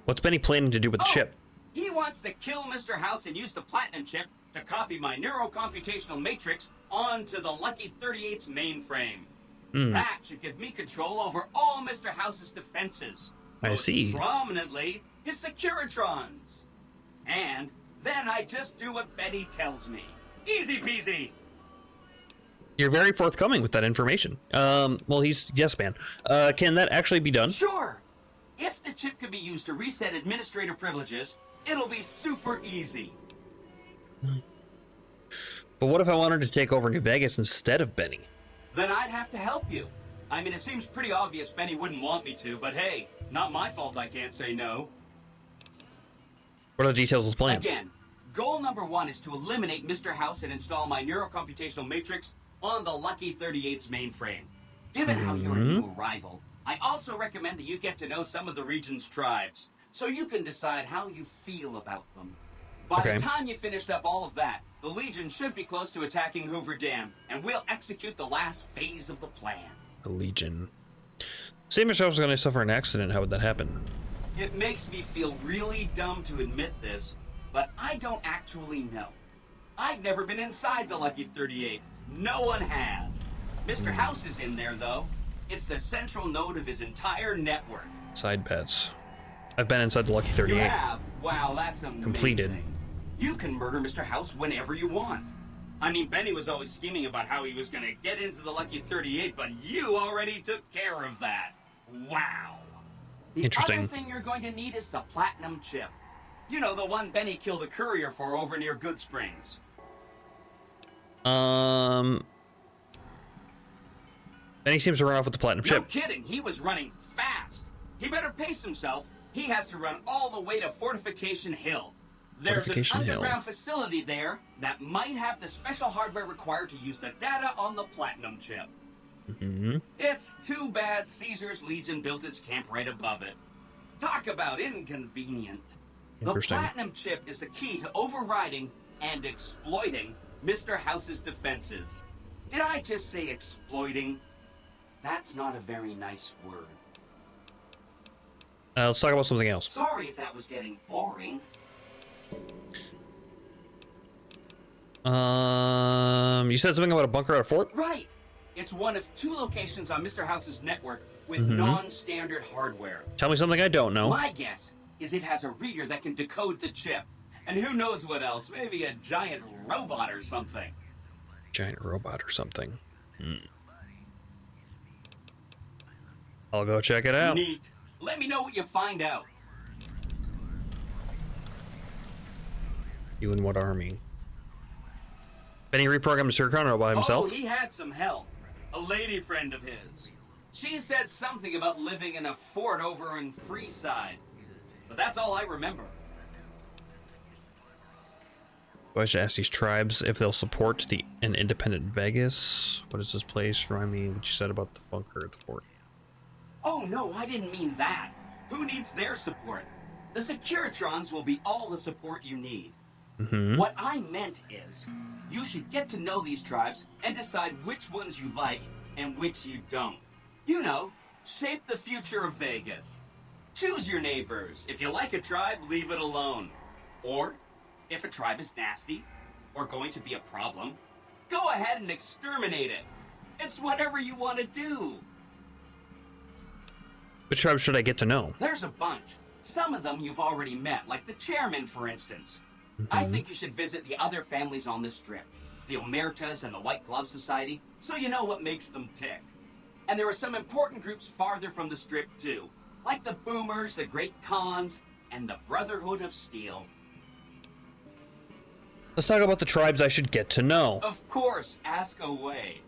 What's Benny planning to do with the chip? He wants to kill Mr. House and use the platinum chip to copy my neurocomputational matrix onto the Lucky 38's mainframe. That should give me control over all Mr. House's defenses. I see. Prominently, his Securitrons. And then I just do what Benny tells me. Easy peasy. You're very forthcoming with that information. Well, he's yes man. Can that actually be done? Sure. If the chip can be used to reset administrator privileges, it'll be super easy. But what if I wanted to take over New Vegas instead of Benny? Then I'd have to help you. I mean, it seems pretty obvious Benny wouldn't want me to, but hey, not my fault I can't say no. What are the details of the plan? Again, goal number 1 is to eliminate Mr. House and install my neurocomputational matrix on the Lucky 38's mainframe. Given how you're a new arrival, I also recommend that you get to know some of the region's tribes, so you can decide how you feel about them. By the time you finished up all of that, the Legion should be close to attacking Hoover Dam, and we'll execute the last phase of the plan. The Legion. Say Mr. House was going to suffer an accident. How would that happen? It makes me feel really dumb to admit this, but I don't actually know. I've never been inside the Lucky 38. No one has. Mr. House is in there, though. It's the central node of his entire network. Side bets. I've been inside the Lucky 38. You have? Wow, that's amazing. Completed. You can murder Mr. House whenever you want. I mean, Benny was always scheming about how he was going to get into the Lucky 38, but you already took care of that. Wow. The other thing you're going to need is the platinum chip. You know, the one Benny killed a courier for over near Good Springs. Benny seems to run off with the platinum chip. No kidding, he was running fast. He better pace himself. He has to run all the way to Fortification Hill. There's an underground facility there that might have the special hardware required to use the data on the platinum chip. It's too bad Caesar's Legion built its camp right above it. Talk about inconvenient. The platinum chip is the key to overriding and exploiting Mr. House's defenses. Did I just say exploiting? That's not a very nice word. Let's talk about something else. Sorry if that was getting boring. You said something about a bunker at a fort? Right. It's one of 2 locations on Mr. House's network with non-standard hardware. Tell me something I don't know. My guess is it has a reader that can decode the chip. And who knows what else? Maybe a giant robot or something. Giant robot or something. I'll go check it out. Neat. Let me know what you find out. You and what army? Benny reprogrammed Securitrons by himself? Oh, he had some help. A lady friend of his. She said something about living in a fort over in Freeside. But that's all I remember. I should ask these tribes if they'll support an independent Vegas. What is this place? Remind me what you said about the bunker at the fort. Oh, no, I didn't mean that. Who needs their support? The Securitrons will be all the support you need. What I meant is, you should get to know these tribes and decide which ones you like and which you don't. You know, shape the future of Vegas. Choose your neighbors. If you like a tribe, leave it alone. Or, if a tribe is nasty or going to be a problem, go ahead and exterminate it. It's whatever you want to do. Which tribe should I get to know? There's a bunch. Some of them you've already met, like the chairman, for instance. I think you should visit the other families on this strip. the Omertas and the White Glove Society, so you know what makes them tick. And there are some important groups farther from the Strip, too. Like the Boomers, the Great Khans, and the Brotherhood of Steel. Let's talk about the tribes I should get to know. Of course, ask away.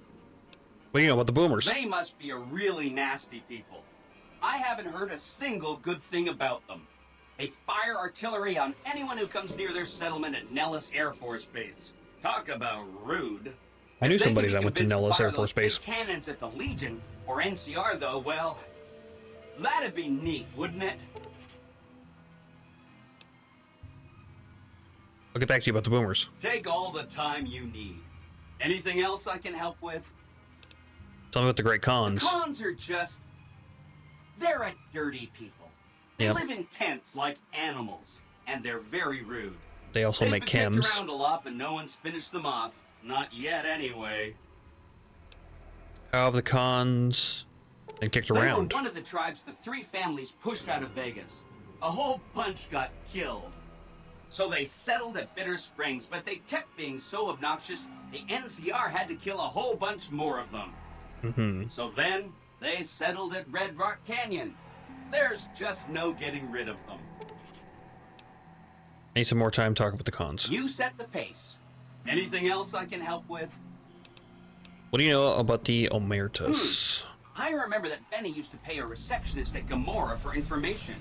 What do you know about the Boomers? They must be a really nasty people. I haven't heard a single good thing about them. They fire artillery on anyone who comes near their settlement at Nellis Air Force Base. Talk about rude. I knew somebody that went to Nellis Air Force Base. Cannons at the Legion or NCR, though, well, that'd be neat, wouldn't it? I'll get back to you about the Boomers. Take all the time you need. Anything else I can help with? Tell me about the Great Khans. The Khans are just... they're a dirty people. They live in tents like animals, and they're very rude. They also make chems. They've around a lot, but no one's finished them off. Not yet, anyway. How have the Khans been kicked around? They were one of the tribes the three families pushed out of Vegas. A whole bunch got killed. So they settled at Bitter Springs, but they kept being so obnoxious, the NCR had to kill a whole bunch more of them. So then, they settled at Red Rock Canyon. There's just no getting rid of them. I need some more time talking about the Khans. You set the pace. Anything else I can help with? What do you know about the Omertas? I remember that Benny used to pay a receptionist at Gomorrah for information.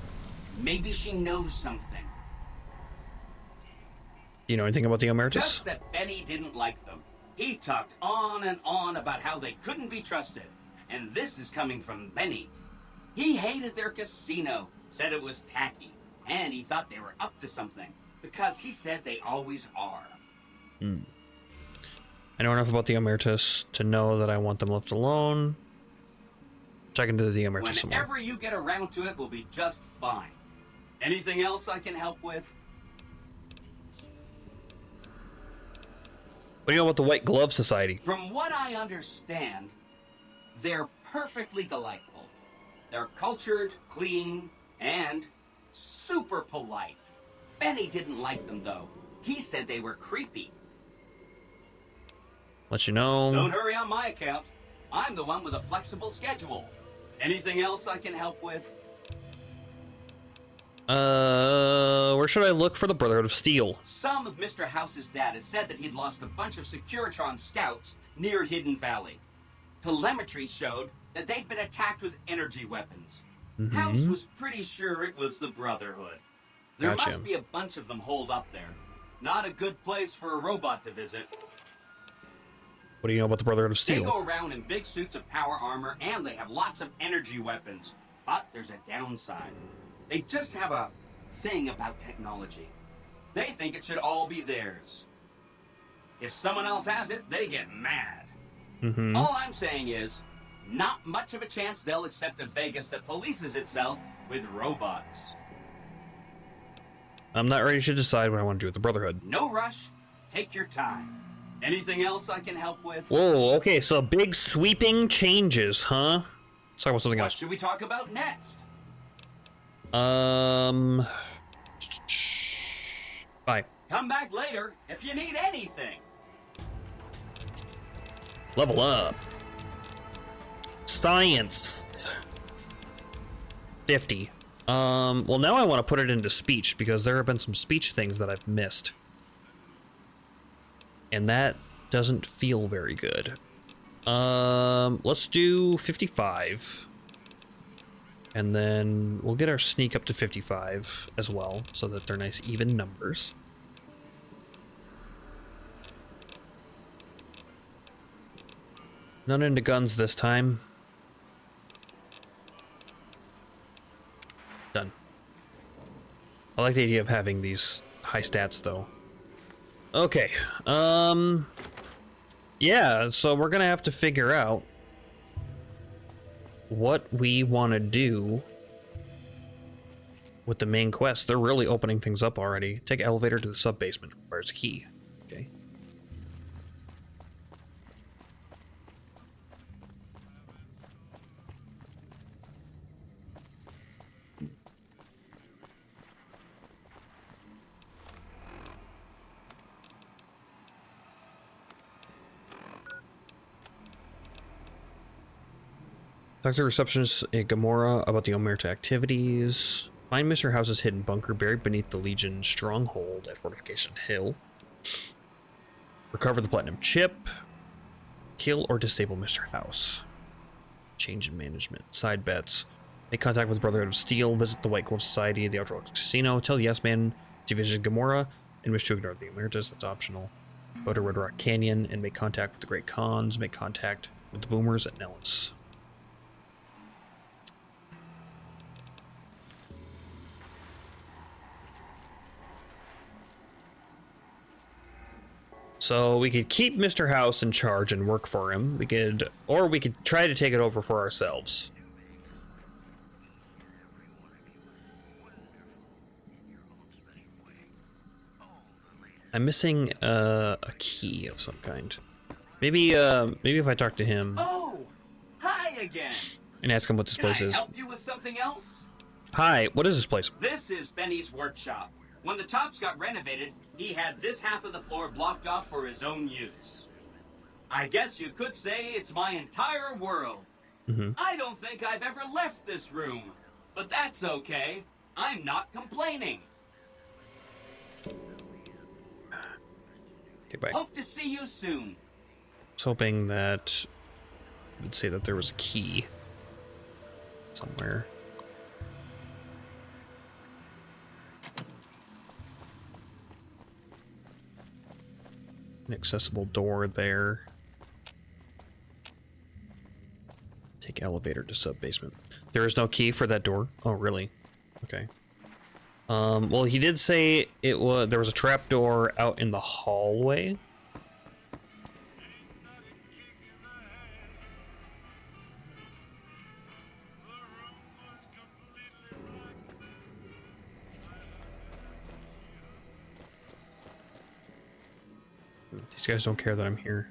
Maybe she knows something. Do you know anything about the Omertas? Just that Benny didn't like them. He talked on and on about how they couldn't be trusted. And this is coming from Benny. He hated their casino, said it was tacky, and he thought they were up to something, because he said they always are. I know enough about the Omertas to know that I want them left alone. Check into the Omertas some more. Whenever you get around to it, will be just fine. Anything else I can help with? What do you know about the White Glove Society? From what I understand, they're perfectly delightful. They're cultured, clean, and super polite. Benny didn't like them, though. He said they were creepy. Let you know. Don't hurry on my account. I'm the one with a flexible schedule. Anything else I can help with? Where should I look for the Brotherhood of Steel? Some of Mr. House's data said that he'd lost a bunch of Securitron scouts near Hidden Valley. Telemetry showed that they'd been attacked with energy weapons. House was pretty sure it was the Brotherhood. There must be a bunch of them holed up there. Not a good place for a robot to visit. What do you know about the Brotherhood of Steel? They go around in big suits of power armor, and they have lots of energy weapons. But there's a downside. They just have a thing about technology. They think it should all be theirs. If someone else has it, they get mad. All I'm saying is, not much of a chance they'll accept a Vegas that polices itself with robots. I'm not ready to decide what I want to do with the Brotherhood. No rush. Take your time. Anything else I can help with? Whoa, okay, so big sweeping changes, huh? Let's talk about something What else. should we talk about next? Bye. Come back later if you need anything. Level up. Science. 50. Well, now I want to put it into speech because there have been some speech things that I've missed. And that doesn't feel very good. Let's do 55. And then we'll get our sneak up to 55 as well, so that they're nice even numbers. None into guns this time. Done. I like the idea of having these high stats, though. Okay, yeah, so we're gonna have to figure out what we want to do with the main quest. They're really opening things up already. Take elevator to the sub-basement. Where's the key? Okay. Talk to the receptionist at Gamora about the Omerta activities. Find Mr. House's hidden bunker buried beneath the Legion stronghold at Fortification Hill. Recover the platinum chip. Kill or disable Mr. House. Change in management. Side bets. Make contact with the Brotherhood of Steel. Visit the White Glove Society, the Outer Casino. Tell the Yes Man to visit Gamora and wish to ignore the Emeritus. That's optional. Go to Red Rock Canyon and make contact with the Great Khans. Make contact with the Boomers at Nellis. So we could keep Mr. House in charge and work for him. Or we could try to take it over for ourselves. I'm missing a key of some kind. Maybe if I talk to him. Oh, hi again. And ask him what this place is. Can I help you with something else? Hi, what is this place? This is Benny's workshop. When the Tops got renovated, he had this half of the floor blocked off for his own use. I guess you could say it's my entire world. I don't think I've ever left this room, but that's okay. I'm not complaining. Okay, bye. Hope to see you soon. I was hoping that it would say that there was a key somewhere. An accessible door there. Take elevator to sub-basement. There is no key for that door? Oh, really? Okay. Well, he did say there was a trap door out in the hallway. These guys don't care that I'm here.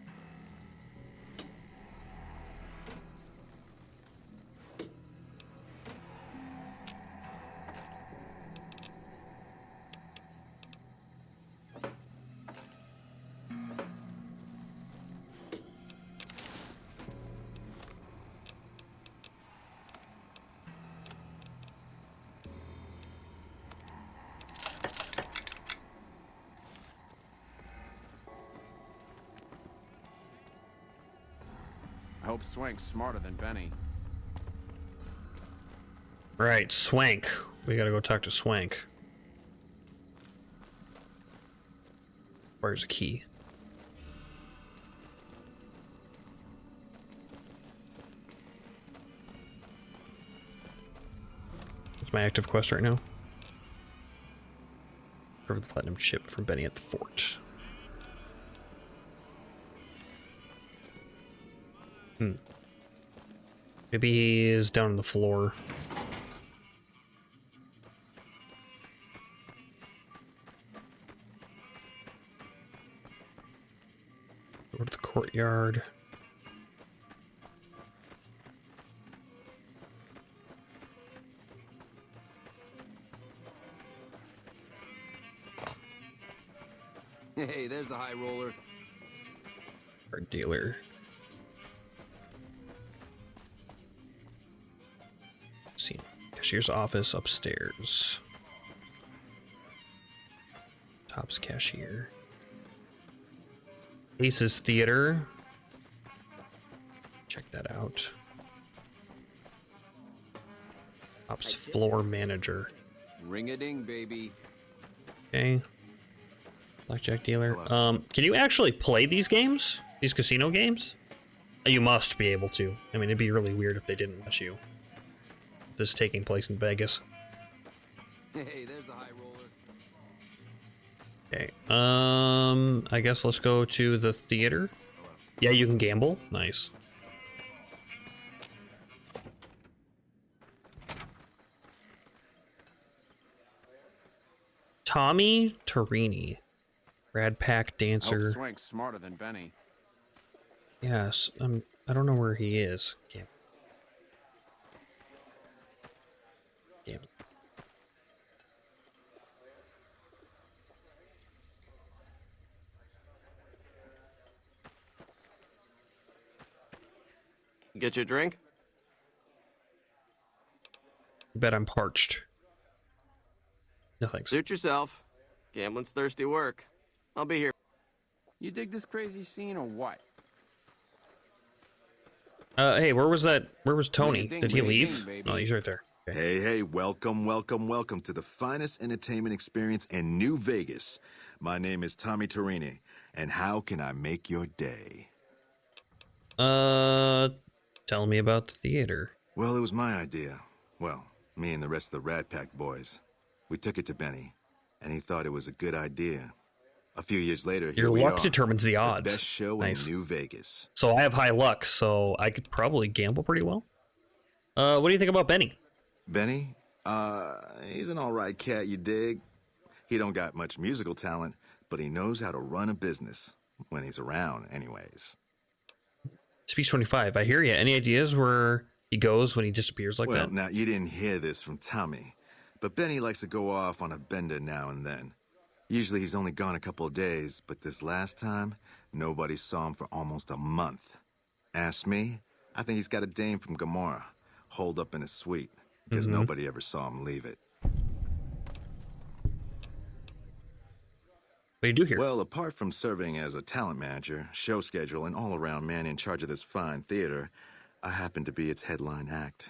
I hope Swank's smarter than Benny. Right, Swank. We gotta go talk to Swank. Where's the key? What's my active quest right now? Recover the platinum chip from Benny at the fort. Maybe he is down on the floor. Go to the courtyard. Hey, there's the high roller. Art dealer. See, cashier's office upstairs. Top's cashier. Ace's Theater. Check that out. Top's floor manager. Ring-a-ding, baby. Okay. Blackjack dealer. Can you actually play these games? These casino games? You must be able to. I mean, it'd be really weird if they didn't let you. This is taking place in Vegas. Hey, there's the high roller. Okay. I guess let's go to the theater. Yeah, you can gamble. Nice. Tommy Torini. Rad Pack I hope dancer. Swank's smarter than Benny. Yes, I don't know where he is. Damn. Damn. Get you a drink? bet I'm parched. No thanks. Suit yourself. Gambling's thirsty work. I'll be here. You dig this crazy scene or what? Hey, where was that? Where was Tony? Ring-a-ding, Did he leave? ring-a-ding, baby. Oh, he's right there. Okay. Hey, welcome to the finest entertainment experience in New Vegas. My name is Tommy Torini, and how can I make your day? Tell me about the theater. Well, it was my idea. Well, me and the rest of the Rat Pack boys. We took it to Benny, and he thought it was a good idea. A few years later, here Your we luck are, determines the odds. The best show Nice. in New Vegas. So I have high luck, so I could probably gamble pretty well. What do you think about Benny? Benny? He's an alright cat, you dig? He don't got much musical talent, but he knows how to run a business. When he's around, anyways. Speech 25. I hear you. Any ideas where he goes when he disappears like Well, that? now, you didn't hear this from Tommy, but Benny likes to go off on a bender now and then. Usually he's only gone a couple of days, but this last time, nobody saw him for almost a month. Ask me, I think he's got a dame from Gomorrah, holed up in his suite, because nobody ever saw him leave it. What do you do here? Well, apart from serving as a talent manager, show schedule, and all-around man in charge of this fine theater, I happen to be its headline act.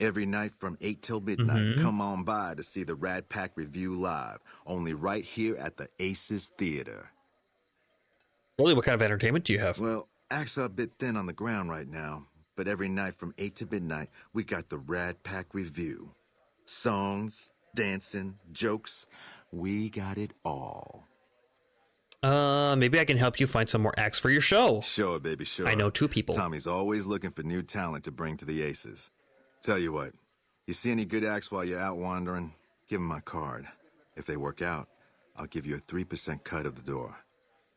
Every night from 8 till midnight, come on by to see the Rat Pack Review live, only right here at the Aces Theater. Really, what kind of entertainment do you have? Well, acts are a bit thin on the ground right now, but every night from 8 to midnight, we got the Rat Pack Review. Songs, dancing, jokes, we got it all. Maybe I can help you find some more acts for your show. Sure, baby, sure. I know 2 people. Tommy's always looking for new talent to bring to the Aces. Tell you what, you see any good acts while you're out wandering, give them my card. If they work out, I'll give you a 3% cut of the door.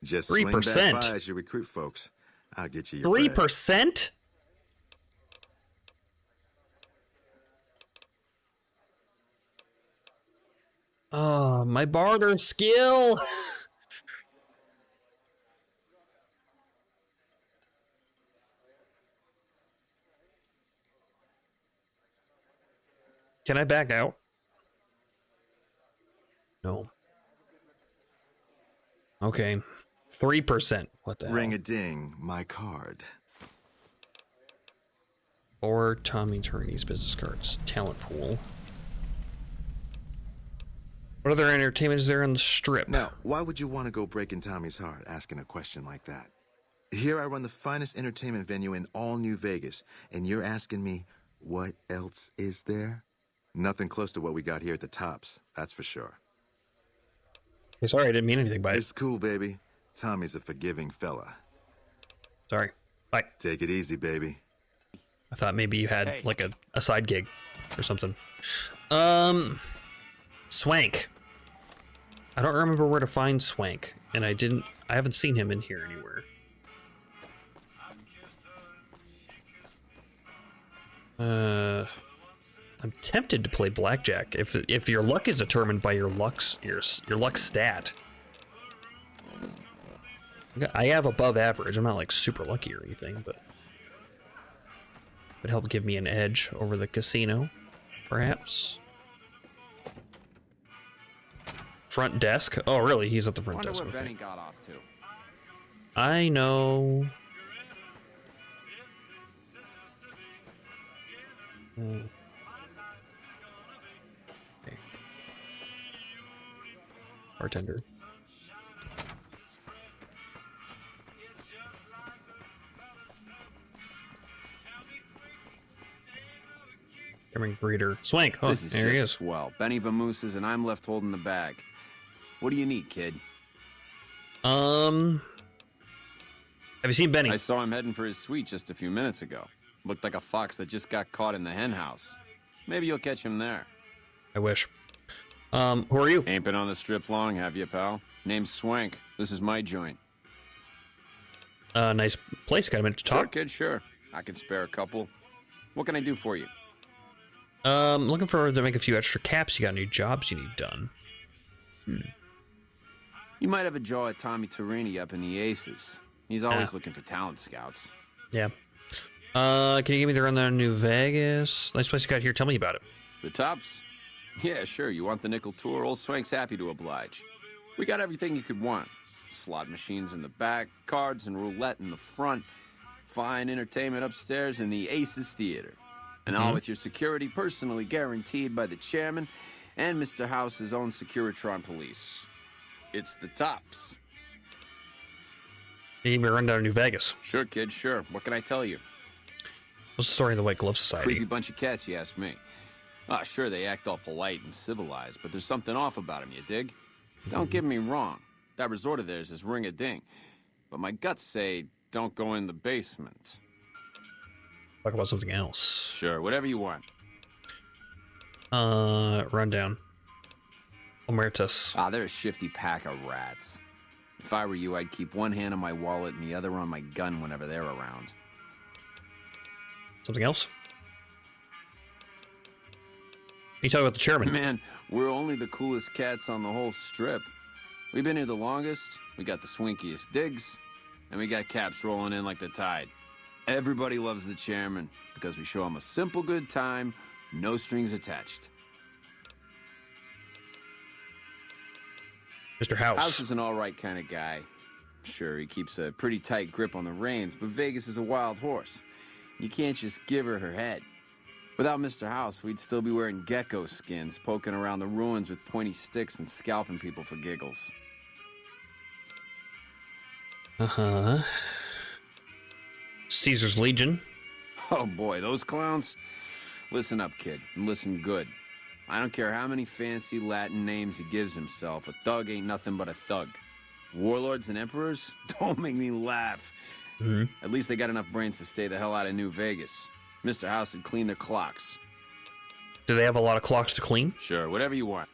Just 3%? swing back by as you recruit folks. I'll get you your bread. 3%? Oh, my barter skill. Can I back out? No. Okay. 3%. What the hell? Ring-a-ding, my card. Or Tommy Turner's business cards. Talent pool. What other entertainment is there on the strip? Now, why would you want to go breaking Tommy's heart asking a question like that? Here I run the finest entertainment venue in all New Vegas, and you're asking me, what else is there? Nothing close to what we got here at the Tops, that's for sure. Hey, sorry, I didn't mean anything by it. It's cool, baby. Tommy's a forgiving fella. Sorry. Bye. Take it easy, baby. I thought maybe you had like a side gig or something. Swank. I don't remember where to find Swank, and I haven't seen him in here anywhere. I'm tempted to play blackjack if your luck is determined by your luck stat. I have above average. I'm not like super lucky or anything, but it would help give me an edge over the casino, perhaps. Front desk? Oh, really? He's at the front desk. Where Okay. Benny got off to. I know. Okay. Bartender. Cameron Greeter. Swank. Oh, This is there he just is. swell. Benny vamooses and I'm left holding the bag. What do you need, kid? Have you seen Benny? I saw him heading for his suite just a few minutes ago. Looked like a fox that just got caught in the hen house. Maybe you'll catch him there. I wish. Who are you? Ain't been on the strip long, have you, pal? Name's Swank. This is my joint. Nice place. Got a minute to Sure, talk? kid, sure. I can spare a couple. What can I do for you? Looking for to make a few extra caps. You got any jobs you need done? You might have a jaw at Tommy Torini up in the Aces. He's always looking for talent scouts. Yeah. Can you give me the rundown on New Vegas? Nice place you got here. Tell me about it. The tops? Yeah, sure. You want the nickel tour? Old Swank's happy to oblige. We got everything you could want. Slot machines in the back, cards and roulette in the front, fine entertainment upstairs, and the Aces Theater. And all with your security personally guaranteed by the chairman and Mr. House's own Securitron police. It's the tops. You need me to run down to New Vegas. Sure, kid, sure. What can I tell you? What's the story of the White Glove Society? Creepy bunch of cats, you ask me. Ah, sure, they act all polite and civilized, but there's something off about them, you dig? Don't get me wrong. That resort of theirs is ring-a-ding. But my guts say don't go in the basement. Talk about something else. Sure, whatever you want. Rundown. Omertus. Ah, they're a shifty pack of rats. If I were you, I'd keep one hand on my wallet and the other on my gun whenever they're around. Something else? You talking about the chairman? Man, we're only the coolest cats on the whole strip. We've been here the longest, we got the swinkiest digs, and we got caps rolling in like the tide. Everybody loves the chairman because we show him a simple good time, no strings attached. Mr. House. House is an all-right kind of guy. Sure, he keeps a pretty tight grip on the reins, but Vegas is a wild horse. You can't just give her head. Without Mr. House, we'd still be wearing gecko skins, poking around the ruins with pointy sticks and scalping people for giggles. Uh-huh. Caesar's Legion. Oh boy, those clowns? Listen up, kid, and listen good. I don't care how many fancy Latin names he gives himself, a thug ain't nothing but a thug. Warlords and emperors? Don't make me laugh. At least they got enough brains to stay the hell out of New Vegas. Mr. House would clean their clocks. Do they have a lot of clocks to clean? Sure, whatever you want.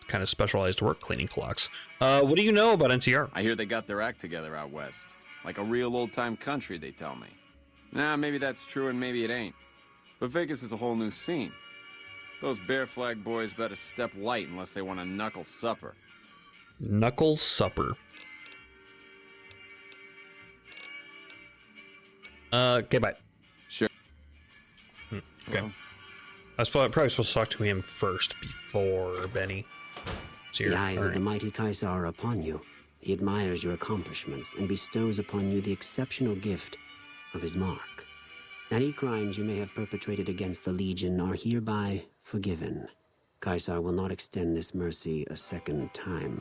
Kind of specialized work cleaning clocks. What do you know about NCR? I hear they got their act together out west. Like a real old-time country, they tell me. Nah, maybe that's true and maybe it ain't. But Vegas is a whole new scene. Those Bear Flag boys better step light unless they want a knuckle supper. Knuckle supper. Okay, bye. Sure. Okay. I was probably supposed to talk to him first before Benny. The eyes of the mighty Caesar are upon you. He admires your accomplishments and bestows upon you the exceptional gift of his mark. Any crimes you may have perpetrated against the Legion are hereby forgiven. Caesar will not extend this mercy a second time.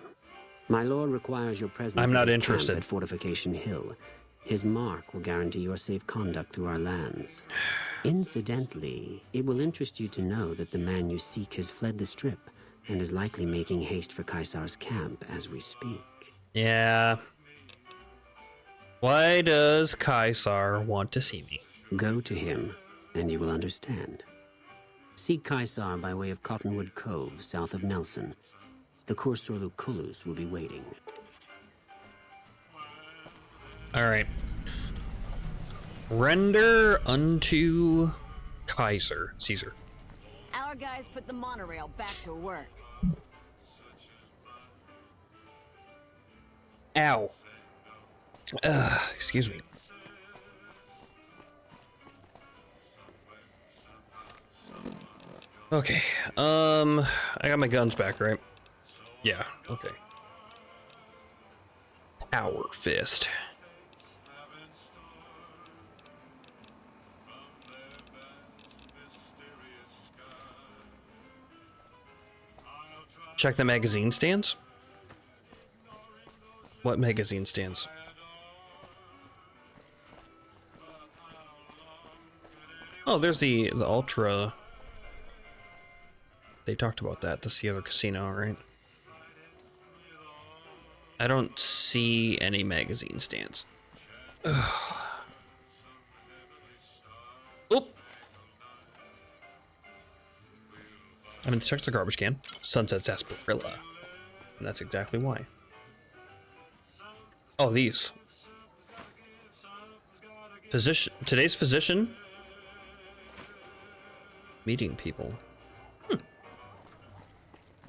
My lord requires your presence I'm not at his interested. camp at Fortification Hill. His mark will guarantee your safe conduct through our lands. Incidentally, it will interest you to know that the man you seek has fled the Strip and is likely making haste for Caesar's camp as we speak. Yeah. Why does Caesar want to see me? Go to him, and you will understand. Seek Caesar by way of Cottonwood Cove, south of Nelson. The Cursor Lucullus will be waiting. All right. Render unto Caesar. Our guys put the monorail back to work. Ow. Excuse me. Okay. I got my guns back, right? Yeah, okay. Power fist. Check the magazine stands? What magazine stands? Oh, there's the Ultra. They talked about that. That's the other casino, right? I don't see any magazine stands. Ugh. Oop! I mean, check the garbage can. Sunset Sarsaparilla. And that's exactly why. Oh, these. Today's physician. Meeting people.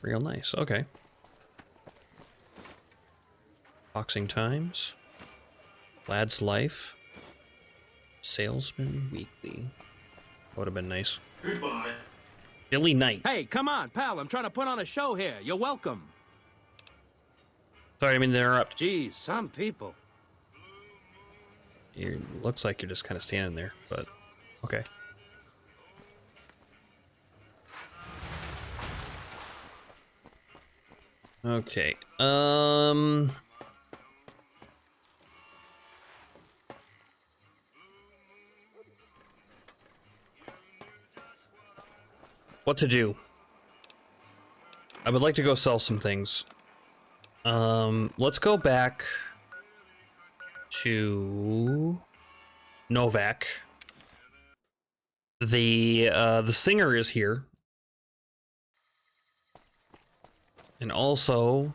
Real nice. Okay. Boxing Times. Lad's Life. Salesman Weekly. would have been nice. Goodbye. Billy Knight. Hey, come on, pal. I'm trying to put on a show here. You're welcome. Sorry, I mean to interrupt. Geez, some people. It looks like you're just kind of standing there, but okay. Okay. What to do? I would like to go sell some things. Let's go back to Novak. The singer is here. And also,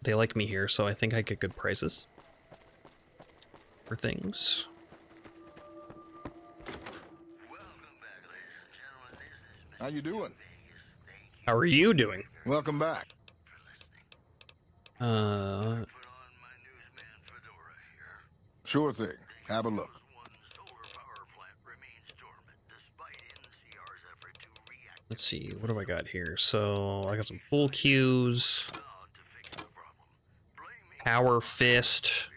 they like me here, so I think I get good prices for things. How you doing? How are you doing? Welcome back. Sure thing. Have a look. Let's see, what do I got here? So I got some pool cues, power fist.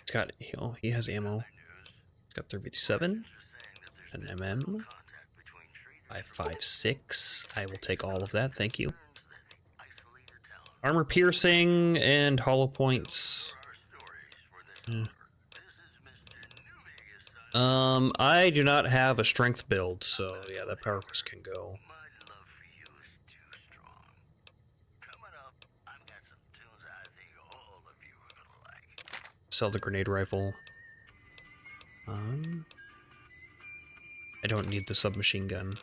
It's got, oh, he has ammo. It's got 357, an MM, 5.56. I will take all of that, thank you. Armor piercing and hollow points. I do not have a strength build, so yeah, that power fist can go. Sell the grenade rifle. I don't need the submachine gun.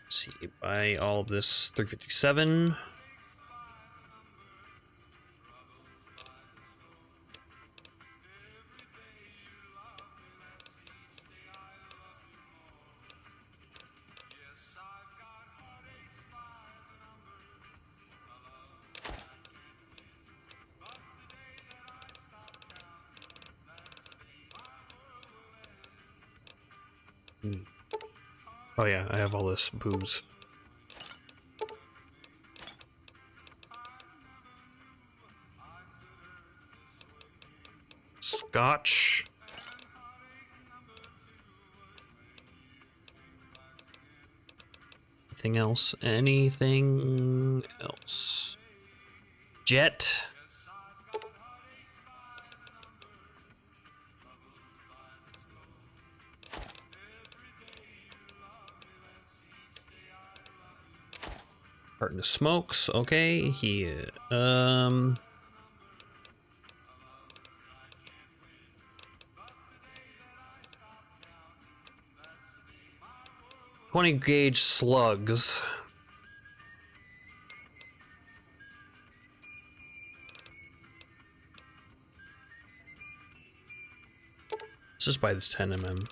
Let's see, buy all of this 357. Oh yeah, I have all this booze. Scotch. Anything else? Anything else? Jet. Carton of smokes, okay, he, 20 gauge slugs. Let's just buy this 10 mm.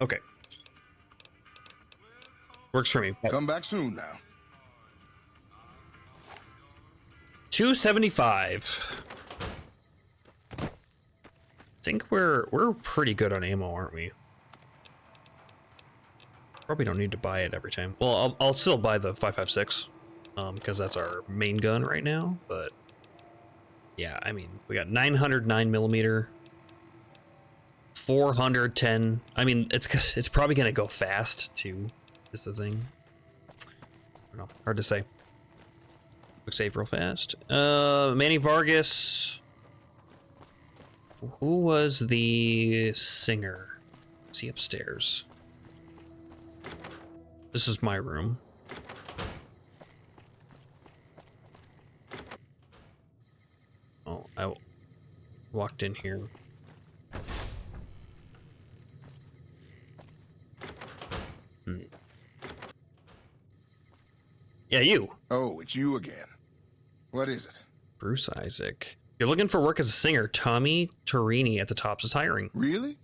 Okay. Works for me. Come back soon now. 275. I think we're pretty good on ammo, aren't we? Probably don't need to buy it every time. Well, I'll still buy the 5.56, because that's our main gun right now. But yeah, I mean, we got 909 millimeter, 410. I mean, it's probably gonna go fast too. Is the thing. I don't know. Hard to say. Quick save real fast. Manny Vargas. Who was the singer? Is he upstairs? This is my room. Oh, I walked in here. Yeah, you. Oh, it's you again. What is it? Bruce Isaac. You're looking for work as a singer. Tommy Torini at the Tops is hiring. Really?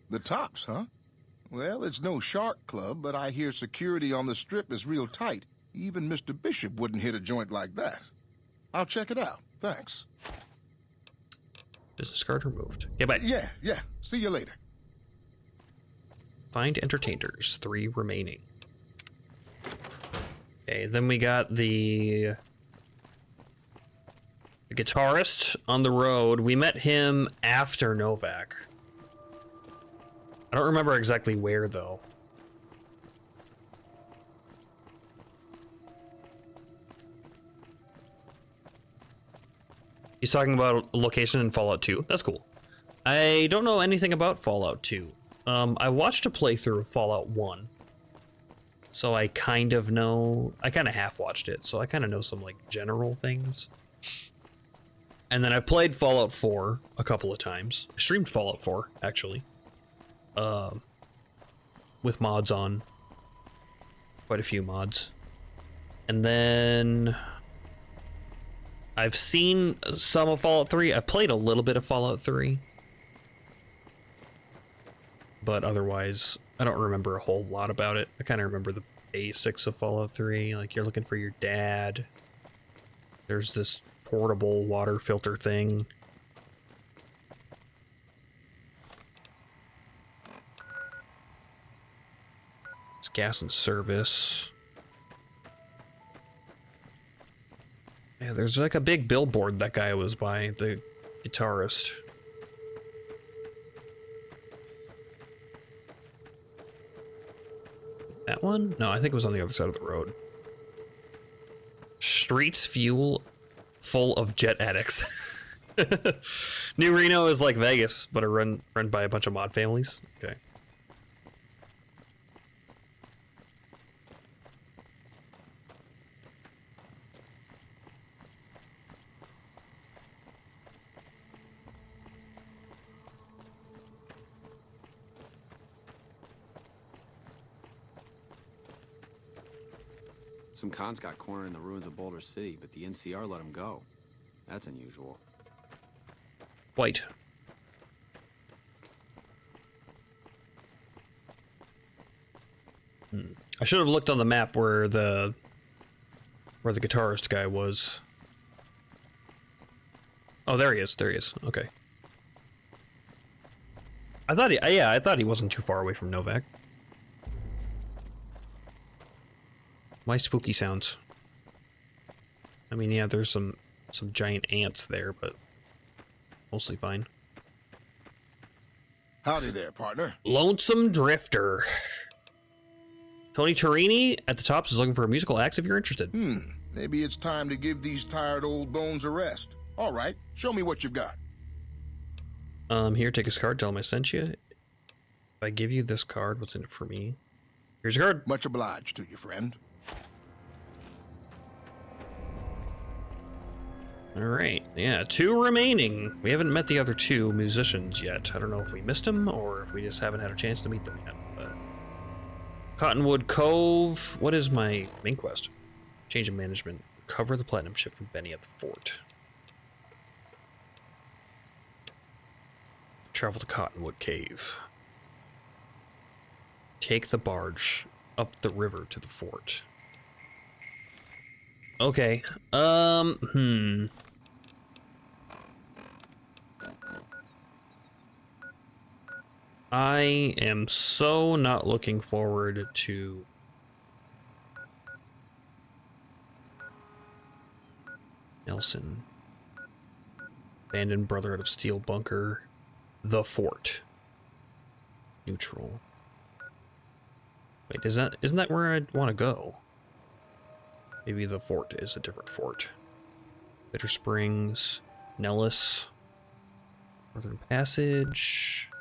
The Tops, huh? Well, it's no shark club, but I hear security on the strip is real tight. Even Mr. Bishop wouldn't hit a joint like that. I'll check it out. Thanks. Business card removed. Okay, bye. Yeah. See you later. Find entertainers. 3 remaining. Okay, then we got the guitarist on the road. We met him after Novak. I don't remember exactly where, though. He's talking about a location in Fallout 2. That's cool. I don't know anything about Fallout 2. I watched a playthrough of Fallout 1. So I kind of know... I kind of half-watched it, so I kind of know some, like, general things. And then I've played Fallout 4 a couple of times. I streamed Fallout 4, actually. With mods on. Quite a few mods. And then... I've seen some of Fallout 3. I've played a little bit of Fallout 3. But otherwise, I don't remember a whole lot about it. I kind of remember the basics of Fallout 3. Like, you're looking for your dad. There's this portable water filter thing. It's gas and service. Yeah, there's like a big billboard that guy was by, the guitarist. That one? No, I think it was on the other side of the road. Streets fuel full of jet addicts. New Reno is like Vegas, but run by a bunch of mod families. Okay. Some cons got cornered in the ruins of Boulder City, but the NCR let them go. That's unusual. White. I should have looked on the map where the guitarist guy was. Oh, there he is. There he is. Okay. I thought he wasn't too far away from Novak. Why spooky sounds? I mean, yeah, there's some giant ants there, but mostly fine. Howdy there, partner. Lonesome Drifter. Tony Turini at the Tops is looking for musical acts if you're interested. Maybe it's time to give these tired old bones a rest. All right, show me what you've got. Here, take this card, tell him I sent you. If I give you this card, what's in it for me? Here's your card. Much obliged to you, friend. Alright, yeah, 2 remaining. We haven't met the other 2 musicians yet. I don't know if we missed them or if we just haven't had a chance to meet them yet. But... Cottonwood Cove. What is my main quest? Change of management. Recover the platinum chip from Benny at the fort. Travel to Cottonwood Cave. Take the barge up the river to the fort. Okay. I am so not looking forward to Nelson. Abandoned Brotherhood of Steel Bunker. The Fort. Neutral. Wait, isn't that where I'd want to go? Maybe the fort is a different fort. Bitter Springs. Nellis. Northern Passage.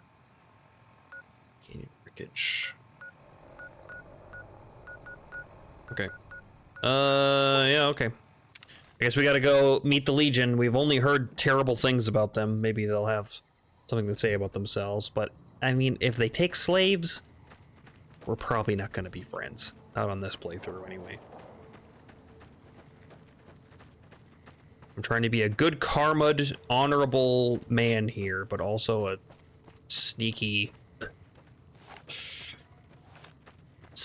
Canyon Wreckage. Okay. Yeah, okay. I guess we gotta go meet the Legion. We've only heard terrible things about them. Maybe they'll have something to say about themselves, but I mean, if they take slaves, we're probably not gonna be friends. Not on this playthrough, anyway. I'm trying to be a good karma'd, honorable man here, but also a sneaky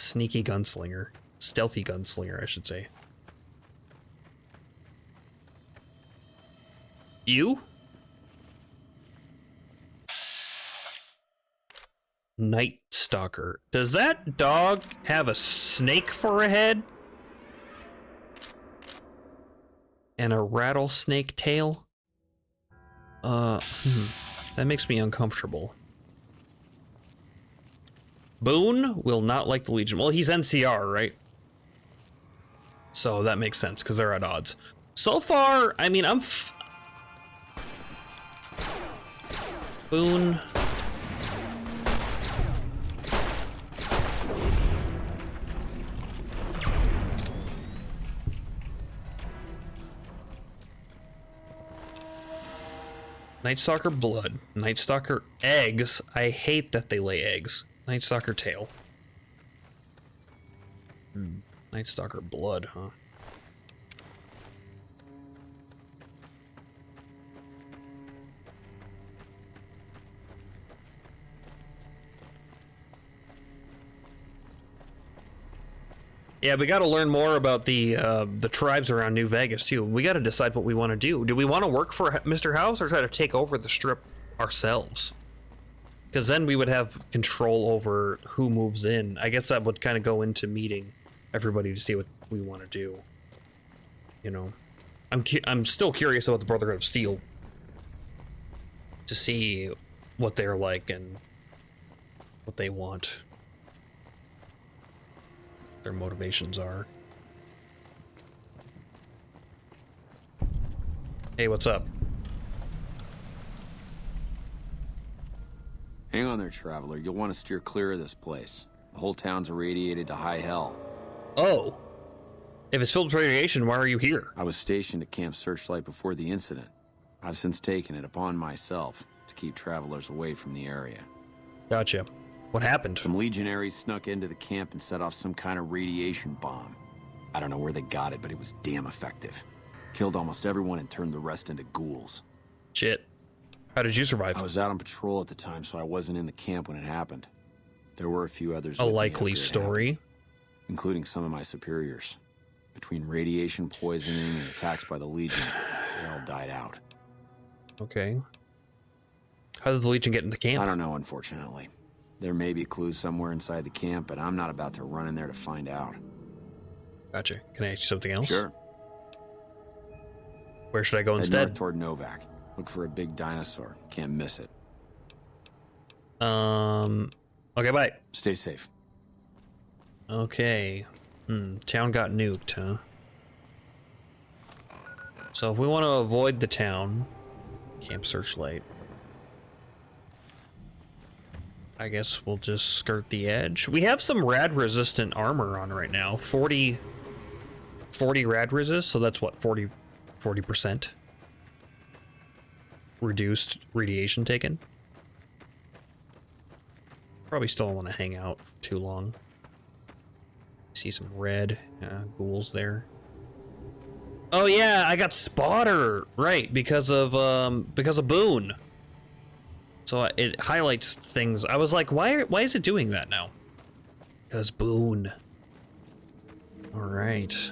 Sneaky gunslinger. Stealthy gunslinger, I should say. You? Night Stalker. Does that dog have a snake for a head? And a rattlesnake tail? That makes me uncomfortable. Boone will not like the Legion. Well, he's NCR, right? So that makes sense, because they're at odds. So far, I mean, Boone. Night Stalker blood. Night Stalker eggs. I hate that they lay eggs. Night Stalker tail. Night Stalker blood, huh? Yeah, we got to learn more about the tribes around New Vegas too. We got to decide what we want to do. Do we want to work for Mr. House or try to take over the strip ourselves? Because then we would have control over who moves in. I guess that would kind of go into meeting everybody to see what we want to do. You know, I'm still curious about the Brotherhood of Steel to see what they're like and what they want. Their motivations are. Hey, what's up? Hang on there, traveler. You'll want to steer clear of this place. The whole town's irradiated to high hell. Oh. If it's filled with radiation, why are you here? I was stationed at Camp Searchlight before the incident. I've since taken it upon myself to keep travelers away from the area. Gotcha. What happened? Some legionaries snuck into the camp and set off some kind of radiation bomb. I don't know where they got it, but it was damn effective. Killed almost everyone and turned the rest into ghouls. Shit. How did you survive? I was out on patrol at the time, so I wasn't in the camp when it happened. There were a few others. A likely story. Including some of my superiors. Between radiation poisoning and attacks by the Legion, they all died out. Okay. How did the Legion get in the camp? I don't know, unfortunately. There may be clues somewhere inside the camp, but I'm not about to run in there to find out. Gotcha. Can I ask you something else? Sure. Where should I go Head instead? north toward Novak. Look for a big dinosaur. Can't miss it. Okay, bye. Stay safe. Okay. Town got nuked, huh? So if we want to avoid the town, Camp Searchlight, I guess we'll just skirt the edge. We have some rad resistant armor on right now. 40 rad resist, so that's what, 40% reduced radiation taken. Probably still don't want to hang out for too long. See some red ghouls there. Oh yeah, I got spotter right because of Boone. So it highlights things. I was like, why is it doing that now? Because Boone. All right.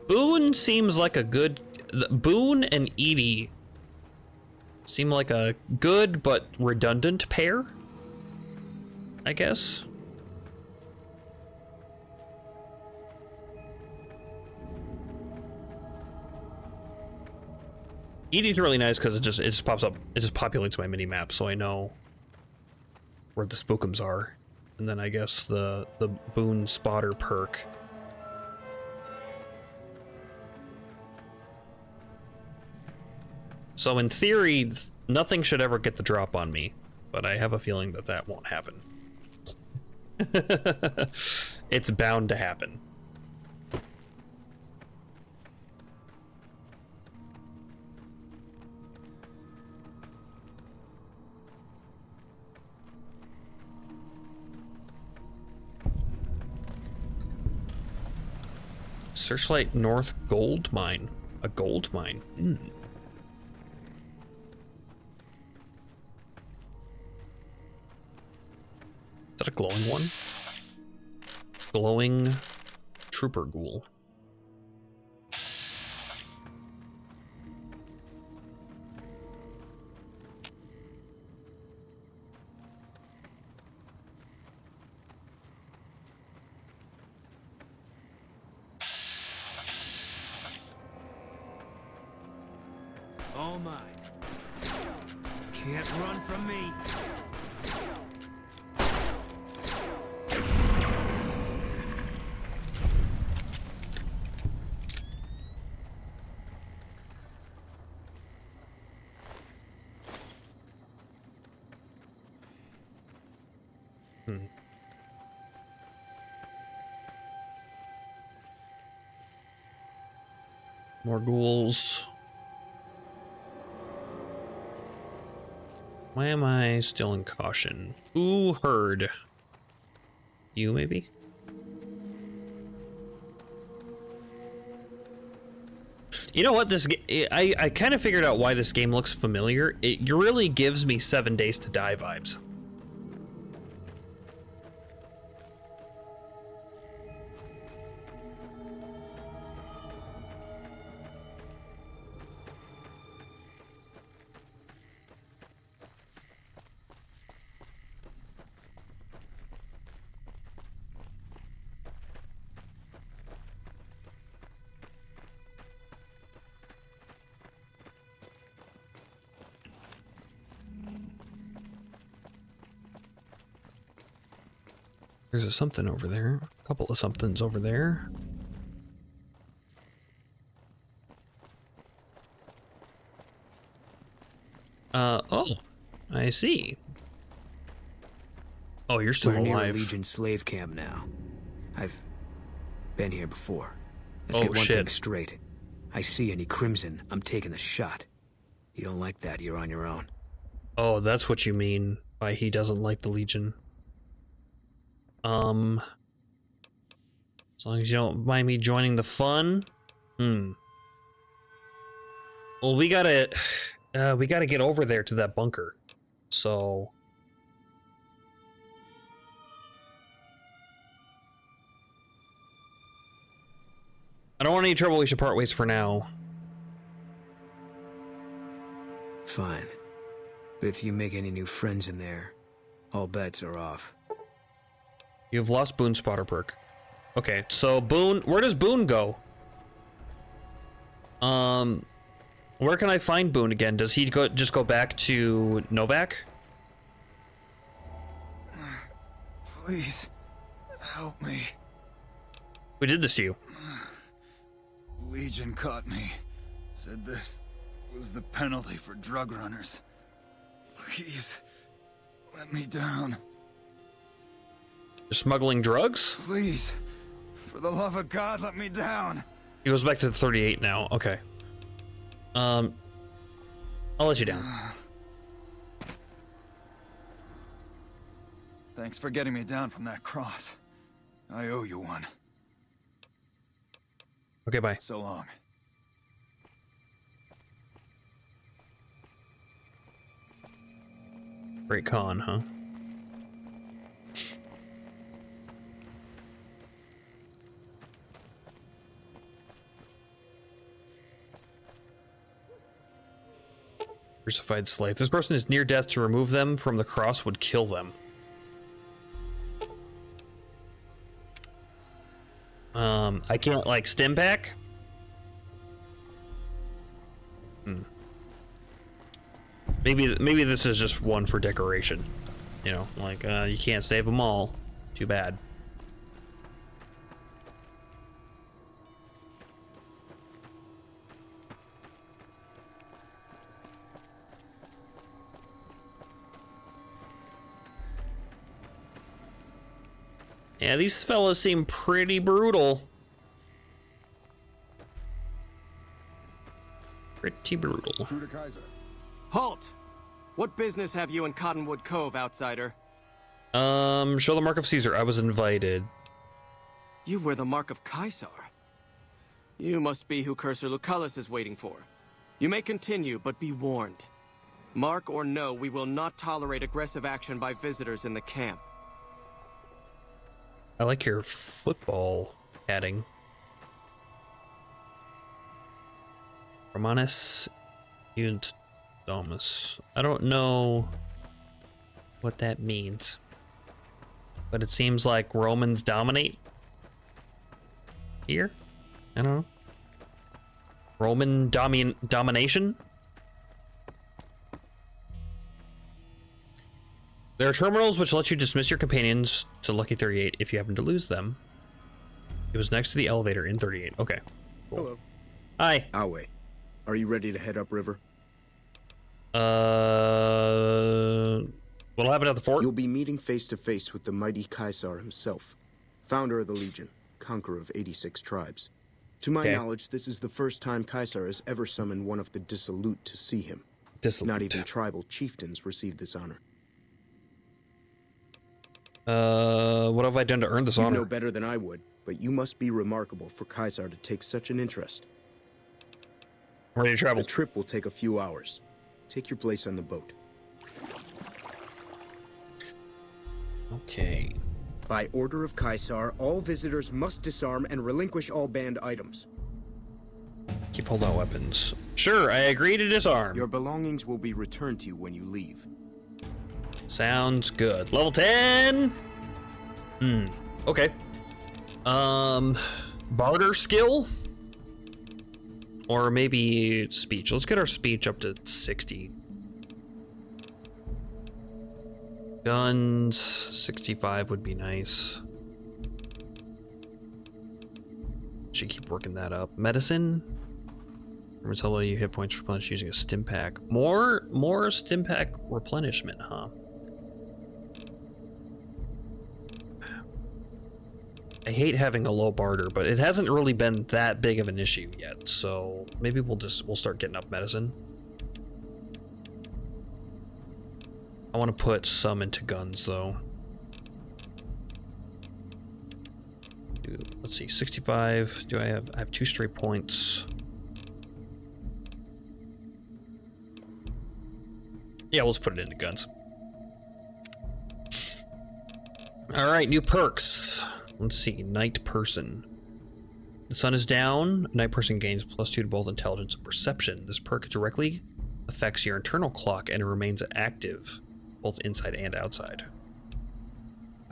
Boone seems like a good. Boone and Edie seem like a good but redundant pair, I guess. Edie's really nice because it just pops up. It just populates my mini map, so I know where the spookums are. And then I guess the Boone spotter perk. So in theory, nothing should ever get the drop on me, but I have a feeling that that won't happen. It's bound to happen. Searchlight North gold mine. A gold mine. Is that a glowing one? Glowing trooper ghoul. All mine. Can't run from me. More ghouls. Why am I still in caution? Who heard? You, maybe? You know what? I kind of figured out why this game looks familiar. It really gives me 7 Days to Die vibes. There's a something over there. A couple of somethings over there. Oh, I see. Oh, you're still We're near a alive. Legion slave camp now. I've been here before. Let's Oh, get one shit. thing straight. I see any crimson, I'm taking the shot. You don't like that, you're on your own. Oh, that's what you mean by he doesn't like the Legion. As long as you don't mind me joining the fun. Well, we gotta get over there to that bunker. So. I don't want any trouble. We should part ways for now. Fine. But if you make any new friends in there, all bets are off. You've lost Boone Spotter perk. Okay, so Boone, where does Boone go? Where can I find Boone again? Does he just go back to Novak? Please, help me. Who did this to you? Legion caught me. Said this was the penalty for drug runners. Please, let me down. You're smuggling drugs? Please, for the love of God, let me down. He goes back to the 38 now. Okay. I'll let you down. Thanks for getting me down from that cross. I owe you one. Okay, bye. So long. Great con, huh? Crucified slave. This person is near death. To remove them from the cross would kill them. I can't, like, stim pack? Maybe this is just one for decoration. You know, like, you can't save them all. Too bad. Yeah, these fellas seem pretty brutal. Pretty brutal. Halt! What business have you in Cottonwood Cove, outsider? Show the mark of Caesar. I was invited. You wear the mark of Caesar. You must be who Cursor Lucullus is waiting for. You may continue, but be warned. Mark or no, we will not tolerate aggressive action by visitors in the camp. I like your football padding. Romanus and Domus. I don't know what that means, but it seems like Romans dominate here. I don't know. Roman domination. There are terminals which let you dismiss your companions to Lucky 38 if you happen to lose them. It was next to the elevator in 38. Okay. Cool. Hello. Hi. Awe. Are you ready to head upriver? What'll happen at the fort? You'll be meeting face to face with the mighty Caesar himself, founder of the Legion, conqueror of 86 tribes. To my knowledge, this is the first time Caesar has ever summoned one of the dissolute to see him. Dissolute. Not even tribal chieftains receive this honor. What have I done to earn this honor? You know better than I would, but you must be remarkable for Caesar to take such an interest. Ready to travel. The trip will take a few hours. Take your place on the boat. Okay. By order of Caesar, all visitors must disarm and relinquish all banned items. Keep hold on weapons. Sure, I agree to disarm. Your belongings will be returned to you when you leave. Sounds good. Level 10. Okay. Barter skill, or maybe speech. Let's get our speech up to 60. Guns 65 would be nice. Should keep working that up. Medicine. Tell you hit points replenished using a stim pack. More stim pack replenishment, huh? I hate having a low barter, but it hasn't really been that big of an issue yet, so maybe we'll start getting up medicine. I want to put some into guns though. Let's see, 65. I have 2 straight points. Yeah, let's put it into guns. All right, new perks. Let's see, Night Person. The sun is down. Night Person gains +2 to both intelligence and perception. This perk directly affects your internal clock and it remains active, both inside and outside.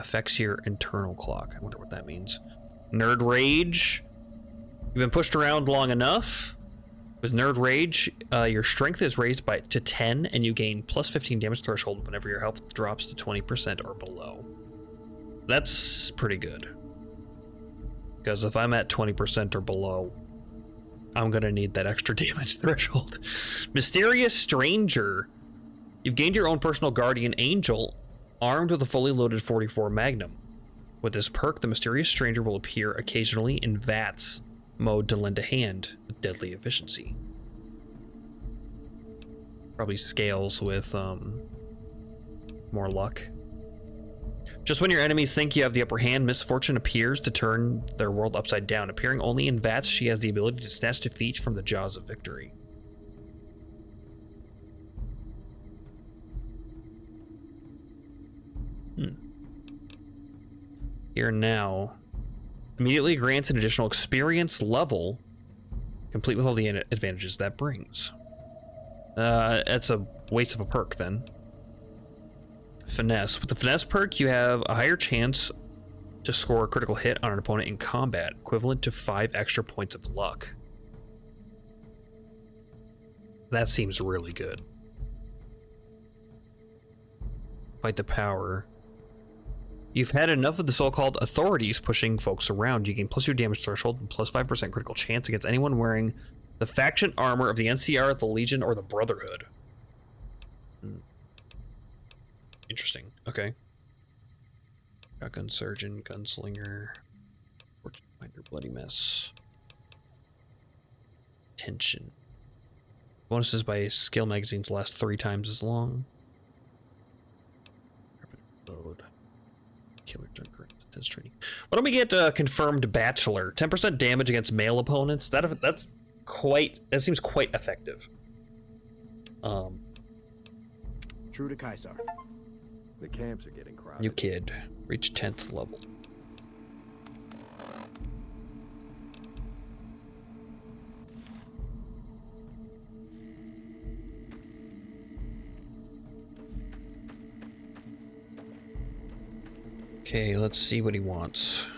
Affects your internal clock. I wonder what that means. Nerd Rage. You've been pushed around long enough. With Nerd Rage, your strength is raised to 10 and you gain +15 damage threshold whenever your health drops to 20% or below. That's pretty good. Because if I'm at 20% or below, I'm gonna need that extra damage threshold. Mysterious Stranger. You've gained your own personal guardian angel, armed with a fully loaded 44 Magnum. With this perk, the Mysterious Stranger will appear occasionally in VATS mode to lend a hand with deadly efficiency. Probably scales with more luck. Just when your enemies think you have the upper hand, Misfortune appears to turn their world upside down. Appearing only in VATS, she has the ability to snatch defeat from the jaws of victory. Here now. Immediately grants an additional experience level, complete with all the advantages that brings. That's a waste of a perk then. Finesse. With the Finesse perk, you have a higher chance to score a critical hit on an opponent in combat, equivalent to 5 extra points of luck. That seems really good. Fight the power. You've had enough of the so-called authorities pushing folks around. You gain +2 damage threshold and +5% critical chance against anyone wearing the faction armor of the NCR, the Legion, or the Brotherhood. Interesting. Okay. Shotgun Surgeon, Gunslinger, Fortune Finder, Bloody Mess. Tension. Bonuses by skill magazines last 3 times as long. Load. Killer Junker. Intense training. Why don't we get confirmed Bachelor? 10% damage against male opponents. That seems quite effective. True to Caesar. The camps are getting crowded. New kid. Reach 10th level. Okay, let's see what he wants.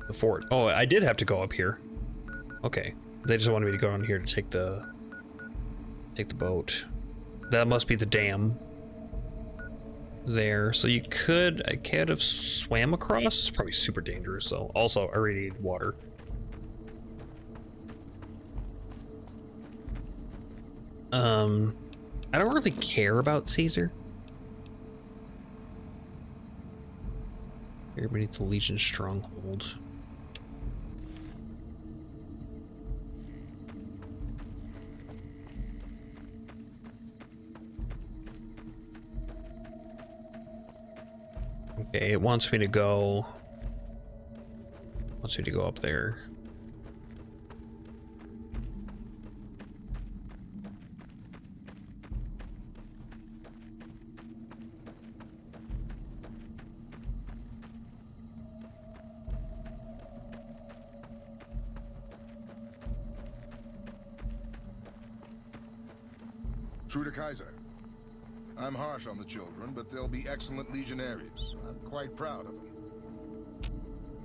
The fort. Oh, I did have to go up here. Okay. They just wanted me to go on here to take the boat. That must be the dam there. So you could, I could have swam across. It's probably super dangerous though. Also, I already need water. I don't really care about Caesar. Everybody needs a Legion stronghold. Okay, it wants me to go. Wants me to go up there. True to Kaiser. I'm harsh on the children, but they'll be excellent legionaries. I'm quite proud of them.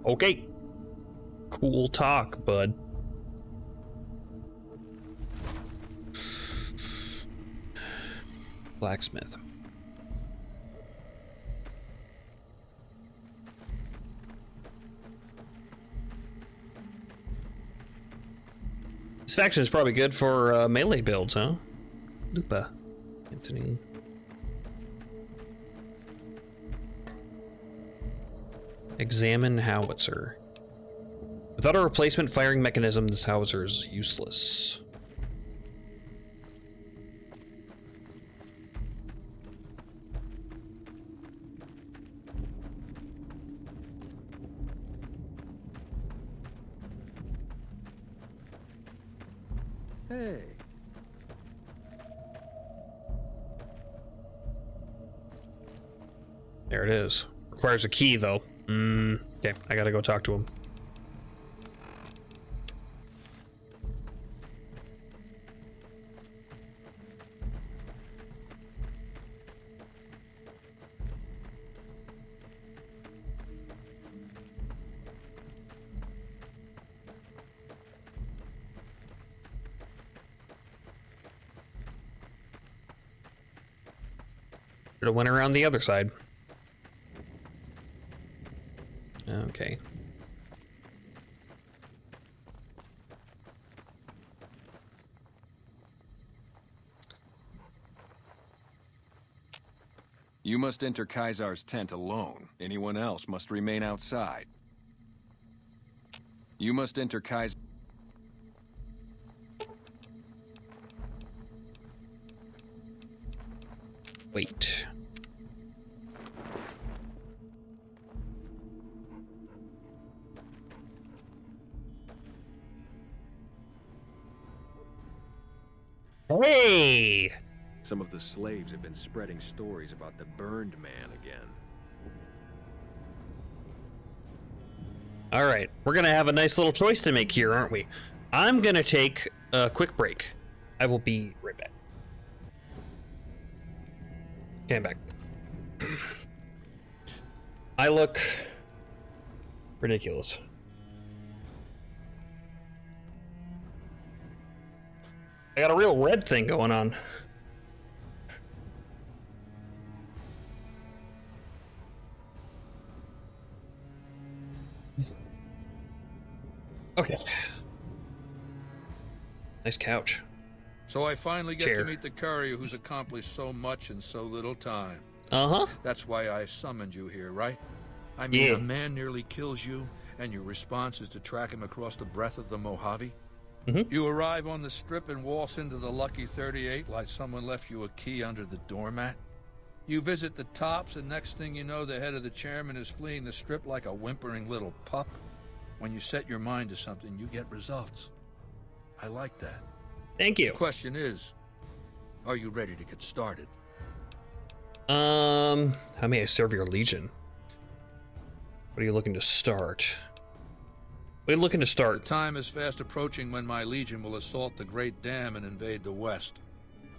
Okay. Cool talk, bud. Blacksmith. This faction is probably good for melee builds, huh? Lupa. Anthony. Examine howitzer. Without a replacement firing mechanism, this howitzer is useless. Hey. There it is. Requires a key, though. Okay, I gotta go talk to him. Should have went around the other side. Okay. You must enter Kaisar's tent alone. Anyone else must remain outside. You must enter Kaisar. Wait. Hey! Some of the slaves have been spreading stories about the burned man again. All right, we're gonna have a nice little choice to make here, aren't we? I'm gonna take a quick break. I will be right back. Okay, I'm back. I look ridiculous. I got a real red thing going on. Okay. Nice couch. So I finally get Chair. to meet the courier who's accomplished so much in so little time. Uh-huh. That's why I summoned you here, right? I mean, Yeah. a man nearly kills you, and your response is to track him across the breadth of the Mojave? Mm-hmm. You arrive on the strip and waltz into the Lucky 38 like someone left you a key under the doormat? You visit the tops, and next thing you know, the head of the chairman is fleeing the strip like a whimpering little pup? When you set your mind to something, you get results. I like that. Thank you. The question is, are you ready to get started? How may I serve your legion? What are you looking to start? What are you looking to start? The time is fast approaching when my legion will assault the Great Dam and invade the West.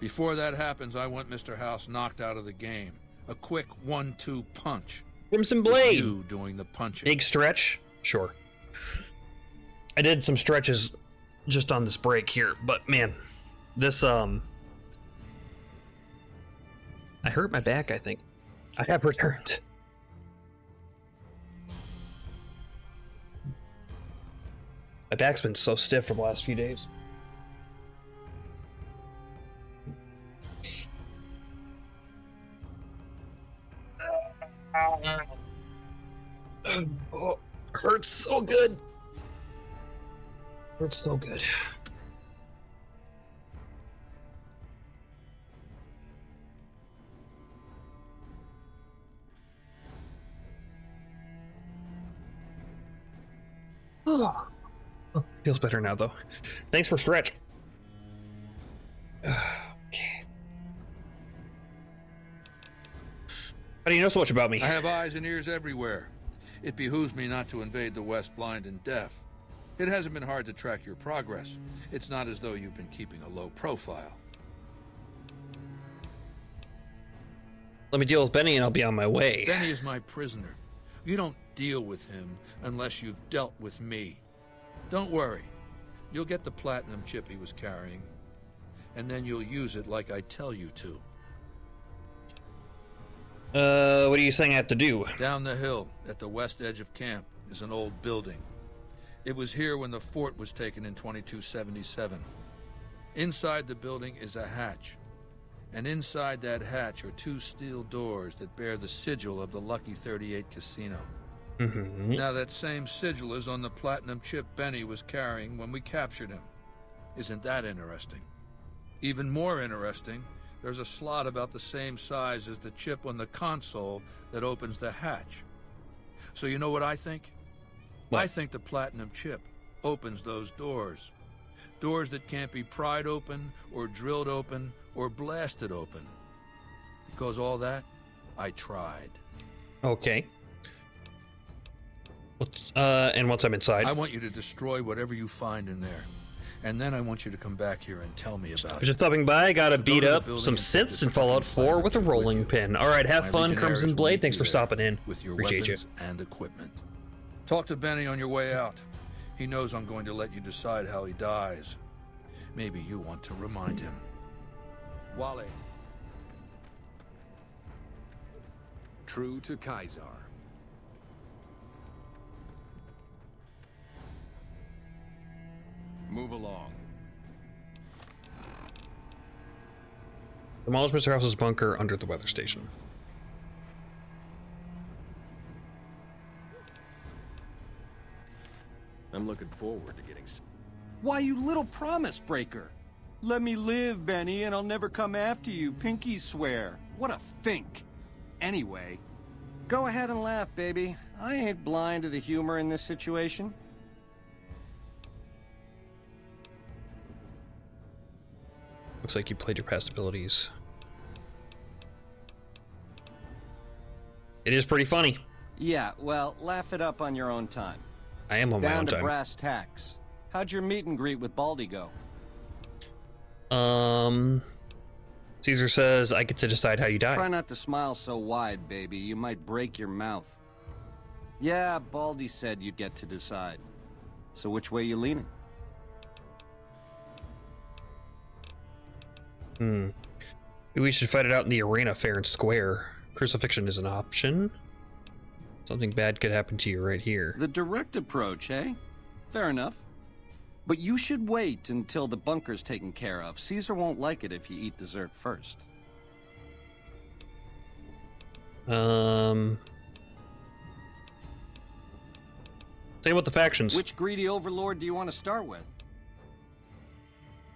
Before that happens, I want Mr. House knocked out of the game. A quick 1-2 punch. Crimson Blade! You doing the punching. Big stretch? Sure. I did some stretches just on this break here, but man, this, I hurt my back, I think. I have returned. My back's been so stiff for the last few days. Oh, hurts so good. Hurts so good. Oh, feels better now, though. Thanks for stretch. Okay. How do you know so much about me? I have eyes and ears everywhere. It behooves me not to invade the West blind and deaf. It hasn't been hard to track your progress. It's not as though you've been keeping a low profile. Let me deal with Benny and I'll be on my way. Benny is my prisoner. You don't deal with him unless you've dealt with me. Don't worry. You'll get the platinum chip he was carrying, and then you'll use it like I tell you to. What are you saying I have to do? Down the hill, at the west edge of camp, is an old building. It was here when the fort was taken in 2277. Inside the building is a hatch. And inside that hatch are 2 steel doors that bear the sigil of the Lucky 38 Casino. Mm-hmm. Now that same sigil is on the platinum chip Benny was carrying when we captured him. Isn't that interesting? Even more interesting, there's a slot about the same size as the chip on the console that opens the hatch. So you know what I think? What? I think the platinum chip opens those doors. Doors that can't be pried open, or drilled open, or blasted open. Because all that, I tried. Okay. And once I'm inside? I want you to destroy whatever you find in there. And then I want you to come back here and tell me about it. Just stopping by, gotta beat up some synths in Fallout 4 with a rolling pin. Alright, have fun, Crimson Blade. Thanks for stopping in. With your Appreciate weapons and equipment. Talk to Benny on your way out. He knows I'm going to let you decide how he dies. Maybe you want to remind him. Wale. True to Caesar. Move along. Demolish Mr. House's bunker under the weather station. I'm looking forward to getting... Why, you little promise breaker! Let me live, Benny, and I'll never come after you, pinky swear. What a fink. Anyway, go ahead and laugh, baby. I ain't blind to the humor in this situation. Looks like you played your past abilities. It is pretty funny. Yeah, well, laugh it up on your own time. I am on my own Down to time. brass tacks. How'd your meet and greet with Baldy go? Caesar says I get to decide how you die. Try not to smile so wide, baby. You might break your mouth. Yeah, Baldy said you'd get to decide. So which way you leaning? Maybe we should fight it out in the arena fair and square. Crucifixion is an option. Something bad could happen to you right here. The direct approach, eh? Fair enough. But you should wait until the bunker's taken care of. Caesar won't like it if you eat dessert first. Tell you what, the factions. Which greedy overlord do you want to start with?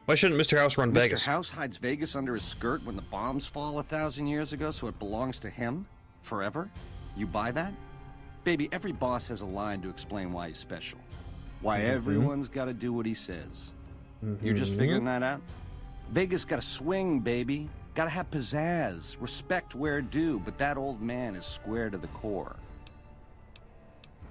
Why shouldn't Mr. House run Vegas? Mr. House hides Vegas under his skirt when the bombs fall 1,000 years ago, so it belongs to him? Forever? You buy that? Baby, every boss has a line to explain why he's special. Why everyone's got to do what he says. You're just figuring that out? Vegas got to swing, baby. Got to have pizzazz. Respect where due, but that old man is square to the core.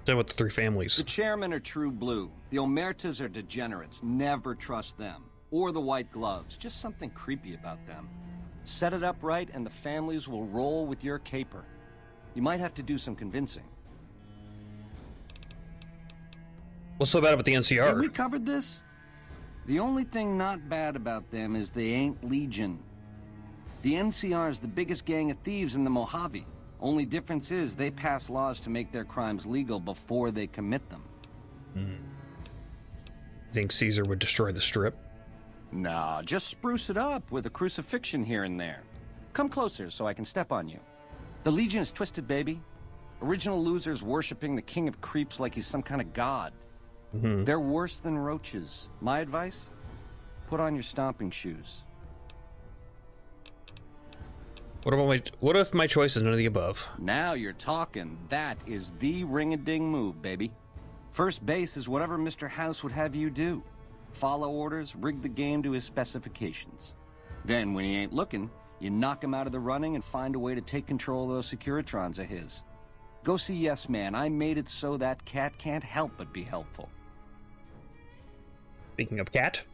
Same with the three families. The chairmen are true blue. The Omertas are degenerates. Never trust them. Or the white gloves. Just something creepy about them. Set it up right and the families will roll with your caper. You might have to do some convincing. What's so bad about the NCR? Hey, we covered this? The only thing not bad about them is they ain't Legion. The NCR is the biggest gang of thieves in the Mojave. Only difference is they pass laws to make their crimes legal before they commit them. Think Caesar would destroy the Strip? Nah, just spruce it up with a crucifixion here and there. Come closer so I can step on you. The Legion is twisted, baby. Original losers worshipping the king of creeps like he's some kind of god. They're worse than roaches. My advice? Put on your stomping shoes. What if my choice is none of the above? Now you're talking. That is the ring-a-ding move, baby. First base is whatever Mr. House would have you do. Follow orders, rig the game to his specifications. Then, when he ain't looking, you knock him out of the running and find a way to take control of those Securitrons of his. Go see Yes Man. I made it so that cat can't help but be helpful. Speaking of cat.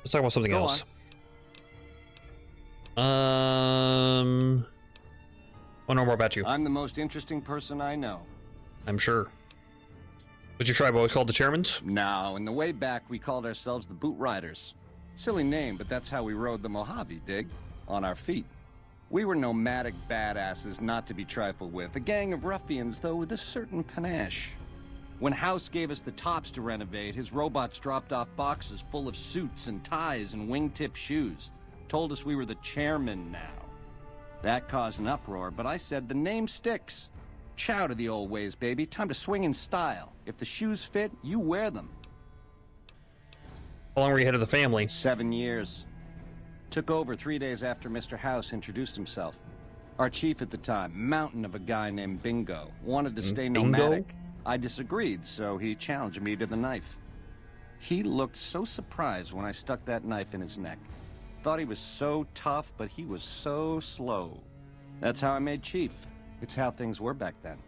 Let's talk about something else. I want to know more about you. I'm the most interesting person I know. I'm sure. Was your tribe always called the Chairmans? No, in the way back we called ourselves the Boot Riders. Silly name, but that's how we rode the Mojave, dig? On our feet. We were nomadic badasses not to be trifled with. A gang of ruffians, though, with a certain panache. When House gave us the tops to renovate, his robots dropped off boxes full of suits and ties and wingtip shoes. Told us we were the chairmen now. That caused an uproar, but I said the name sticks. Chow to the old ways, baby. Time to swing in style. If the shoes fit, you wear them. How long were you head of the family? 7 years. Took over 3 days after Mr. House introduced himself. Our chief at the time, mountain of a guy named Bingo, wanted to stay nomadic. I disagreed, so he challenged me to the knife. He looked so surprised when I stuck that knife in his neck. Thought he was so tough, but he was so slow. That's how I made chief. It's how things were back then.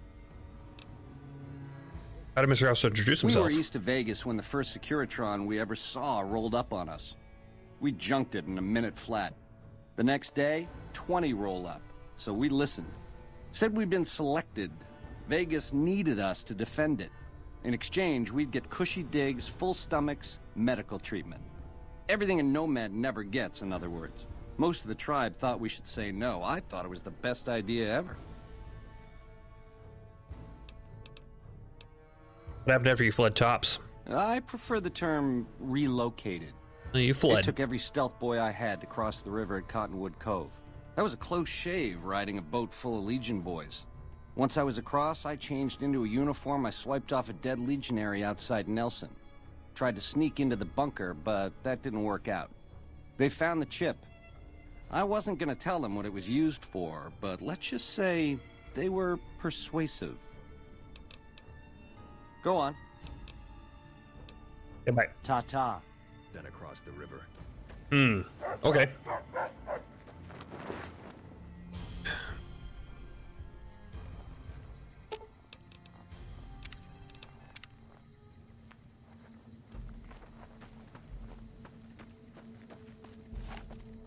How did Mr. House introduce himself? We were east of Vegas when the first Securitron we ever saw rolled up on us. We junked it in a minute flat. The next day, 20 roll up, so we listened. Said we'd been selected. Vegas needed us to defend it. In exchange, we'd get cushy digs, full stomachs, medical treatment. Everything a nomad never gets, in other words. Most of the tribe thought we should say no. I thought it was the best idea ever. What happened after you fled Tops? I prefer the term relocated. You fled. It took every stealth boy I had to cross the river at Cottonwood Cove. That was a close shave, riding a boat full of Legion boys. Once I was across, I changed into a uniform I swiped off a dead legionary outside Nelson. Tried to sneak into the bunker, but that didn't work out. They found the chip. I wasn't gonna tell them what it was used for, but let's just say they were persuasive. Go on. Goodbye. Ta-ta. Then across the river. Okay.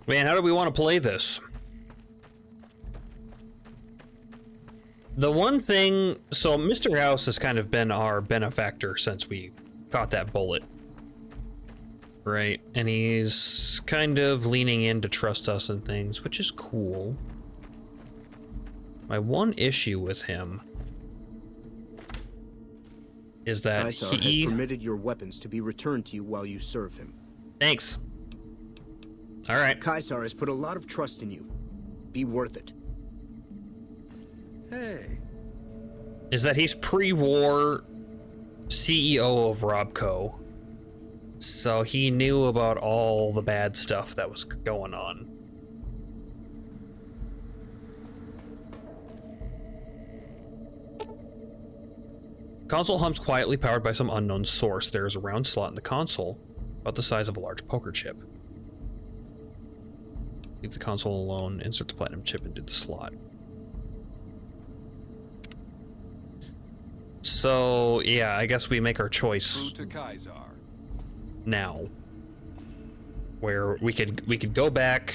Man, how do we want to play this? The one thing, so Mr. House has kind of been our benefactor since we caught that bullet. Right, and he's kind of leaning in to trust us and things, which is cool. My one issue with him is that Caesar has permitted your weapons to be returned to you while you serve him. Thanks. All right. Caesar has put a lot of trust in you. Be worth it. Hey. Is that he's pre-war CEO of Robco. So he knew about all the bad stuff that was going on. Console hums quietly, powered by some unknown source. There is a round slot in the console, about the size of a large poker chip. Leave the console alone. Insert the platinum chip into the slot. So, yeah, I guess we make our choice now. Where we could go back.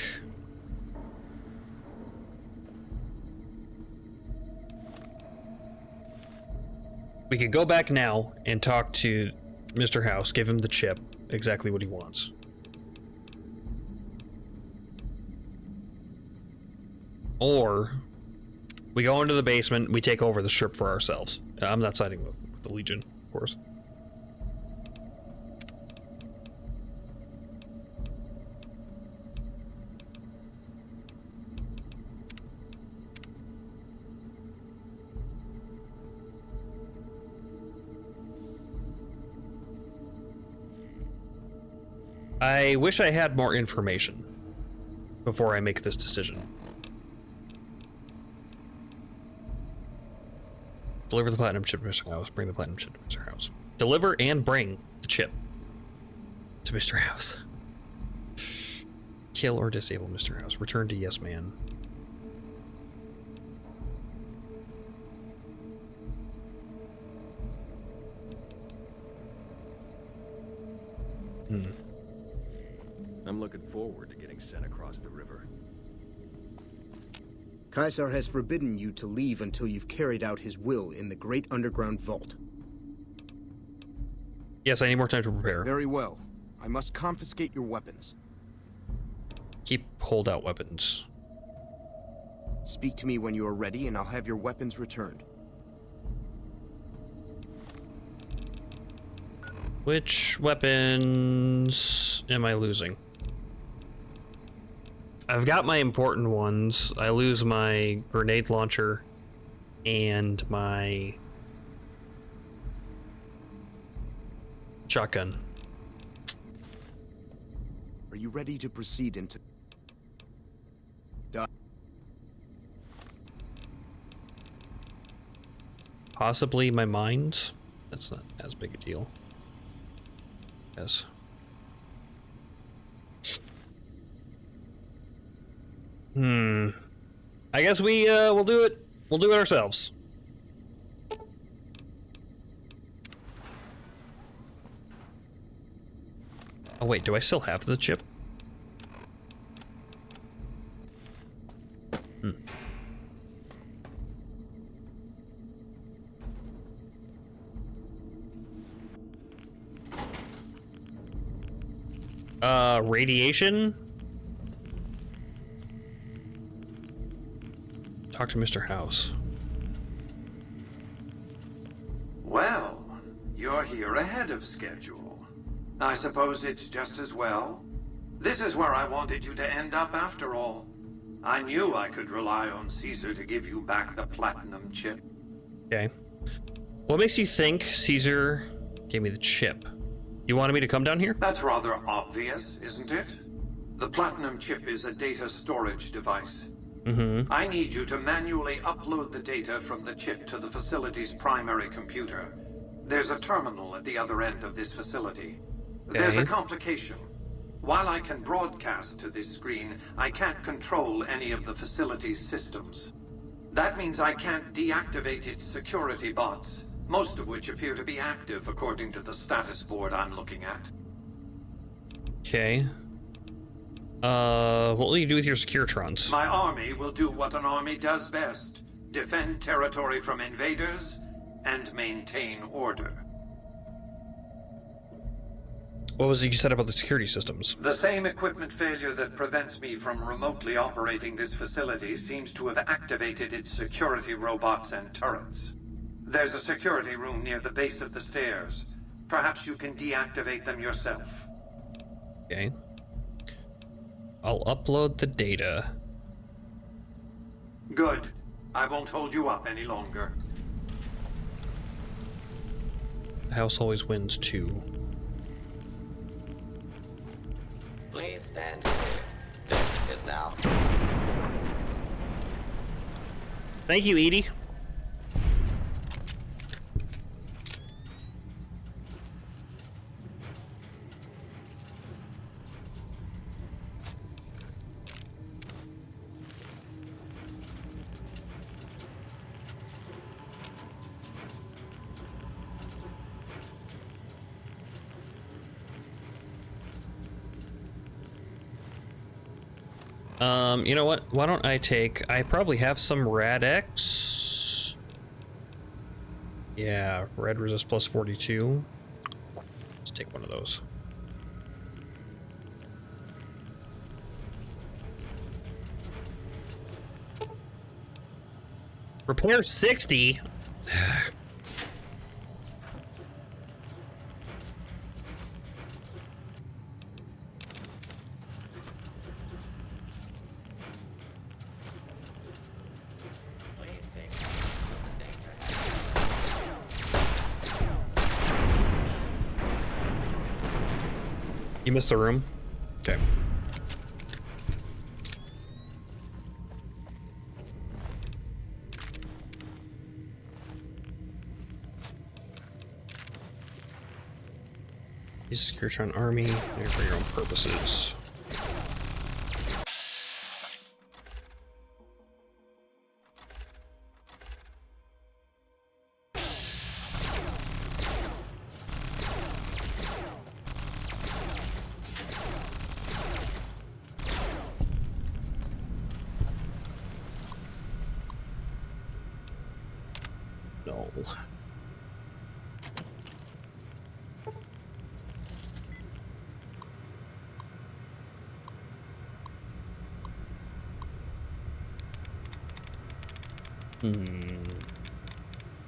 We could go back now and talk to Mr. House, give him the chip, exactly what he wants. Or we go into the basement, we take over the strip for ourselves. I'm not siding with the Legion, of course. I wish I had more information before I make this decision. Deliver the platinum chip to Mr. House. Bring the platinum chip to Mr. House. Deliver and bring the chip to Mr. House. Kill or disable Mr. House. Return to Yes Man. I'm looking forward to getting sent across the river. Caesar has forbidden you to leave until you've carried out his will in the great underground vault. Yes, I need more time to prepare. Very well. I must confiscate your weapons. Keep holdout weapons. Speak to me when you are ready, and I'll have your weapons returned. Which weapons am I losing? I've got my important ones. I lose my grenade launcher and my shotgun. Are you ready to proceed into... Possibly my mines? That's not as big a deal. Yes. I guess we'll do it. We'll do it ourselves. Oh wait, do I still have the chip? Radiation? Talk to Mr. House. Well, you're here ahead of schedule. I suppose it's just as well. This is where I wanted you to end up after all. I knew I could rely on Caesar to give you back the platinum chip. Okay. What makes you think Caesar gave me the chip? You wanted me to come down here? That's rather obvious, isn't it? The platinum chip is a data storage device. I need you to manually upload the data from the chip to the facility's primary computer. There's a terminal at the other end of this facility. There's a complication. While I can broadcast to this screen, I can't control any of the facility's systems. That means I can't deactivate its security bots, most of which appear to be active according to the status board I'm looking at. Okay. What will you do with your Securitrons? My army will do what an army does best. Defend territory from invaders and maintain order. What was it you said about the security systems? The same equipment failure that prevents me from remotely operating this facility seems to have activated its security robots and turrets. There's a security room near the base of the stairs. Perhaps you can deactivate them yourself. Okay. I'll upload the data. Good. I won't hold you up any longer. The house always wins 2. Please stand clear. This is now. Thank you, Edie. You know what? Why don't I take... I probably have some Rad-X. Yeah, red resist plus 42. Let's take one of those. Repair 60? You missed the room? Okay. Use Secure Army for your own purposes. No.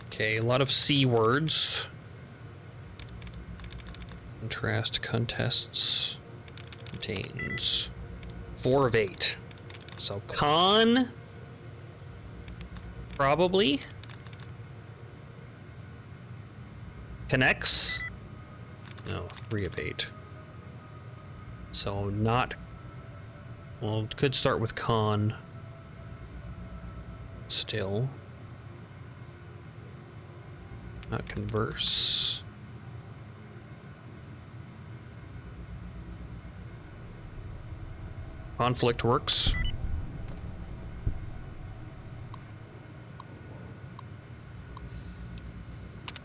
Okay, a lot of C words. Contrast contests contains 4 of 8. So con probably connects. No, 3 of 8. So not. Well, it could start with con. Still. Not converse. Conflict works.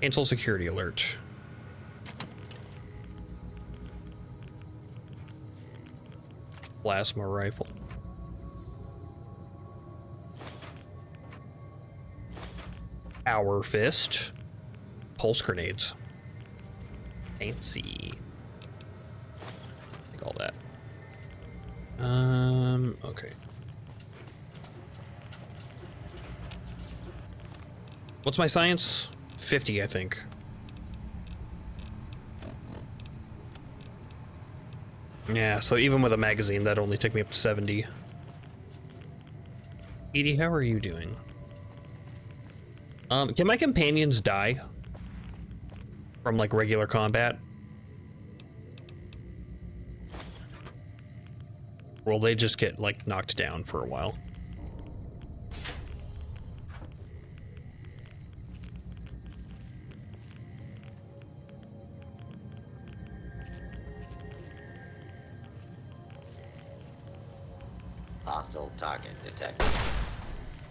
Cancel security alert. Plasma rifle. Power fist. Pulse grenades. Fancy. Take all that. Okay. What's my science? 50, I think. Yeah, so even with a magazine, that only took me up to 70. Edie, how are you doing? Can my companions die from like regular combat? Or will they just get like knocked down for a while? Hostile target detected.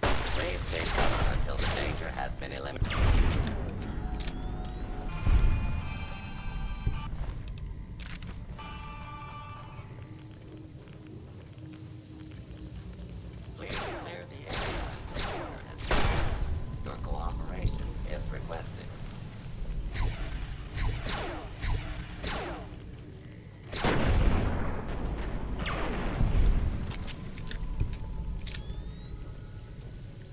Please take cover until the danger has been eliminated. Please clear the area. Your cooperation is requested.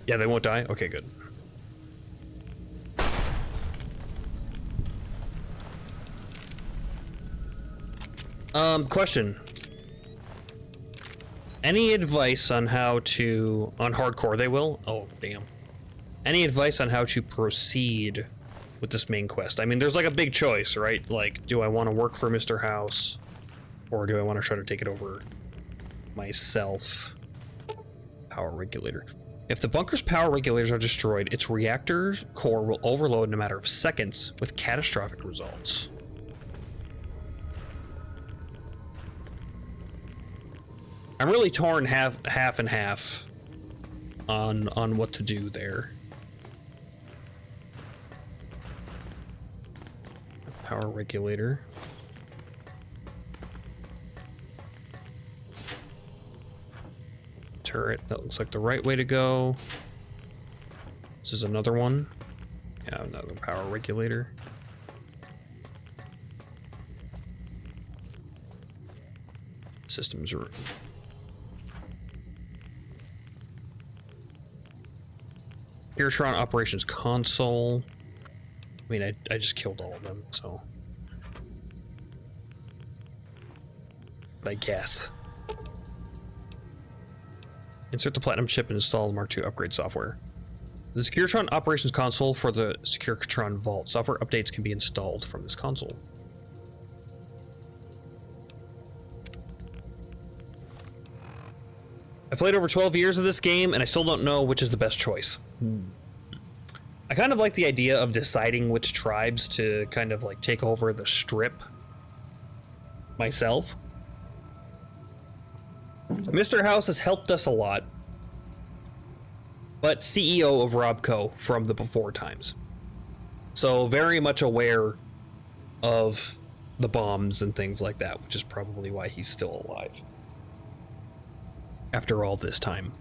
Yeah, they won't die? Okay, good. Question. Any advice on how to... On hardcore, they will? Oh, damn. Any advice on how to proceed with this main quest? I mean, there's like a big choice, right? Like, do I want to work for Mr. House? Or do I want to try to take it over myself? Power regulator. If the bunker's power regulators are destroyed, its reactor core will overload in a matter of seconds with catastrophic results. I'm really torn half and half on what to do there. Power regulator. turret. That looks like the right way to go. This is another one. Yeah, another power regulator. Systems room. Securotron operations console. I mean, I just killed all of them, so. But I guess. Insert the Platinum chip and install the Mark II upgrade software. The Securotron operations console for the Securotron Vault. Software updates can be installed from this console. I played over 12 years of this game, and I still don't know which is the best choice. I kind of like the idea of deciding which tribes to kind of like take over the strip myself. Mr. House has helped us a lot, but CEO of Robco from the before times. So very much aware of the bombs and things like that, which is probably why he's still alive. After all this time.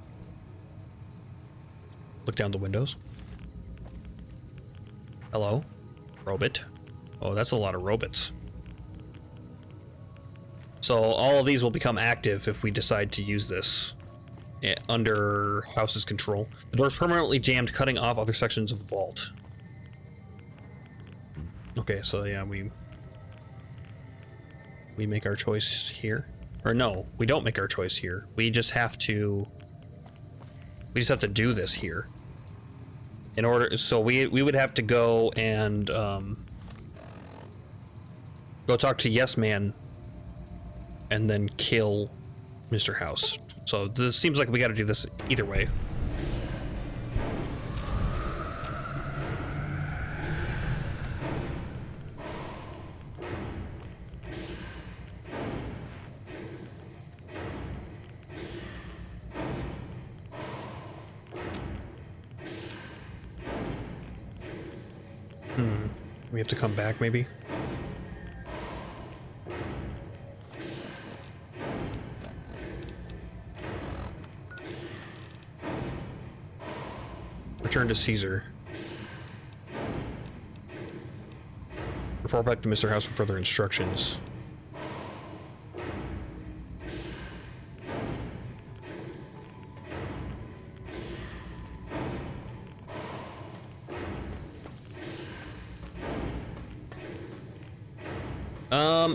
Look down the windows. Hello? Robot? Oh, that's a lot of robots. So all of these will become active if we decide to use this under House's control. The door's permanently jammed, cutting off other sections of the vault. Okay, so yeah, we make our choice here. Or no, we don't make our choice here. We just have to do this here. In order, so we would have to go and go talk to Yes Man and then kill Mr. House. So this seems like we got to do this either way. We have to come back, maybe? Return to Caesar. Report back to Mr. House for further instructions.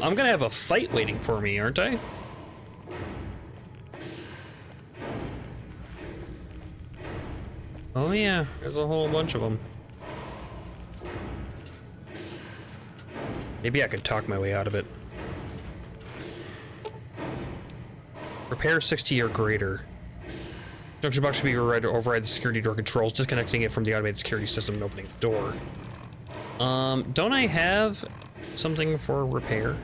I'm gonna have a fight waiting for me, aren't I? Oh yeah, there's a whole bunch of them. Maybe I could talk my way out of it. Repair 60 or greater. Junction box should be required to override the security door controls, disconnecting it from the automated security system and opening the door. Don't I have something for repair?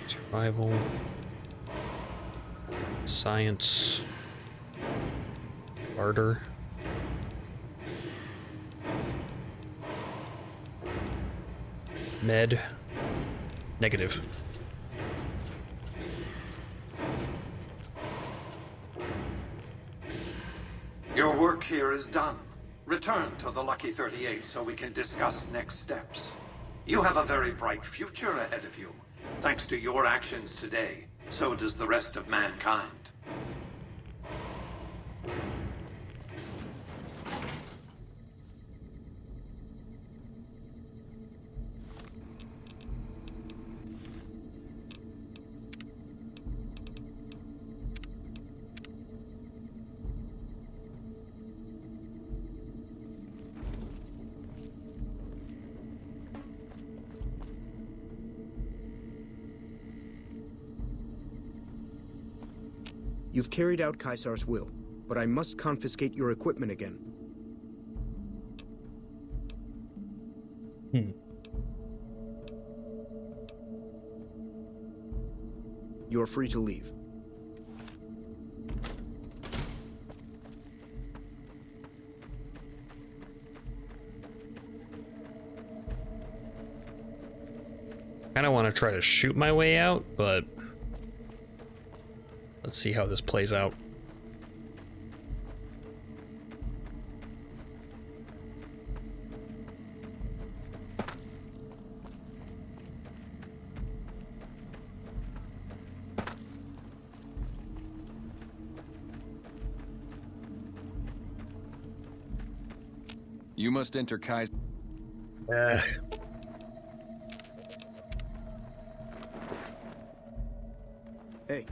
Survival. Science. Barter. Med. Negative. Your work here is done. Return to the Lucky 38 so we can discuss next steps. You have a very bright future ahead of you. Thanks to your actions today, so does the rest of mankind. You've carried out Caesar's will, but I must confiscate your equipment again. You're free to leave. kind of want to try to shoot my way out, but let's see how this plays out. You must enter Kai's. Hey.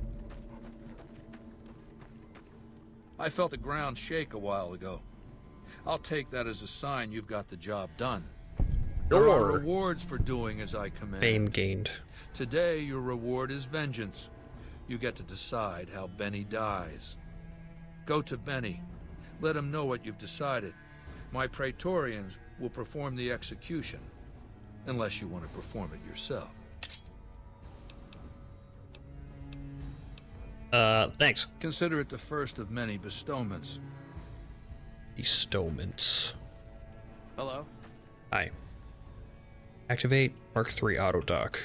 I felt the ground shake a while ago. I'll take that as a sign you've got the job done. There are rewards for doing as I command. Fame gained. Today, your reward is vengeance. You get to decide how Benny dies. Go to Benny. Let him know what you've decided. My Praetorians will perform the execution, unless you want to perform it yourself. Thanks. Consider it the first of many bestowments. Bestowments. Hello? Hi. Activate Mark III auto dock.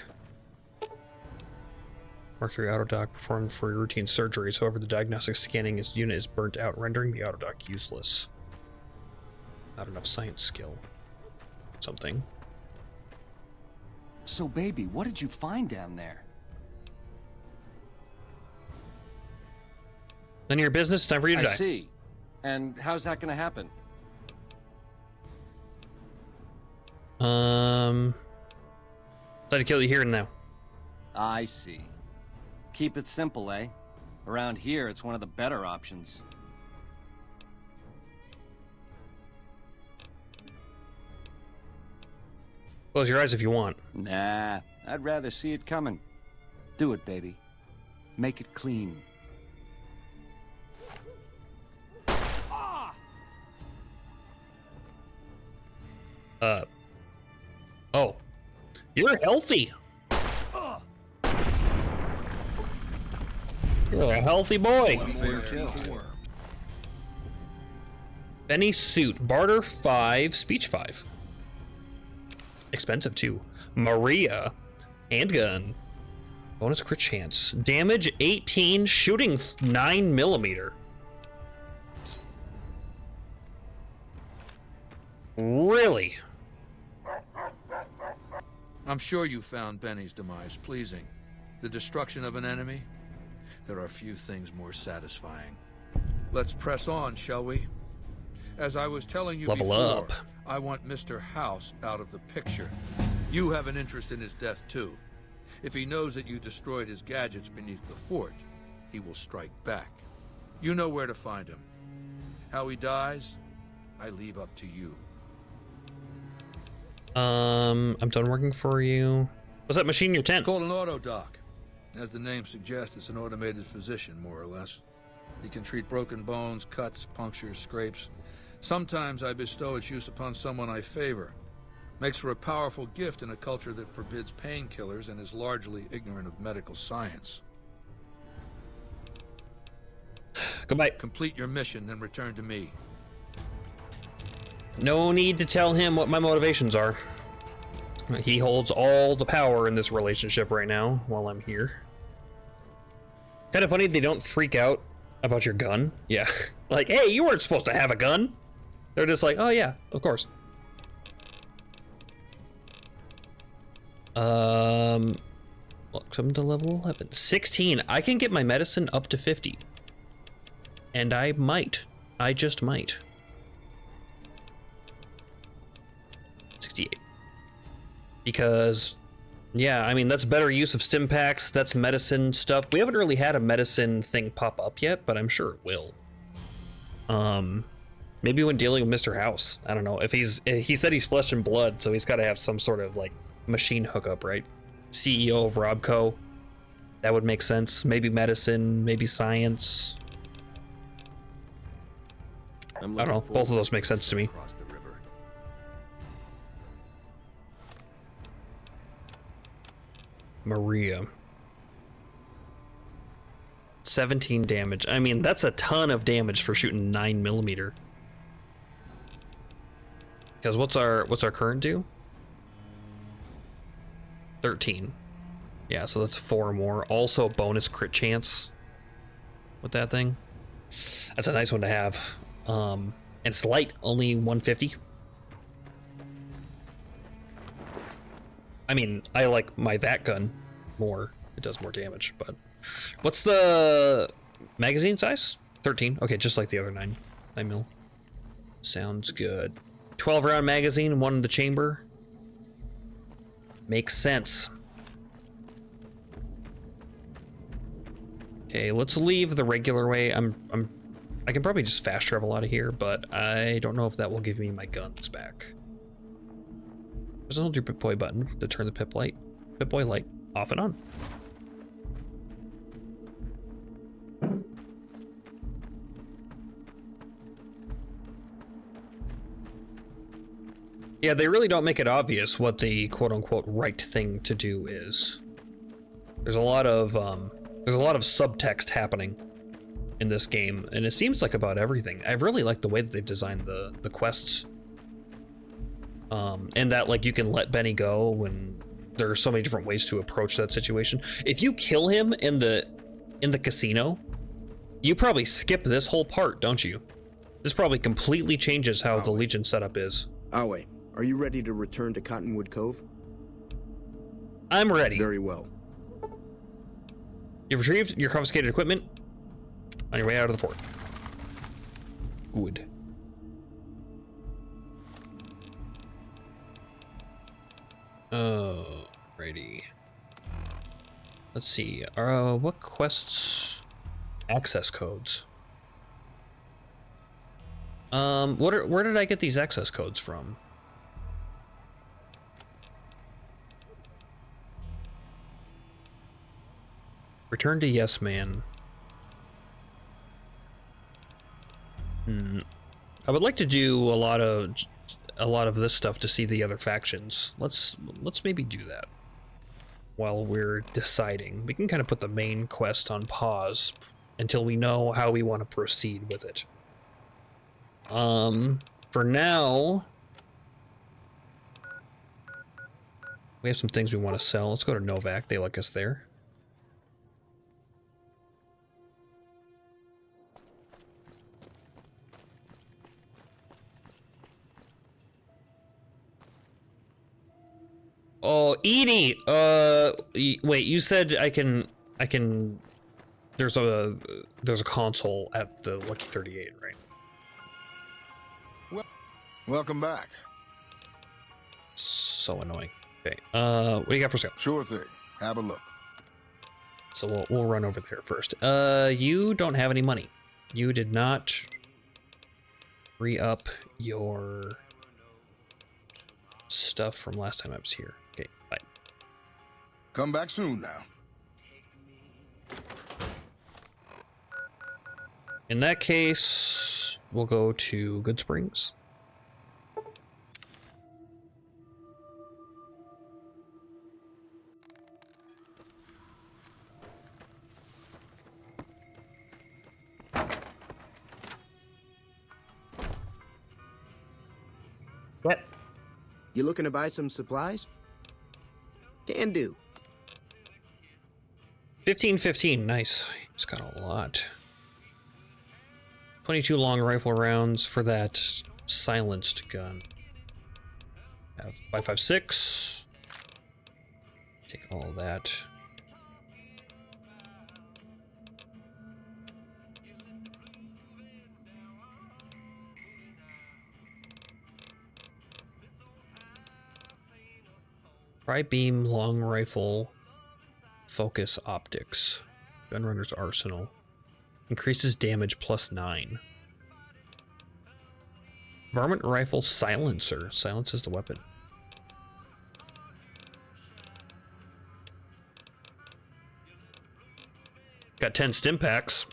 Mark III auto dock performed for routine surgeries. However, the diagnostic scanning unit is burnt out, rendering the auto dock useless. Not enough science skill. Something. So, baby, what did you find down there? None of your business. Time for you to die. I see. And how's that gonna happen? Try to kill you here and now. I see. Keep it simple, eh? Around here, it's one of the better options. Close your eyes if you want. Nah, I'd rather see it coming. Do it, baby. Make it clean. Oh. You're healthy. You're a healthy boy. Benny suit. Barter 5. Speech 5. Expensive too. Maria. Handgun. Bonus crit chance. Damage 18. Shooting 9mm. Really? I'm sure you found Benny's demise pleasing. The destruction of an enemy? There are few things more satisfying. Let's press on, shall we? As I was telling you Level before, up. I want Mr. House out of the picture. You have an interest in his death, too. If he knows that you destroyed his gadgets beneath the fort, he will strike back. You know where to find him. How he dies, I leave up to you. I'm done working for you. What's that machine in your tent? It's called an auto doc. As the name suggests, it's an automated physician, more or less. He can treat broken bones, cuts, punctures, scrapes. Sometimes I bestow its use upon someone I favor. Makes for a powerful gift in a culture that forbids painkillers and is largely ignorant of medical science. Goodbye. Complete your mission and return to me. No need to tell him what my motivations are. He holds all the power in this relationship right now while I'm here. Kind of funny they don't freak out about your gun. Yeah. Like, hey, you weren't supposed to have a gun. They're just like, oh yeah, of course. Welcome to level 11. 16. I can get my medicine up to 50. And I might. I just might. 68. Because, yeah, I mean, that's better use of stim packs. That's medicine stuff. We haven't really had a medicine thing pop up yet, but I'm sure it will. Maybe when dealing with Mr. House. I don't know. If he said he's flesh and blood, so he's got to have some sort of, like, machine hookup, right? CEO of Robco. That would make sense. Maybe medicine, maybe science. I don't know. Both of those make sense to me. Maria. 17 damage. I mean, that's a ton of damage for shooting 9mm. Because what's our current do? 13. Yeah, so that's 4 more. Also bonus crit chance with that thing. That's a nice one to have. And it's light, only 150. I mean, I like my that gun more. It does more damage, but what's the magazine size? 13. Okay, just like the other 9 mil. Sounds good. 12 round magazine, 1 in the chamber. Makes sense. Okay, let's leave the regular way. I can probably just fast travel out of here, but I don't know if that will give me my guns back. There's an old Pip-Boy button to turn the Pip-Boy light off and on. Yeah, they really don't make it obvious what the quote-unquote right thing to do is. There's a lot of subtext happening in this game, and it seems like about everything. I really like the way that they've designed the quests. And that like you can let Benny go when there are so many different ways to approach that situation. If you kill him in the casino, you probably skip this whole part, don't you? This probably completely changes how the Legion setup is. Awe, are you ready to return to Cottonwood Cove? I'm ready. Very well. You've retrieved your confiscated equipment on your way out of the fort. Good. Alrighty. Let's see. What quests? Access codes. Where did I get these access codes from? Return to Yes Man. I would like to do a lot of this stuff to see the other factions. Let's maybe do that while we're deciding. We can kind of put the main quest on pause until we know how we want to proceed with it. For now, we have some things we want to sell. Let's go to Novak. They like us there. Oh, Edie. Wait. You said I can. There's a console at the Lucky 38, right? Welcome back. So annoying. Okay. What do you got for sale? Sure thing. Have a look. So we'll run over there first. You don't have any money. You did not re-up your stuff from last time I was here. Okay, bye. Come back soon now. In that case, we'll go to Good Springs. What? You looking to buy some supplies? Can do. 15, nice. It's got a lot. 22 long rifle rounds for that silenced gun. Have 5.56. Take all that. Tri-beam long rifle focus optics. Gunrunner's arsenal. Increases damage +9. Varmint rifle silencer. Silences the weapon. Got 10 stim packs.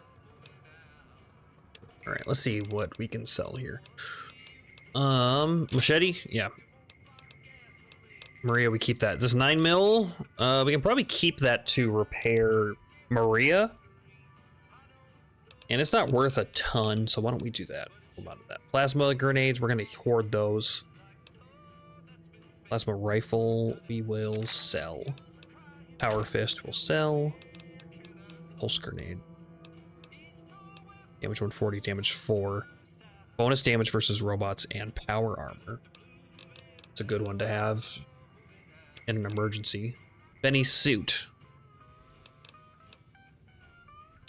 Alright, let's see what we can sell here. Machete? Yeah. Maria, we keep that. This 9 mil, we can probably keep that to repair Maria. And it's not worth a ton, so why don't we do that? Hold on to that. Plasma grenades, we're gonna hoard those. Plasma rifle, we will sell. Power fist will sell. Pulse grenade. Damage 140, damage 4. Bonus damage versus robots and power armor. It's a good one to have in an emergency. Benny's suit.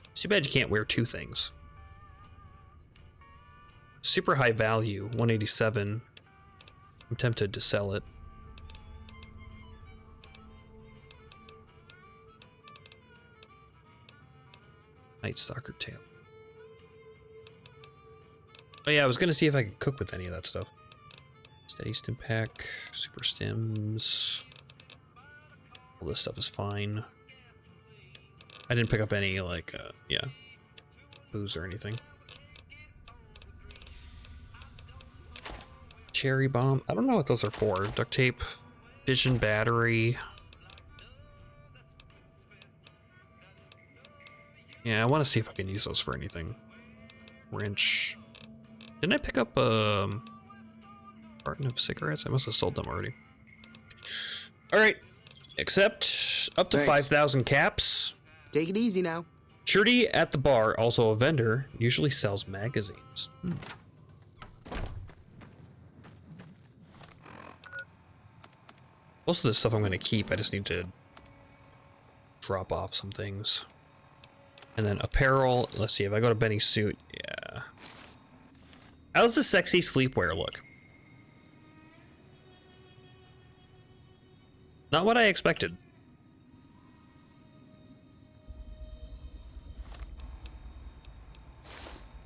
It's too bad you can't wear two things. Super high value, 187. I'm tempted to sell it. Night Stalker tail. Oh yeah, I was gonna see if I could cook with any of that stuff. Steady stim pack, super stims. All this stuff is fine. I didn't pick up any, like, yeah, booze or anything. Cherry bomb. I don't know what those are for. Duct tape, fission battery. Yeah, I want to see if I can use those for anything. Wrench. Didn't I pick up a carton of cigarettes? I must have sold them already. All right. Accept up to 5,000 caps. Take it easy now. Shirty at the bar, also a vendor, usually sells magazines. Most of this stuff I'm going to keep. I just need to drop off some things. And then apparel. Let's see, if I go to Benny's suit, yeah. How's the sexy sleepwear look? Not what I expected.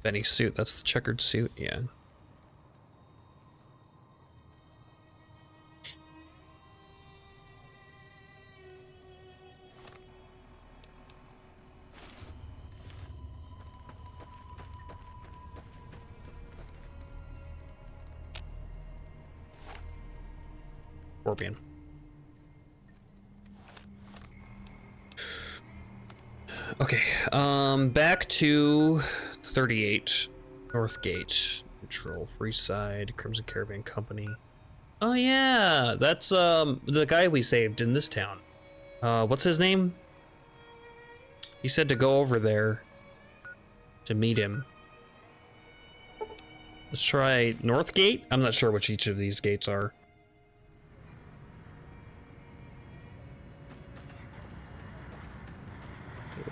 Benny's suit, that's the checkered suit, yeah. Scorpion. Okay, back to 38 North Gate, Neutral, Freeside, Crimson Caravan Company. Oh yeah, that's the guy we saved in this town. What's his name? He said to go over there to meet him. Let's try North Gate. I'm not sure which each of these gates are.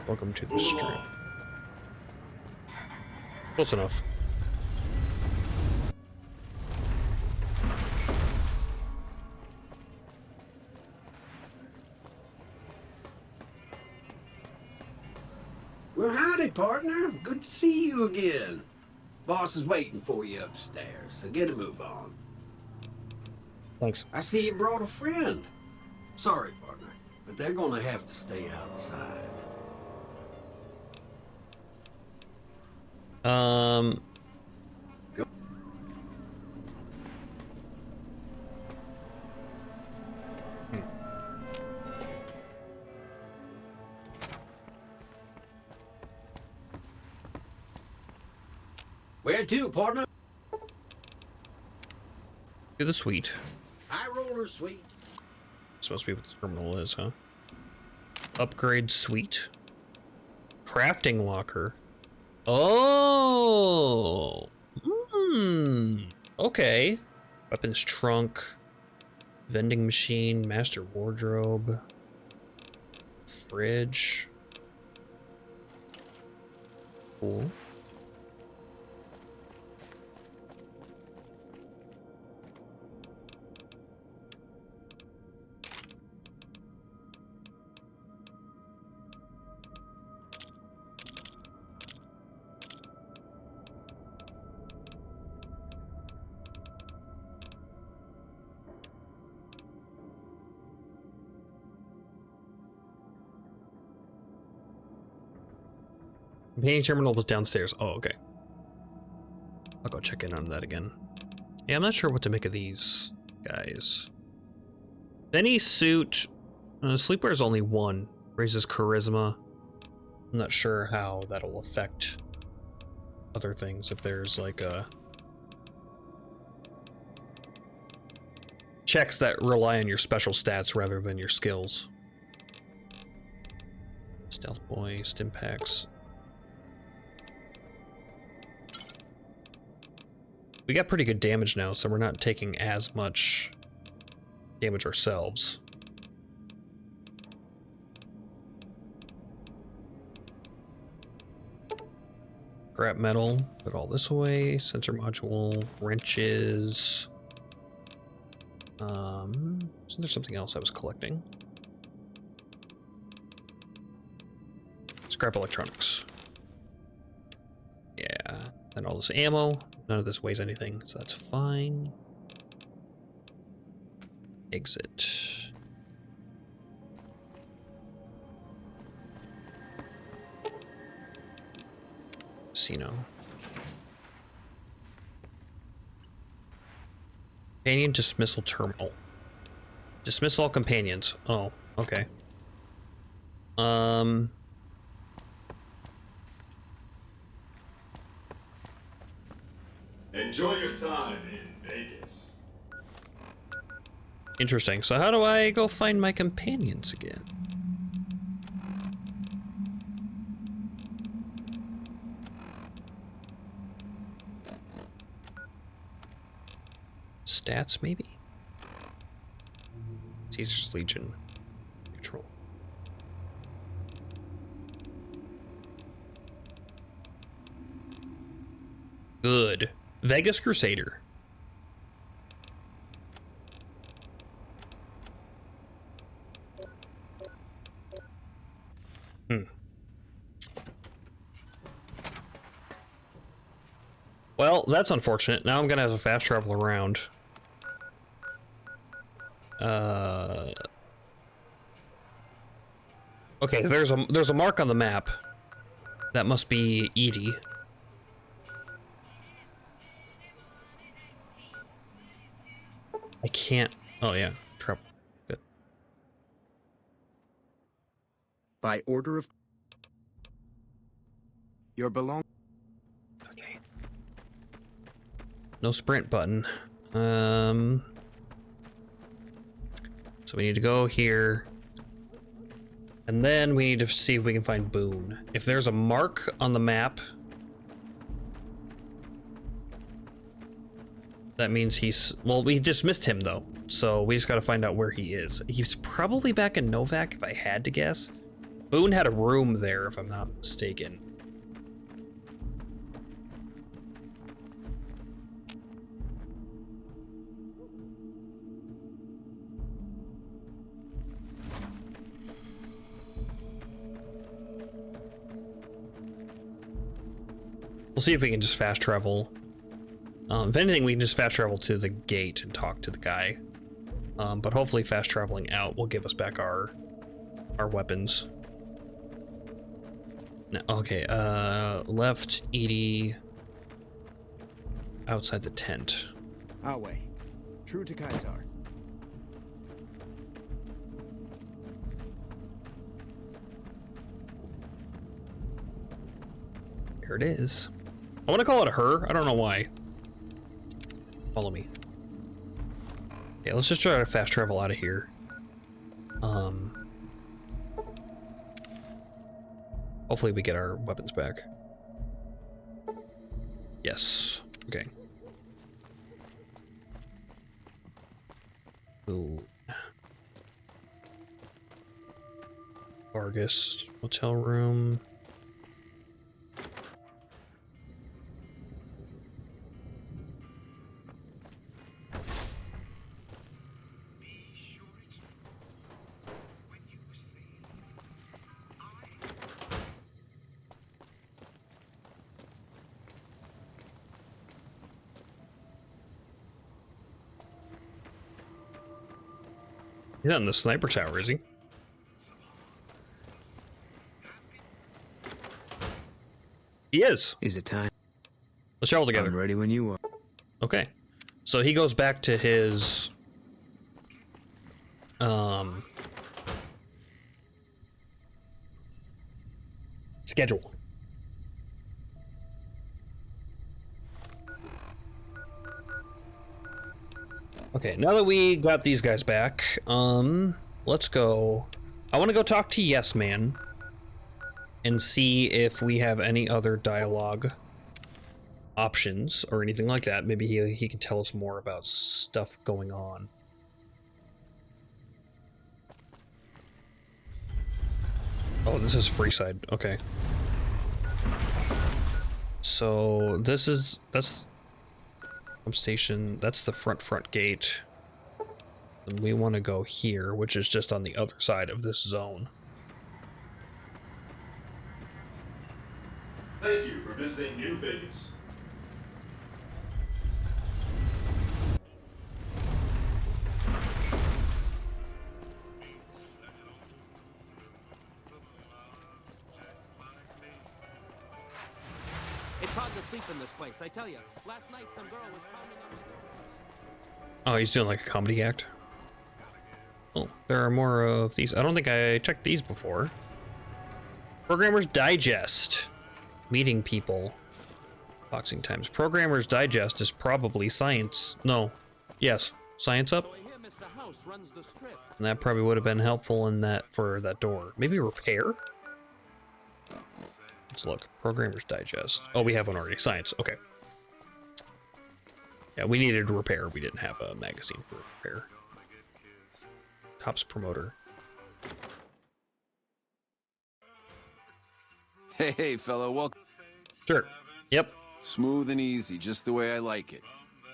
Welcome to the Strip. Close enough. Well, howdy, partner. Good to see you again. Boss is waiting for you upstairs, so get a move on. Thanks. I see you brought a friend. Sorry, partner, but they're gonna have to stay outside. Go. Where to, partner? To the suite. High roller suite. This must be what the terminal is, huh? Upgrade suite. Crafting locker. Oh. Okay. Weapons trunk. Vending machine. Master wardrobe. Fridge. Cool. Painting terminal was downstairs. Oh, okay. I'll go check in on that again. Yeah, I'm not sure what to make of these guys. Benny's suit. Sleepwear is only 1. Raises charisma. I'm not sure how that'll affect other things. If there's like a checks that rely on your special stats rather than your skills. Stealth boy, stim packs. We got pretty good damage now, so we're not taking as much damage ourselves. Scrap metal, put all this away. Sensor module, wrenches. So there's something else I was collecting. Scrap electronics. Yeah, and all this ammo. None of this weighs anything, so that's fine. Exit. Casino. Companion dismissal terminal. Dismiss all companions. Oh, okay. Enjoy your time in Vegas. Interesting. So how do I go find my companions again? Stats, maybe? Caesar's Legion. Neutral. Good. Vegas Crusader. Well, that's unfortunate. Now I'm gonna have to fast travel around. Okay, there's a mark on the map. That must be Edie. I can't. Oh yeah, trouble. Good. By order of your belong. Okay. No sprint button. So we need to go here. And then we need to see if we can find Boone. If there's a mark on the map, that means he's... Well, we dismissed him, though. So we just gotta find out where he is. He's probably back in Novak, if I had to guess. Boone had a room there, if I'm not mistaken. We'll see if we can just fast travel. If anything, we can just fast travel to the gate and talk to the guy. But hopefully fast traveling out will give us back our weapons. No, okay, left Edie outside the tent. Our way. True to Kaiser. Here it is. I want to call it her. I don't know why. Follow me. Yeah, let's just try to fast travel out of here. Hopefully we get our weapons back. Yes. Okay. Ooh. Vargas hotel room. He's not in the sniper tower, is he? He is. Is it time? Let's travel together. I'm ready when you are. Okay. So he goes back to his... schedule. Okay, now that we got these guys back, let's go. I want to go talk to Yes Man and see if we have any other dialogue options or anything like that. Maybe he can tell us more about stuff going on. Oh, this is Freeside. Okay. So that's pump station. That's the front gate. And we want to go here, which is just on the other side of this zone. Thank you for visiting New Vegas. It's hard to sleep in this place, I tell you. Last night, some girl was pounding on my door. Oh, he's doing like a comedy act. Oh, there are more of these. I don't think I checked these before. Programmer's Digest. Meeting people. Boxing times. Programmer's Digest is probably science. No. Yes. Science up. So I hear Mr. House runs the strip. And that probably would have been helpful in that for that door. Maybe repair? Let's look. Programmer's Digest. Oh, we have one already. Science. Okay. Yeah, we needed repair. We didn't have a magazine for repair. Tops promoter. Hey, fellow, welcome. Sure. Yep. Smooth and easy, just the way I like it.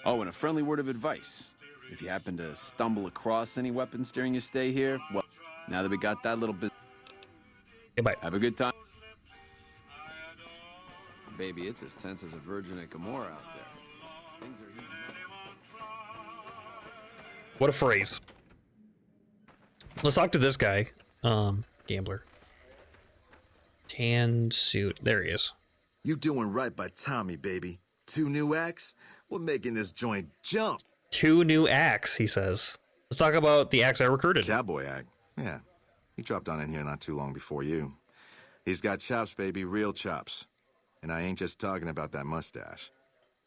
Oh, and a friendly word of advice. If you happen to stumble across any weapons during your stay here, well, now that we got that little bit... Goodbye. Have a good time. Baby, it's as tense as a virgin at Gomorrah out there. Things are heating up. What a phrase. Let's talk to this guy. Gambler. Tan suit. There he is. You doing right by Tommy, baby. 2 new acts? We're making this joint jump. 2 new acts, he says. Let's talk about the acts I recruited. Cowboy act. Yeah. He dropped on in here not too long before you. He's got chops, baby. Real chops. And I ain't just talking about that mustache.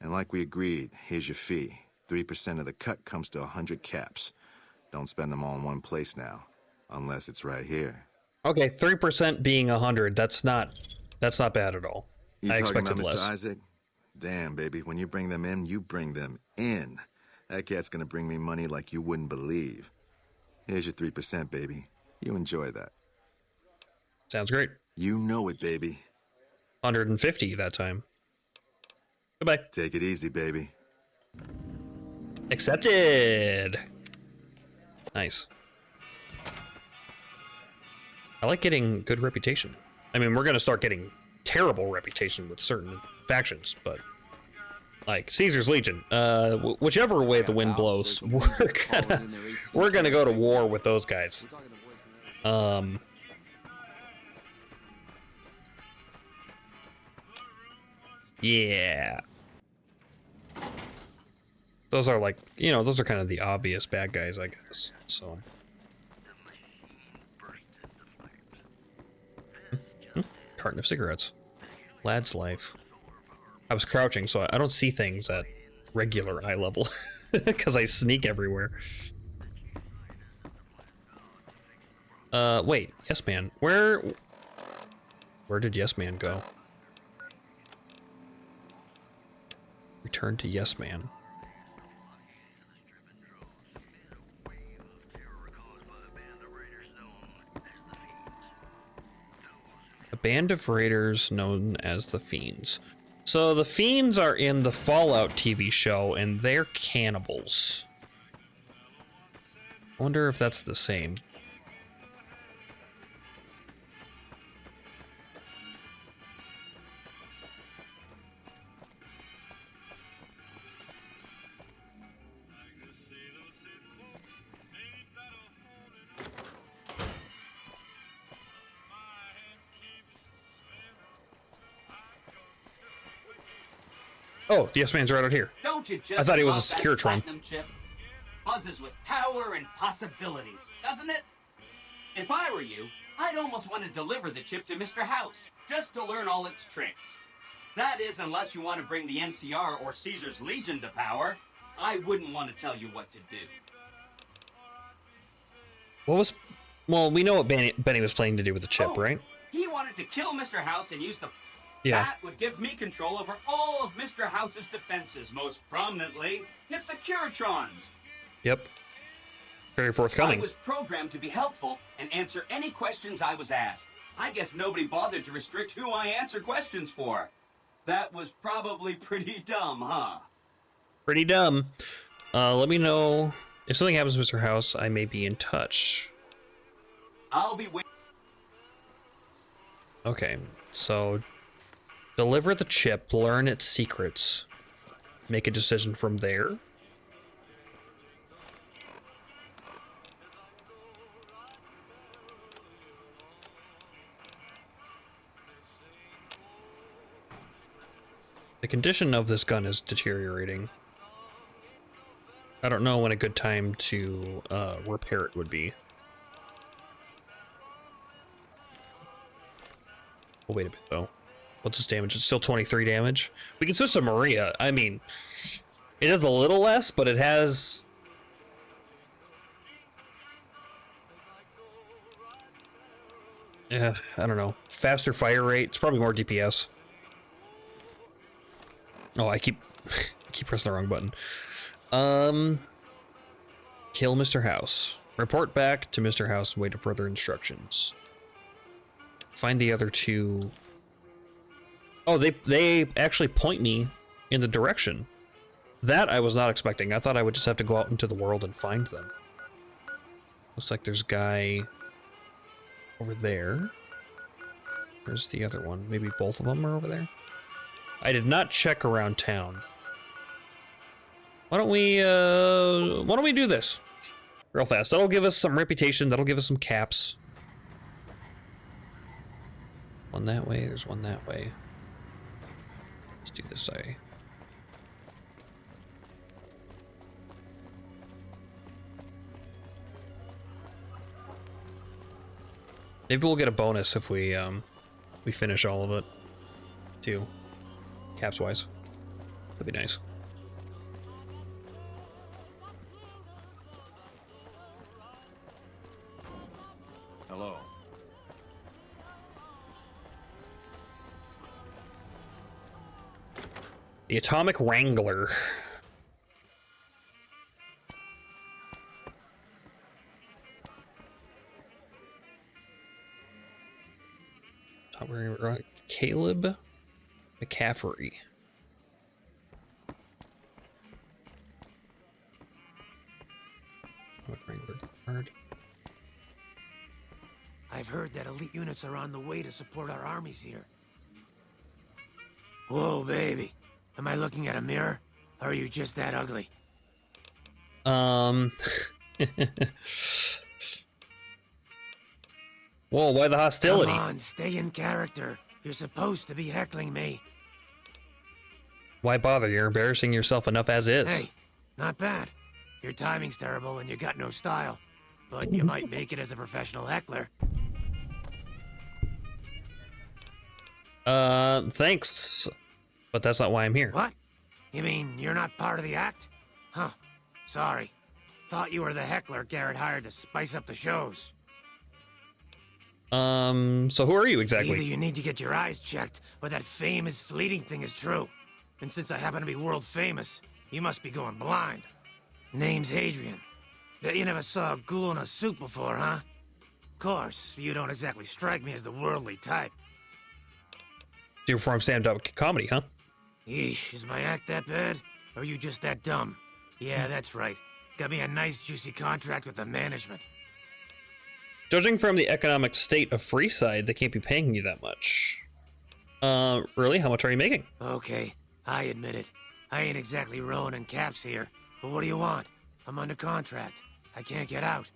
And like we agreed, here's your fee. 3% of the cut comes to 100 caps. Don't spend them all in one place now. Unless it's right here. Okay, 3% being 100, that's not bad at all. You I talking expected about less. Mr. Isaac? Damn, baby, when you bring them in, you bring them in. That cat's gonna bring me money like you wouldn't believe. Here's your 3%, baby. You enjoy that. Sounds great. You know it, baby. 150 that time. Goodbye. Take it easy, baby. Accepted. Nice. I like getting good reputation. I mean, we're gonna start getting terrible reputation with certain factions, but like Caesar's Legion, whichever way the wind blows, we're gonna go to war with those guys. Yeah. Those are like, those are kind of the obvious bad guys, I guess. So. Carton of cigarettes. Lad's life. I was crouching, so I don't see things at regular eye level because I sneak everywhere. Wait, Yes Man. Where did Yes Man go? Return to Yes Man. A band of raiders known as the Fiends. So the Fiends are in the Fallout TV show, and they're cannibals. I wonder if that's the same. Oh, the Yes Man's right out here. Don't you just I thought he was a love that secure tron. platinum chip? Buzzes with power and possibilities, doesn't it? If I were you, I'd almost want to deliver the chip to Mr. House, just to learn all its tricks. That is, unless you want to bring the NCR or Caesar's Legion to power. I wouldn't want to tell you what to do. What was... Well, we know what Benny was planning to do with the chip, right? He wanted to kill Mr. House and use the... Yeah. That would give me control over all of Mr. House's defenses, most prominently his Securitrons. Yep. Very forthcoming. I was programmed to be helpful and answer any questions I was asked. I guess nobody bothered to restrict who I answer questions for. That was probably pretty dumb, huh? Pretty dumb. Let me know if something happens to Mr. House. I may be in touch. I'll be waiting. Okay, so deliver the chip, learn its secrets, make a decision from there. The condition of this gun is deteriorating. I don't know when a good time to repair it would be. Oh, wait a bit though. What's its damage? It's still 23 damage. We can switch to Maria. I mean, it is a little less, but it has... Yeah, I don't know. Faster fire rate. It's probably more DPS. Oh, I keep pressing the wrong button. Kill Mr. House. Report back to Mr. House and wait for further instructions. Find the other two. Oh, they actually point me in the direction. That I was not expecting. I thought I would just have to go out into the world and find them. Looks like there's a guy over there. Where's the other one? Maybe both of them are over there? I did not check around town. Why don't we do this real fast? That'll give us some reputation. That'll give us some caps. One that way. There's one that way. Let's do this way. Maybe we'll get a bonus if we finish all of it, too. Caps wise, that'd be nice. Hello. The Atomic Wrangler. Caleb McCaffrey. I've heard that elite units are on the way to support our armies here. Whoa, baby. Am I looking at a mirror? Or are you just that ugly? Whoa, why the hostility? Come on, stay in character. You're supposed to be heckling me. Why bother? You're embarrassing yourself enough as is. Hey, not bad. Your timing's terrible and you got no style. But you might make it as a professional heckler. Thanks. But that's not why I'm here. What? You mean you're not part of the act? Huh. Sorry. Thought you were the heckler Garrett hired to spice up the shows. So who are you exactly? Either you need to get your eyes checked, or that fame is fleeting thing is true. And since I happen to be world famous, you must be going blind. Name's Hadrian. Bet you never saw a ghoul in a suit before, huh? Of course, you don't exactly strike me as the worldly type. Do you perform stand-up comedy, huh? Eesh, is my act that bad? Or are you just that dumb? Yeah, that's right. Got me a nice juicy contract with the management. Judging from the economic state of Freeside, they can't be paying you that much. Really? How much are you making? Okay, I admit it. I ain't exactly rowing in caps here. But what do you want? I'm under contract. I can't get out.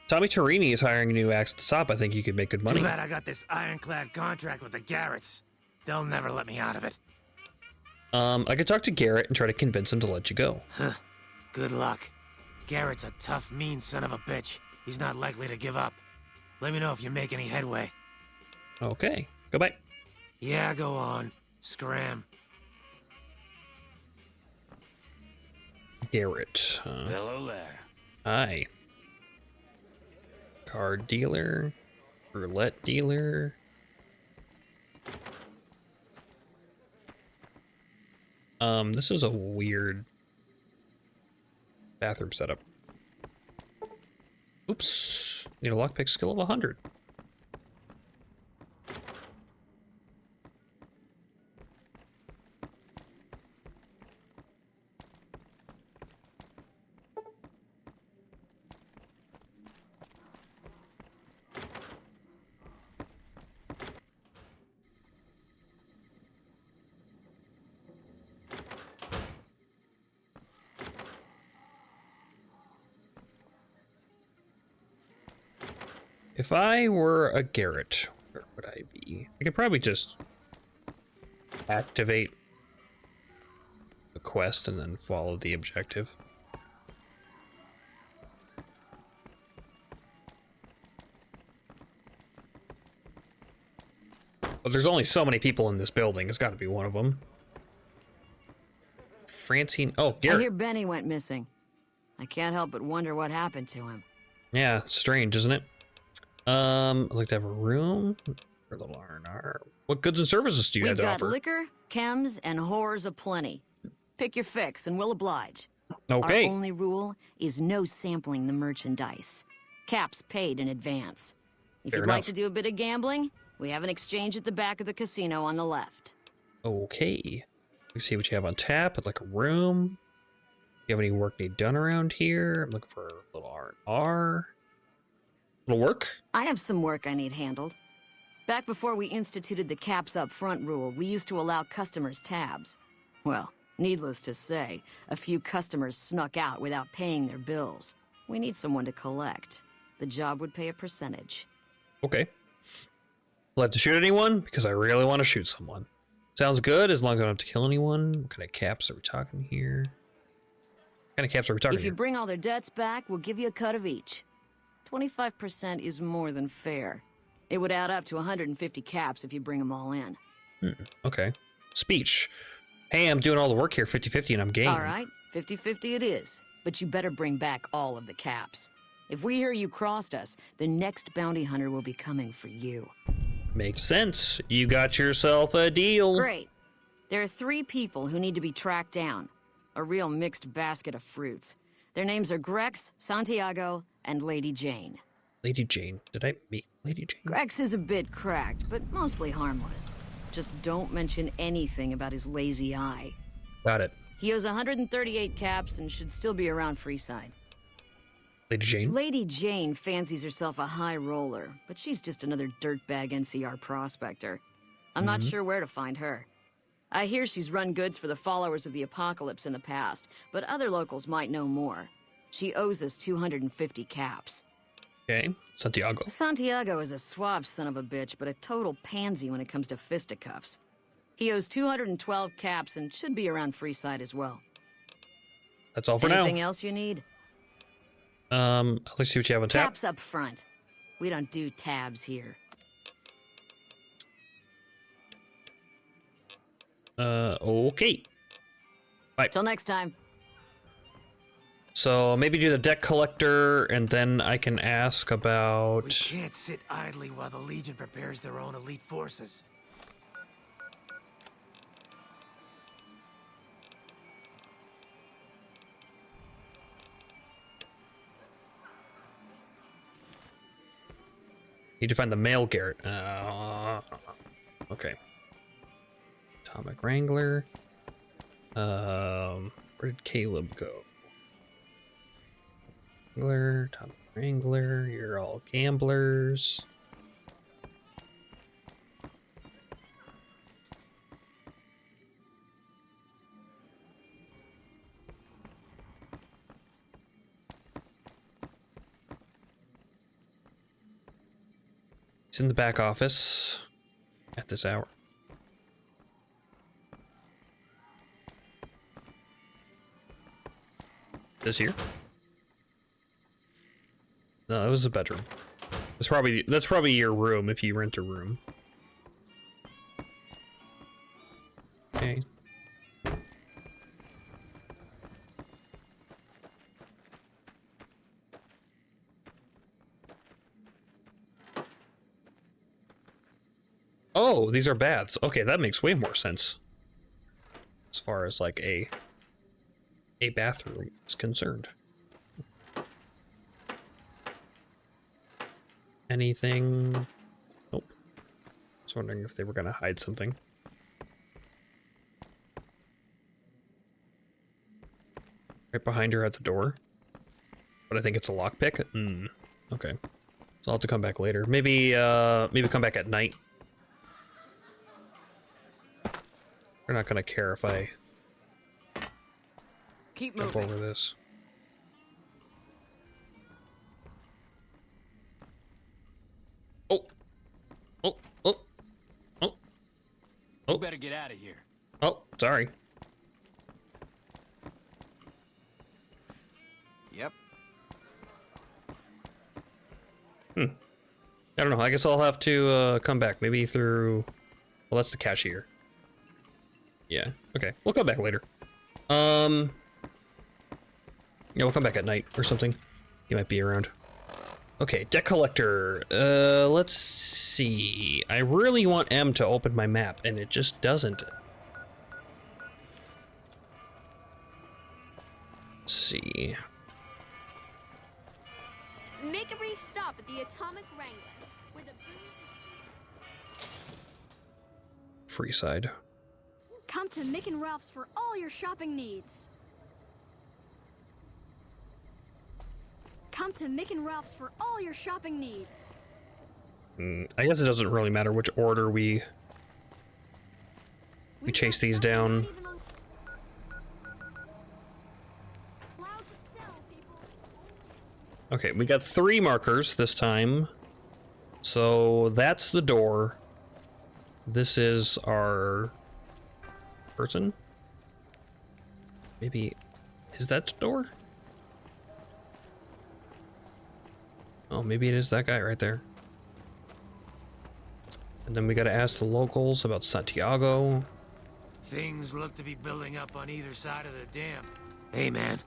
Tommy Torini is hiring new acts at the top. I think you could make good money. Too bad I got this ironclad contract with the Garretts. They'll never let me out of it. I could talk to Garrett and try to convince him to let you go. Huh. Good luck. Garrett's a tough, mean son of a bitch. He's not likely to give up. Let me know if you make any headway. Okay. Goodbye. Yeah, go on. Scram. Garrett. Hello there. Hi. Card dealer. Roulette dealer. This is a weird bathroom setup. Oops. Need a lockpick skill of 100. If I were a Garrett, where would I be? I could probably just activate the quest and then follow the objective. But there's only so many people in this building. It's got to be one of them. Francine. Oh, I Garrett. hear Benny went missing. I can't help but wonder what happened to him. Yeah, strange, isn't it? I'd like to have a room for a little R&R. What goods and services do you guys We've got offer? liquor, chems, and whores aplenty. Pick your fix and we'll oblige. Okay. Our only rule is no sampling the merchandise. Caps paid in advance. If Fair you'd like enough. to do a bit of gambling, we have an exchange at the back of the casino on the left. Okay. Let's see what you have on tap. I'd like a room. You have any work need done around here? I'm looking for a little R&R. Little work? I have some work I need handled. Back before we instituted the caps up front rule, we used to allow customers tabs. Well, needless to say, a few customers snuck out without paying their bills. We need someone to collect. The job would pay a percentage. Okay. Will I have to shoot anyone? Because I really want to shoot someone. Sounds good, as long as I don't have to kill anyone. What kind of caps are we talking here? What kind of caps are we talking If you here? bring all their debts back, we'll give you a cut of each. 25% is more than fair. It would add up to 150 caps if you bring them all in. Okay. Speech. Hey, I'm doing all the work here 50-50 and I'm game. All right, 50-50 it is. But you better bring back all of the caps. If we hear you crossed us, the next bounty hunter will be coming for you. Makes sense. You got yourself a deal. Great. There are 3 people who need to be tracked down. A real mixed basket of fruits. Their names are Grex, Santiago, and Lady Jane. Lady Jane. Did I meet Lady Jane? Grex is a bit cracked, but mostly harmless. Just don't mention anything about his lazy eye. Got it. He owes 138 caps and should still be around Freeside. Lady Jane? Lady Jane fancies herself a high roller, but she's just another dirtbag NCR prospector. I'm not sure where to find her. I hear she's run goods for the followers of the apocalypse in the past, but other locals might know more. She owes us 250 caps. Okay. Santiago. Santiago is a suave son of a bitch, but a total pansy when it comes to fisticuffs. He owes 212 caps and should be around Freeside as well. That's all for Anything now. else you need? Let's see what you have on tap. Caps up front. We don't do tabs here. Okay. Bye. Till next time. So maybe do the deck collector, and then I can ask about... We can't sit idly while the Legion prepares their own elite forces. Need to find the male Garrett. Okay. Atomic Wrangler. Where did Caleb go? Wrangler, Atomic Wrangler, you're all gamblers. He's in the back office at this hour. This here? No, that was a bedroom. That's probably your room if you rent a room. Okay. Oh, these are baths. Okay, that makes way more sense. As far as like a bathroom is concerned. Anything? Nope. I was wondering if they were gonna hide something. Right behind her at the door. But I think it's a lockpick. Okay. So I'll have to come back later. Maybe come back at night. They're not gonna care if I keep jump moving over this. Oh. Oh. Oh. Oh. Oh. You better get out of here. Oh, sorry. Yep. I don't know. I guess I'll have to come back. Maybe through... Well, that's the cashier. Yeah. Okay. We'll come back later. Yeah, we'll come back at night or something. He might be around. Okay, debt collector. Let's see. I really want M to open my map, and it just doesn't. Let's see. Make a brief stop at the Atomic Wrangler, where the Free side. Come to Mick and Ralph's for all your shopping needs. Come to Mick and Ralph's for all your shopping needs. I guess it doesn't really matter which order we chase these down. Okay, we got 3 markers this time. So that's the door. This is our person. Maybe, is that the door? Oh, maybe it is that guy right there. And then we gotta ask the locals about Santiago. Things look to be building up on either side of the dam. Hey, man.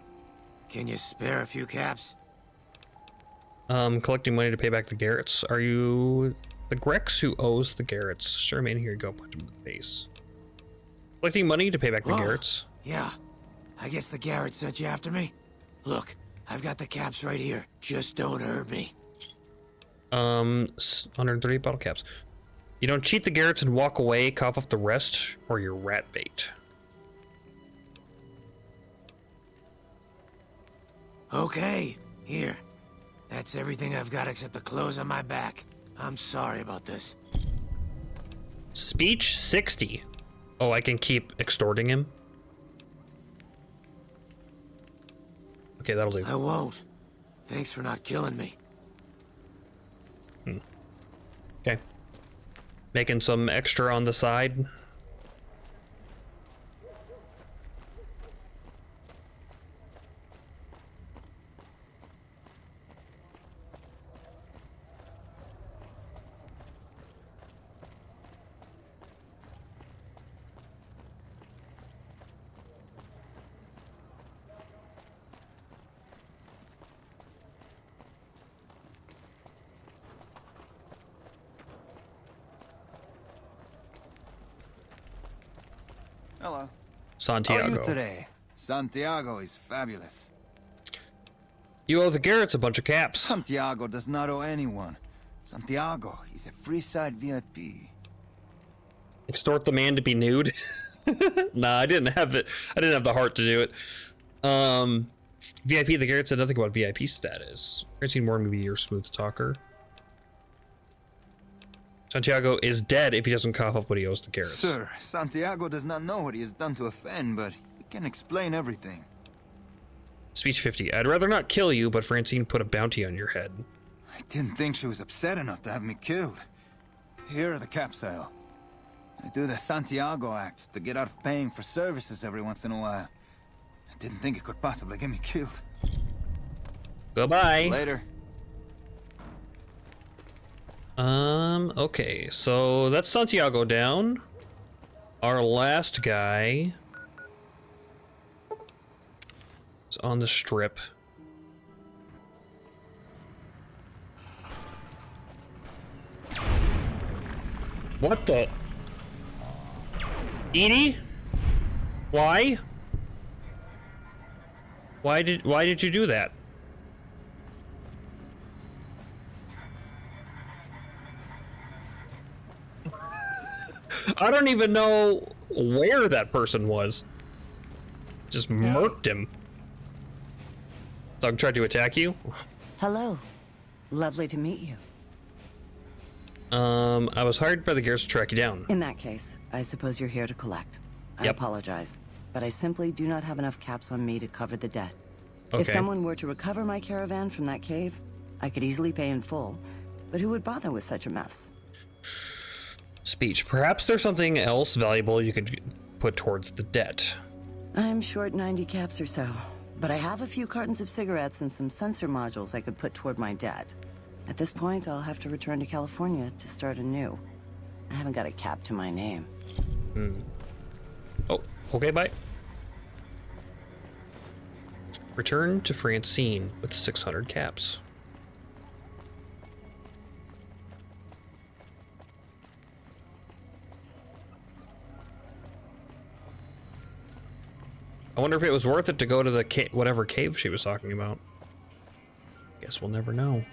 Can you spare a few caps? Collecting money to pay back the Garretts. Are you the Grex who owes the Garretts? Sure, man, here you go. Punch him in the face. Collecting money to pay back the Garretts. Yeah. I guess the Garrett sent you after me. Look, I've got the caps right here. Just don't hurt me. 130 bottle caps. You don't cheat the Garretts and walk away, cough up the rest, or you're rat bait. Okay, here. That's everything I've got except the clothes on my back. I'm sorry about this. Speech 60. Oh, I can keep extorting him? Okay, that'll do. I won't. Thanks for not killing me. Okay. Making some extra on the side. Hello. Santiago. How are you today? Santiago is fabulous. You owe the Garretts a bunch of caps. Santiago does not owe anyone. Santiago is a free side VIP. Extort the man to be nude? Nah, I didn't have it. I didn't have the heart to do it. VIP, the Garrett said nothing about VIP status. Francine Moore, maybe your smooth talker. Santiago is dead if he doesn't cough up what he owes the Garretts. Sir, Santiago does not know what he has done to offend, but he can explain everything. Speech 50. I'd rather not kill you, but Francine put a bounty on your head. I didn't think she was upset enough to have me killed. Here are the caps, Al. I do the Santiago Act to get out of paying for services every once in a while. I didn't think it could possibly get me killed. Goodbye. Later. Okay, so that's Santiago down. Our last guy is on the strip. What the? Edie? Why? Why did you do that? I don't even know where that person was. Just murked him. Dog tried to attack you? Hello. Lovely to meet you. I was hired by the Gears to track you down. In that case, I suppose you're here to collect. I apologize, but I simply do not have enough caps on me to cover the debt. Okay. If someone were to recover my caravan from that cave, I could easily pay in full, but who would bother with such a mess? Speech. Perhaps there's something else valuable you could put towards the debt. I'm short 90 caps or so, but I have a few cartons of cigarettes and some sensor modules I could put toward my debt. At this point, I'll have to return to California to start anew. I haven't got a cap to my name. Oh, okay, bye. Return to Francine with 600 caps. I wonder if it was worth it to go to the whatever cave she was talking about. Guess we'll never know.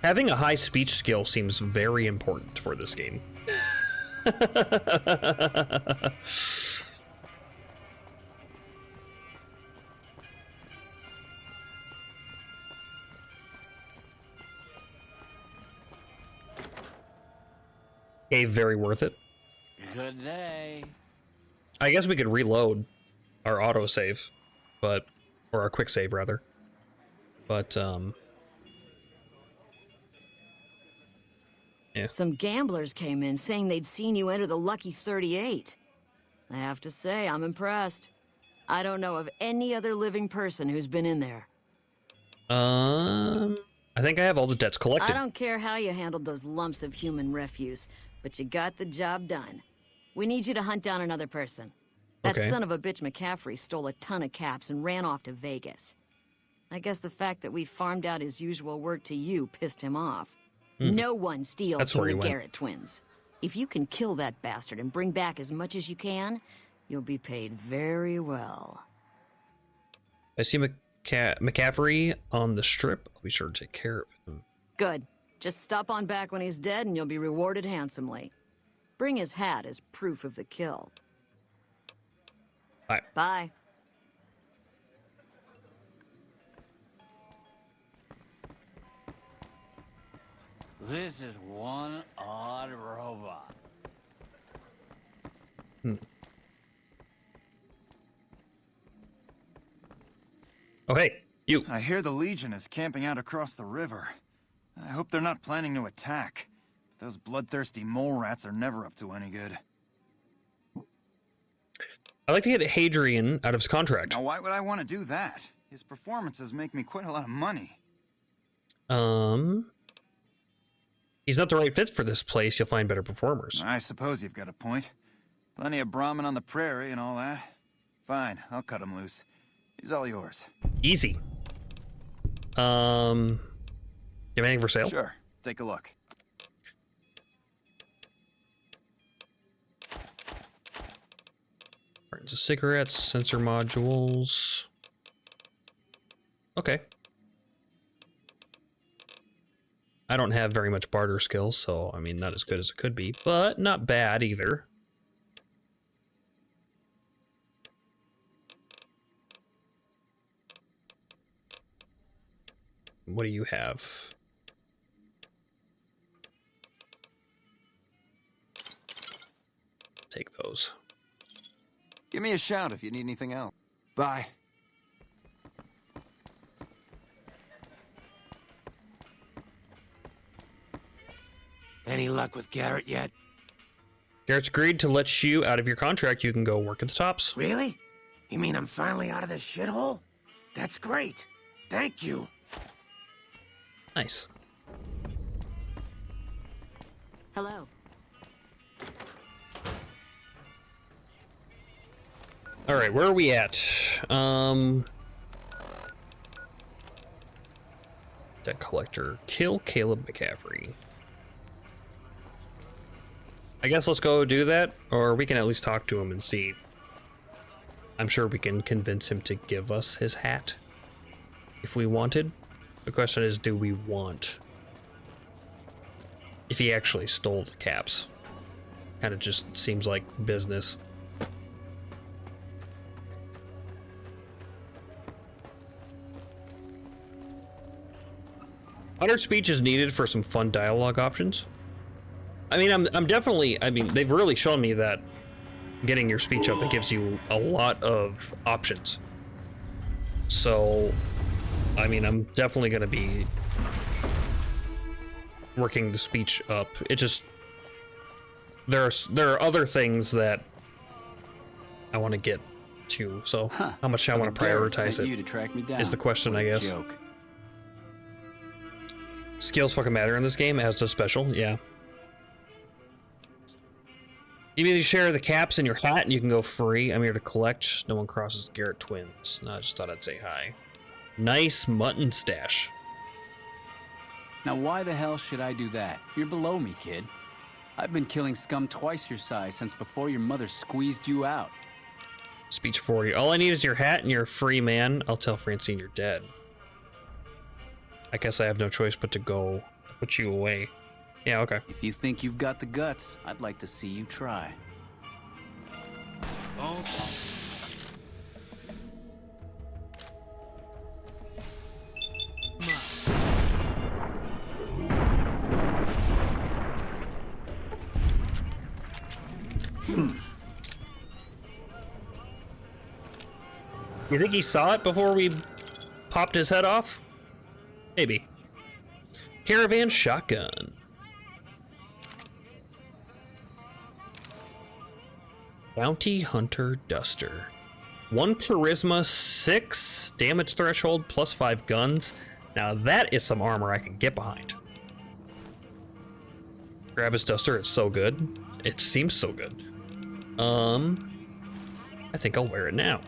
Having a high speech skill seems very important for this game. Okay, very worth it. Good day. I guess we could reload our autosave, or our quick save rather. But yeah. Some gamblers came in saying they'd seen you enter the Lucky 38. I have to say, I'm impressed. I don't know of any other living person who's been in there. I think I have all the debts collected. I don't care how you handled those lumps of human refuse, but you got the job done. We need you to hunt down another person. That son of a bitch McCaffrey stole a ton of caps and ran off to Vegas. I guess the fact that we farmed out his usual work to you pissed him off. No one steals from the Garrett twins. If you can kill that bastard and bring back as much as you can, you'll be paid very well. I see McCaffrey on the strip. I'll be sure to take care of him. Good. Just stop on back when he's dead and you'll be rewarded handsomely. Bring his hat as proof of the kill. Bye. Bye. This is one odd robot. Oh, hey, you. I hear the Legion is camping out across the river. I hope they're not planning to attack. Those bloodthirsty mole rats are never up to any good. I'd like to get Hadrian out of his contract. Now, why would I want to do that? His performances make me quite a lot of money. He's not the right fit for this place. You'll find better performers. I suppose you've got a point. Plenty of Brahmin on the prairie and all that. Fine, I'll cut him loose. He's all yours. Easy. You have anything for sale? Sure. Take a look. Cartons of cigarettes, sensor modules. Okay. I don't have very much barter skills, so I mean, not as good as it could be, but not bad either. What do you have? Take those. Give me a shout if you need anything else. Bye. Any luck with Garrett yet? Garrett's agreed to let you out of your contract. You can go work at the Tops. Really? You mean I'm finally out of this shithole? That's great. Thank you. Nice. Hello. All right, where are we at? Debt collector. Kill Caleb McCaffrey. I guess let's go do that, or we can at least talk to him and see. I'm sure we can convince him to give us his hat if we wanted. The question is, do we want? If he actually stole the caps. Kind of just seems like business. Utter speech is needed for some fun dialogue options. I mean, I'm definitely, I mean, they've really shown me that getting your speech up, it gives you a lot of options. So, I mean, I'm definitely going to be working the speech up. It just, there are other things that I want to get to. So, how much I want to prioritize it is the question, I guess. Skills fucking matter in this game, as does special, yeah. You immediately share the caps in your hat and you can go free. I'm here to collect. No one crosses the Garrett twins. No, I just thought I'd say hi. Nice mutton stash. Now why the hell should I do that? You're below me, kid. I've been killing scum twice your size since before your mother squeezed you out. Speech 40. All I need is your hat and you're a free man. I'll tell Francine you're dead. I guess I have no choice but to go put you away. Yeah, okay. If you think you've got the guts, I'd like to see you try. Oh. You think he saw it before we popped his head off? Maybe. Caravan shotgun. Bounty Hunter Duster. 1 charisma, 6 damage threshold, plus 5 guns. Now that is some armor I can get behind. Grab his duster, it's so good. It seems so good. I think I'll wear it now.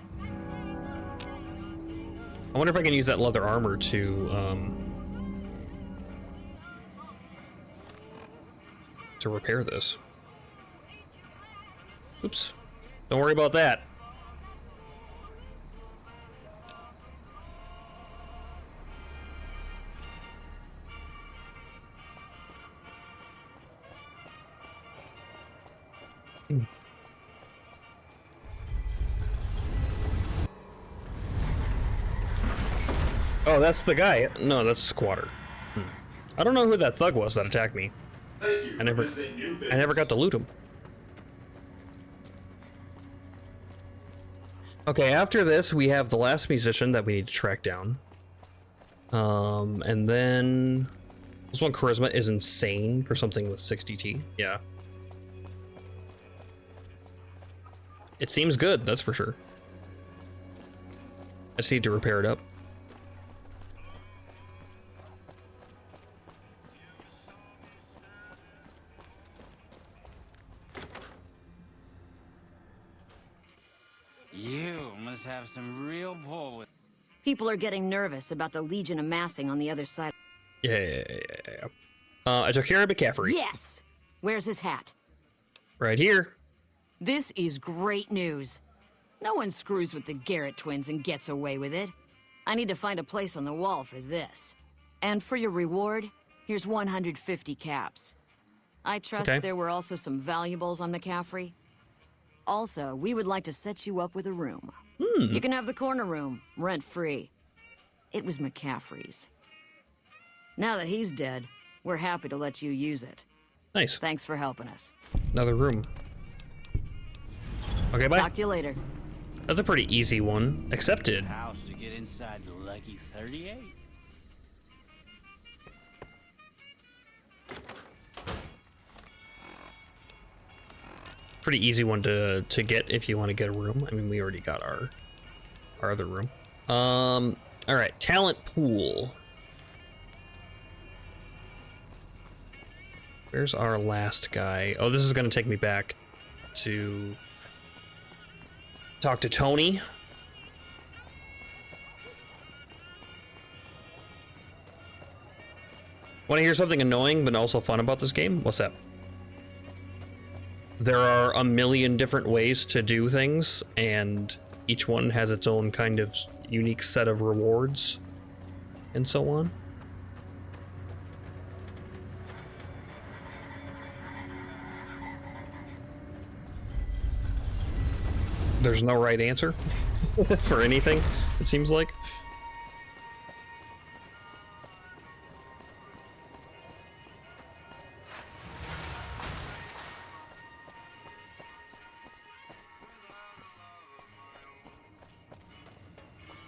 I wonder if I can use that leather armor to repair this. Oops. Don't worry about that. Oh, that's the guy. No, that's Squatter. I don't know who that thug was that attacked me. I never got to loot him. Okay, after this, we have the last musician that we need to track down. And then this one, charisma, is insane for something with 60T. Yeah. It seems good, that's for sure. I just need to repair it up. You must have some real pull with... People are getting nervous about the Legion amassing on the other side. Yeah. I took care of McCaffrey. Yes! Where's his hat? Right here. This is great news. No one screws with the Garrett twins and gets away with it. I need to find a place on the wall for this. And for your reward, here's 150 caps. I trust there were also some valuables on McCaffrey. Also, we would like to set you up with a room. You can have the corner room, rent-free. It was McCaffrey's. Now that he's dead, we're happy to let you use it. Nice. Thanks for helping us. Another room. Okay, bye. Talk to you later. That's a pretty easy one. Accepted. House to get inside the lucky 38. Pretty easy one to get if you want to get a room. I mean, we already got our other room. All right, talent pool. Where's our last guy? Oh, this is gonna take me back to talk to Tony. Want to hear something annoying but also fun about this game? What's that? there are a million different ways to do things, and each one has its own kind of unique set of rewards and so on. There's no right answer for anything, it seems like.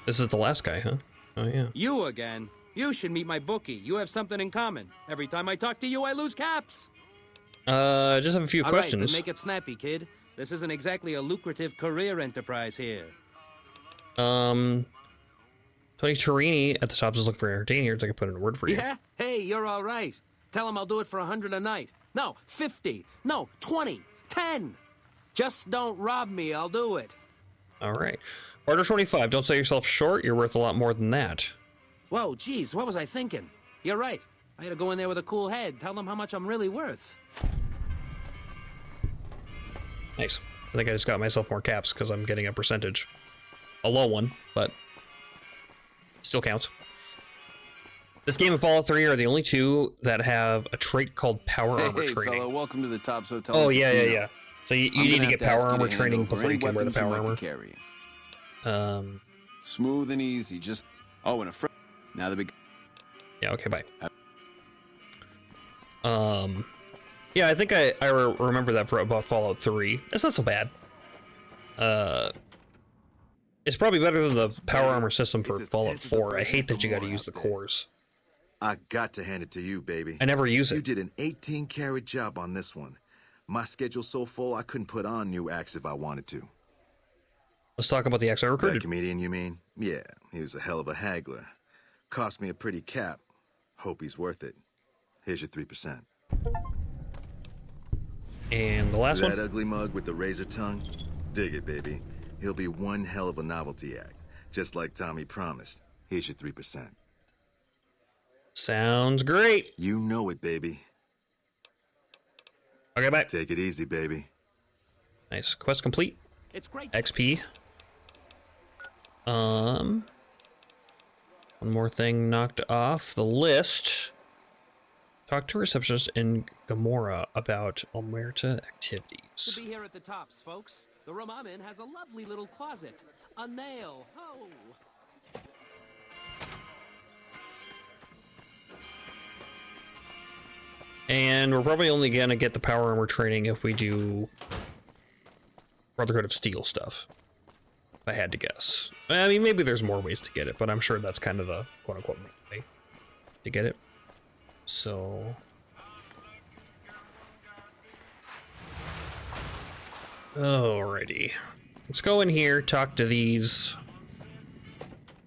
This is the last guy, huh? Oh, yeah. You again. You should meet my bookie. You have something in common. Every time I talk to you, I lose caps. Just have a few All right, questions. but make it snappy, kid. This isn't exactly a lucrative career enterprise here. Tony Torini at the top is looking for entertainers. I can put in a word for you. Yeah? Hey, you're all right. Tell him I'll do it for 100 a night. No, 50. No, 20. 10. Just don't rob me. I'll do it. All right. Order 25. Don't sell yourself short. You're worth a lot more than that. Whoa, geez, what was I thinking? You're right. I had to go in there with a cool head. Tell them how much I'm really worth. Nice. I think I just got myself more caps because I'm getting a percentage. A low one, but still counts. This game and Fallout 3 are the only two that have a trait called power armor training. Hey, fella, welcome to the Tops Hotel. Oh, yeah. So you need to get power armor training before you can wear the power armor. Smooth and easy, just... Oh, and a friend. Now the big... Yeah, okay, bye. Yeah, I think I remember that for about Fallout 3. It's not so bad. It's probably better than the power armor system for Fallout 4. I hate that you gotta use the cores. I got to hand it to you, baby. I never use it. You did an 18-carat job on this one. My schedule's so full, I couldn't put on new acts if I wanted to. Let's talk about the acts I recruited. That comedian, you mean? Yeah, he was a hell of a haggler. Cost me a pretty cap. Hope he's worth it. Here's your 3%. And the last one? That ugly mug with the razor tongue? Dig it, baby. He'll be one hell of a novelty act. Just like Tommy promised. Here's your 3%. Sounds great. You know it, baby. Okay, bye. Take it easy, baby. Nice. Quest complete. It's great. XP. One more thing knocked off the list. Talk to a receptionist in Gamora about Omerta activities. To be here at the Tops, folks. The room I'm in has a lovely little closet. A nail. Oh. And we're probably only gonna get the power armor training if we do Brotherhood of Steel stuff. If I had to guess. I mean, maybe there's more ways to get it, but I'm sure that's kind of the quote-unquote way to get it. So... Alrighty. Let's go in here, talk to these.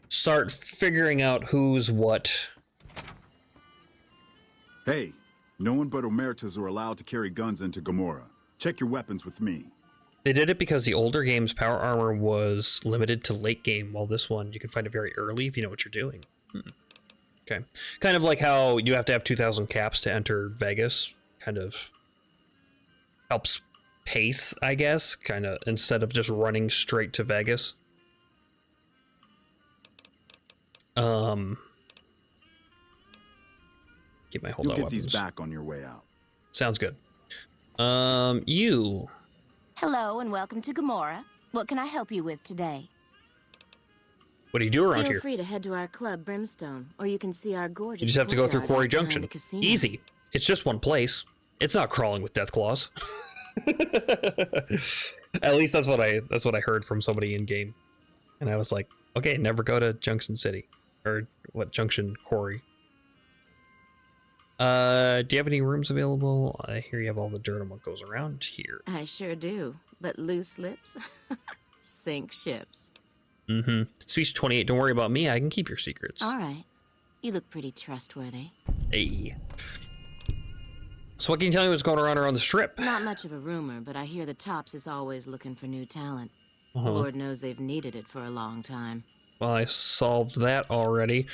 Start figuring out who's what. Hey, no one but Omertas are allowed to carry guns into Gamora. Check your weapons with me. They did it because the older game's power armor was limited to late game, while this one you can find it very early if you know what you're doing. Okay. Kind of like how you have to have 2,000 caps to enter Vegas. Kind of helps pace, I guess, kind of, instead of just running straight to Vegas. Keep my holdout You'll get weapons. these back on your way out. Sounds good. You. Hello and welcome to Gamora. What can I help you with today? What do you do around Feel here? free to head to our club, Brimstone, or you can see our gorgeous. You just have to go through courtyard Quarry right behind Junction. the casino. Easy. It's just one place. It's not crawling with death claws. At least that's what I heard from somebody in game, and I was like, okay, never go to Junction City or what Junction Quarry. Do you have any rooms available? I hear you have all the dirt on what goes around here. I sure do, but loose lips sink ships. Mm-hmm. Speech 28. Don't worry about me. I can keep your secrets. All right, you look pretty trustworthy. Hey. So what can you tell me what's going around the strip? Not much of a rumor, but I hear the Tops is always looking for new talent. Uh-huh. Lord knows they've needed it for a long time. Well, I solved that already.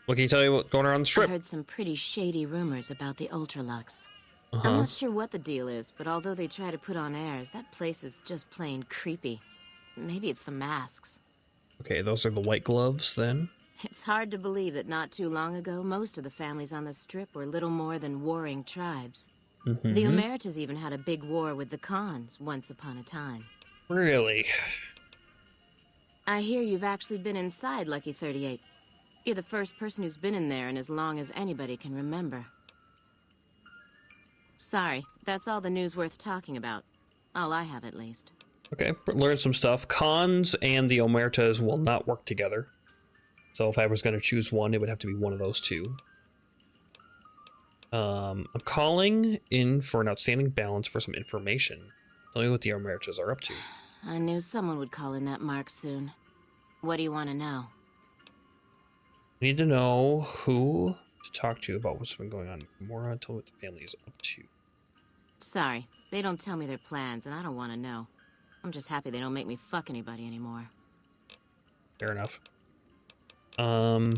What can you tell me what's going around the strip? I heard some pretty shady rumors about the Ultralux. I'm not sure what the deal is, but although they try to put on airs, that place is just plain creepy. Maybe it's the masks. Okay, those are the white gloves then. It's hard to believe that not too long ago, most of the families on the Strip were little more than warring tribes. The Omertas even had a big war with the Khans once upon a time. Really? I hear you've actually been inside Lucky 38. You're the first person who's been in there in as long as anybody can remember. Sorry, that's all the news worth talking about. All I have, at least. Okay, learn some stuff. Khans and the Omertas will not work together. So if I was going to choose one, it would have to be one of those two. I'm calling in for an outstanding balance for some information. Tell me what the Omertas are up to. I knew someone would call in that mark soon. What do you want to know? I need to know who to talk to about what's been going on in Gamora. Tell me what the family is up to. Sorry, they don't tell me their plans, and I don't want to know. I'm just happy they don't make me fuck anybody anymore. Fair enough. All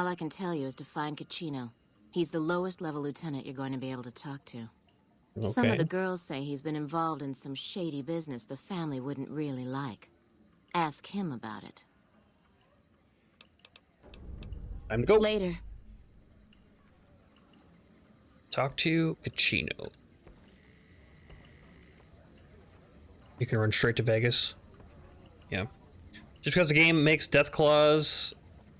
I can tell you is to find Caccino. He's the lowest level lieutenant you're going to be able to talk to. Okay. Some of the girls say he's been involved in some shady business the family wouldn't really like. Ask him about it. Time to go. Later. Talk to Caccino. You can run straight to Vegas. Yeah. Just because the game makes Deathclaws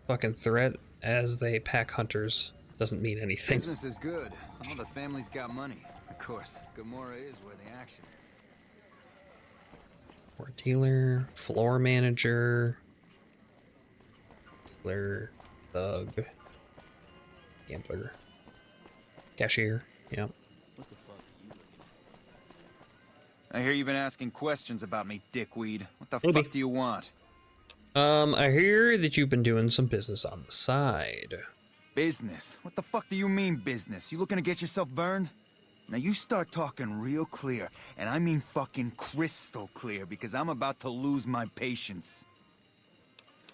fucking threat as they pack hunters doesn't mean anything. Business is good. All the family's got money. Of course, Gamora is where the action is. Or dealer, floor manager, dealer, thug, gambler, cashier. Yeah. I hear you've been asking questions about me, dickweed. What the Maybe. fuck do you want? I hear that you've been doing some business on the side. Business? What the fuck do you mean business? You looking to get yourself burned? Now you start talking real clear, and I mean fucking crystal clear, because I'm about to lose my patience.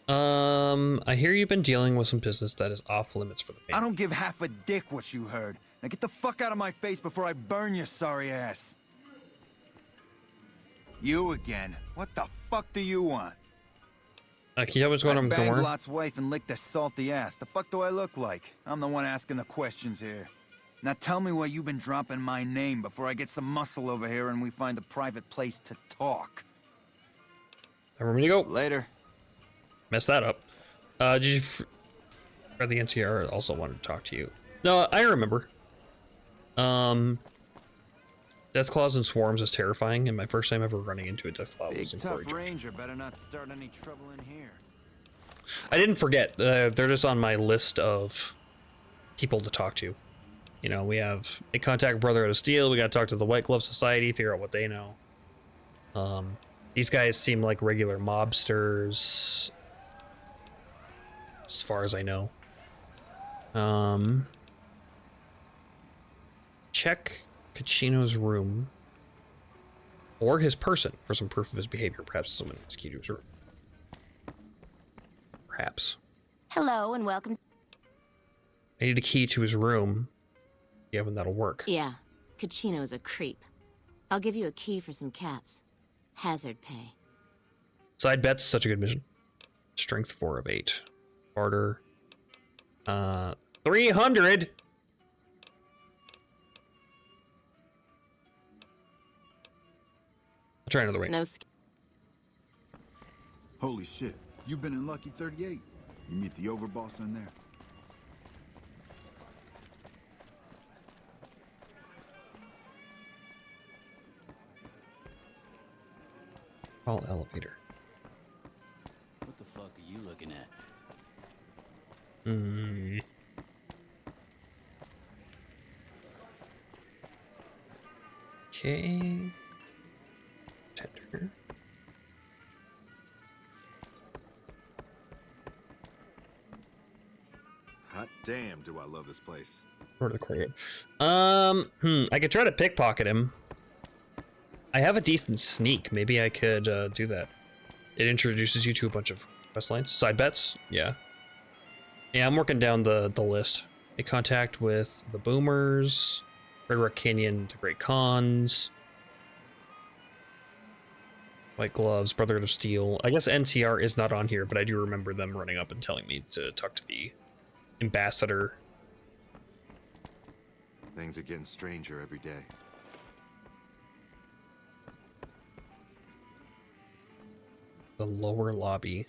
I hear you've been dealing with some business that is off limits for the family. I don't give half a dick what you heard. Now get the fuck out of my face before I burn your sorry ass. You again. What the fuck do you want? Can you tell what's going on with banged Gamora? Lot's wife and licked her salty ass. The fuck do I look like? I'm the one asking the questions here. Now tell me why you've been dropping my name before I get some muscle over here and we find a private place to talk. Time for me to go. Later. Messed that up. Did you... Or the NCR also wanted to talk to you. No, I remember. Deathclaws and swarms is terrifying, and my first time ever running into a Deathclaw was Big tough encouraging. ranger better not start any trouble in here. I didn't forget. They're just on my list of people to talk to. You know, we have a contact Brotherhood of Steel. We got to talk to the White Glove Society, figure out what they know. These guys seem like regular mobsters, as far as I know. Check Caccino's room or his person for some proof of his behavior. Perhaps someone is key to his room. Perhaps. Hello and welcome. I need a key to his room. Yeah, and that'll work. Yeah, Caccino's a creep. I'll give you a key for some caps. Hazard pay. Side bets, such a good mission. Strength 4 of 8. Barter. 300! I'll try another way. No. Holy shit. You've been in Lucky 38. You meet the overboss in there. Call elevator. What the fuck are you looking at? Okay. Tender. Hot damn, do I love this place. Or the courtyard. I could try to pickpocket him. I have a decent sneak. Maybe I could do that. It introduces you to a bunch of quest lines. Side bets? Yeah. Yeah, I'm working down the list. Make contact with the Boomers, Red Rock Canyon, the Great Khans, White Gloves, Brotherhood of Steel. I guess NCR is not on here, but I do remember them running up and telling me to talk to the ambassador. Things are getting stranger every day. The lower lobby.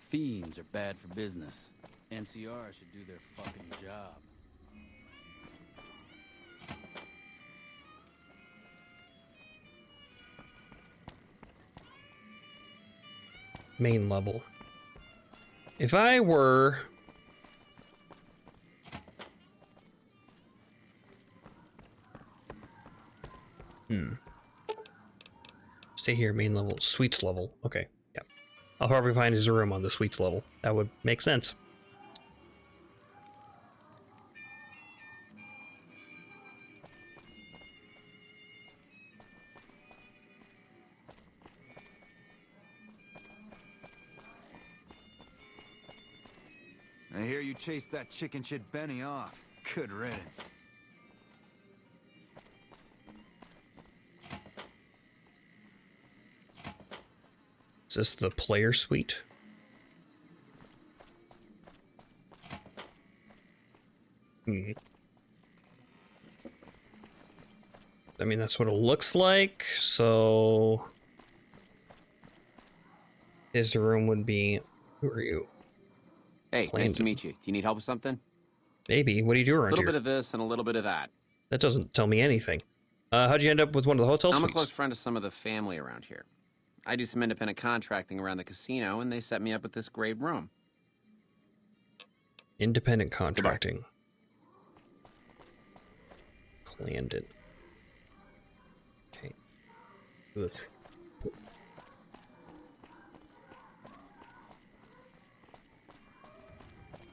Fiends are bad for business. NCR should do their fucking job. Main level. If I were... Stay here, main level, suites level. Okay, yeah. I'll probably find his room on the suites level. That would make sense. I hear you chased that chicken shit Benny off. Good riddance. Is this the player suite? I mean, that's what it looks like, so... His room would be... Who are you? Hey, nice to meet you. Do you need help with something? Maybe. What do you do around here? A little bit of this and a little bit of that. That doesn't tell me anything. How'd you end up with one of the hotel suites? I'm a close friend of some of the family around here. I do some independent contracting around the casino, and they set me up with this great room. Independent contracting. Clandon. Okay. Ugh.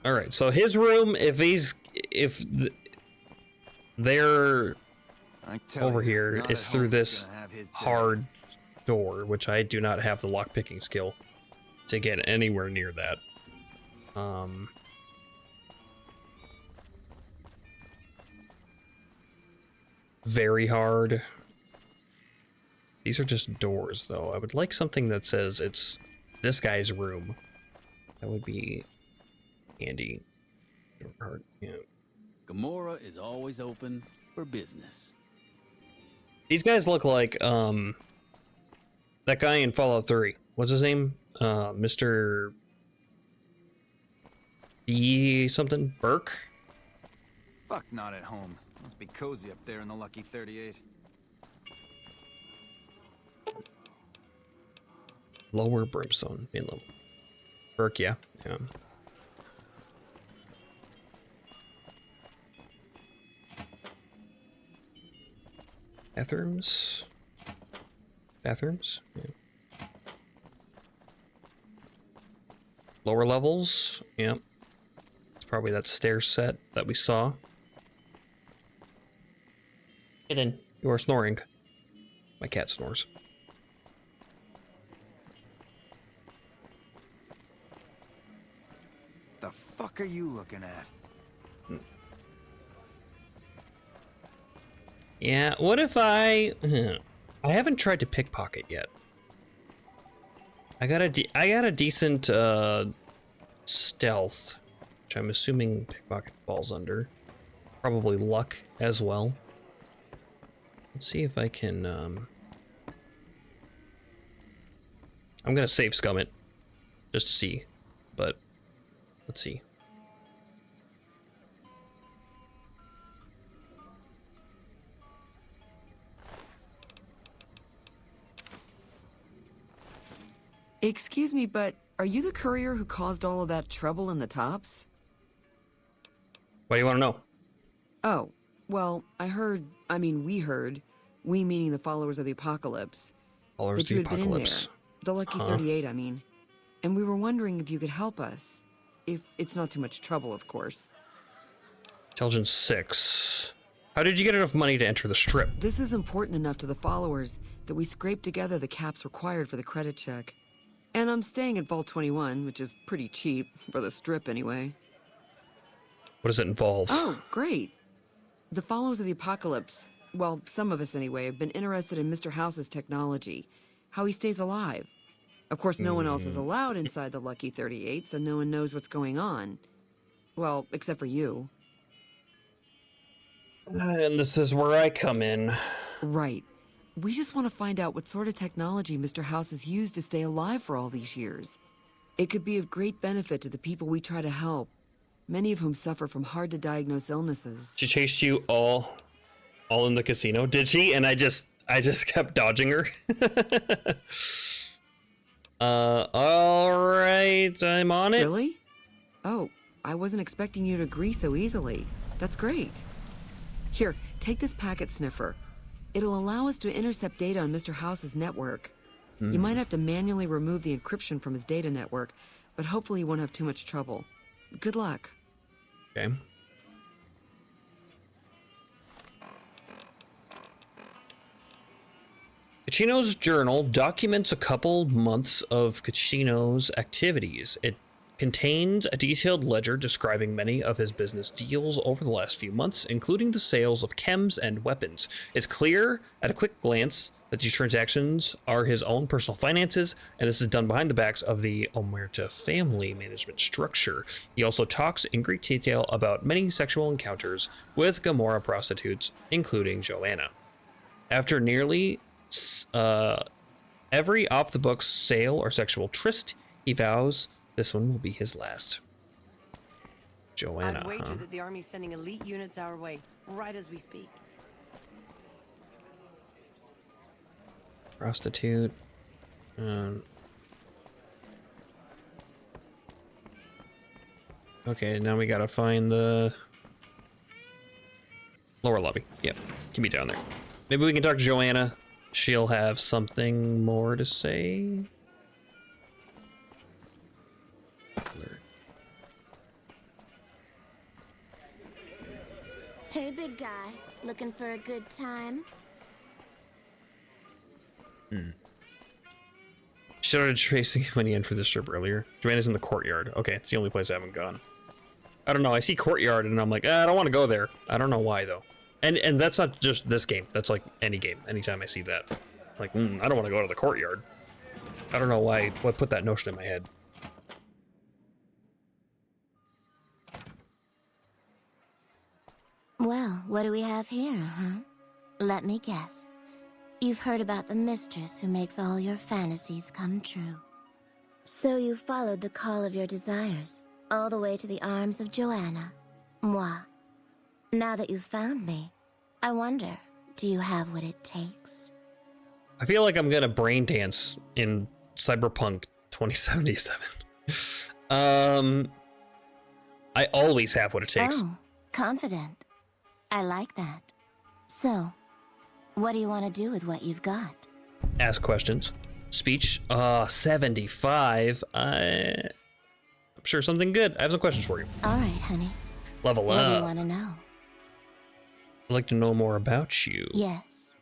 All right, so his room, they're over here, is through this hard door, which I do not have the lockpicking skill to get anywhere near that. Very hard. These are just doors, though. I would like something that says it's this guy's room. That would be handy. Hard, yeah. Gomorrah is always open for business. These guys look like that guy in Fallout 3. What's his name? Mr. B something? Burke? Fuck, not at home. Must be cozy up there in the Lucky 38. Lower Brimstone, main level. Burke, yeah. Yeah. Bathrooms? Bathrooms? Yeah. Lower levels? Yep. It's probably that stair set that we saw. Hidden. You are snoring. My cat snores. The fuck are you looking at? Yeah, what if I haven't tried to pickpocket yet. I got a decent stealth, which I'm assuming pickpocket falls under. Probably luck as well. Let's see if I can I'm gonna save scum it just to see, but let's see. Excuse me, but are you the courier who caused all of that trouble in the Tops? What do you want to know? Oh, Well, we heard, we meaning the followers of the apocalypse, Followers that you of the had been in there. apocalypse. The Lucky 38, I mean. And we were wondering if you could help us. If it's not too much trouble, of course. Intelligence 6. How did you get enough money to enter the strip? This is important enough to the followers that we scraped together the caps required for the credit check. And I'm staying at Vault 21, which is pretty cheap, for the strip anyway. What does it involve? Oh, great. The followers of the apocalypse, well, some of us anyway, have been interested in Mr. House's technology, how he stays alive. Of course, no one else is allowed inside the Lucky 38, so no one knows what's going on. Well, except for you. And this is where I come in. Right. We just want to find out what sort of technology Mr. House has used to stay alive for all these years. It could be of great benefit to the people we try to help, many of whom suffer from hard-to-diagnose illnesses. She chased you all in the casino, did she? And I just kept dodging her. All right, I'm on it. Really? Oh, I wasn't expecting you to agree so easily. That's great. Here, take this packet sniffer. It'll allow us to intercept data on Mr. House's network. You might have to manually remove the encryption from his data network, but hopefully you won't have too much trouble. Good luck. Okay. Kachino's journal documents a couple months of Kachino's activities. It contains a detailed ledger describing many of his business deals over the last few months, including the sales of chems and weapons. It's clear at a quick glance that these transactions are his own personal finances, and this is done behind the backs of the Omerta family management structure. He also talks in great detail about many sexual encounters with Gomorrah prostitutes, including Joanna. After nearly every off-the-books sale or sexual tryst, he vows this one will be his last. Joanna, I'd wager that the Army's sending elite units our way, right as we speak. Prostitute. Okay, now we gotta find the lower lobby. Yep, can be down there. Maybe we can talk to Joanna. She'll have something more to say. Hey, big guy. Looking for a good time? Started tracing when he entered the strip earlier. Joanna's in the courtyard. Okay, it's the only place I haven't gone. I don't know. I see courtyard and I'm like, I don't want to go there. I don't know why though. And that's not just this game. That's like any game. Anytime I see that, like, I don't want to go to the courtyard. I don't know why. What put that notion in my head? Well, what do we have here, huh? Let me guess. You've heard about the mistress who makes all your fantasies come true. So you followed the call of your desires, all the way to the arms of Joanna. Moi. Now that you've found me, I wonder, do you have what it takes? I feel like I'm gonna brain dance in Cyberpunk 2077. I always have what it takes. Oh, confident. I like that. So, what do you want to do with what you've got? Ask questions. Speech, 75. I'm sure something good. I have some questions for you. All right, honey. Level What do you up. want to know? I'd like to know more about you. Yes.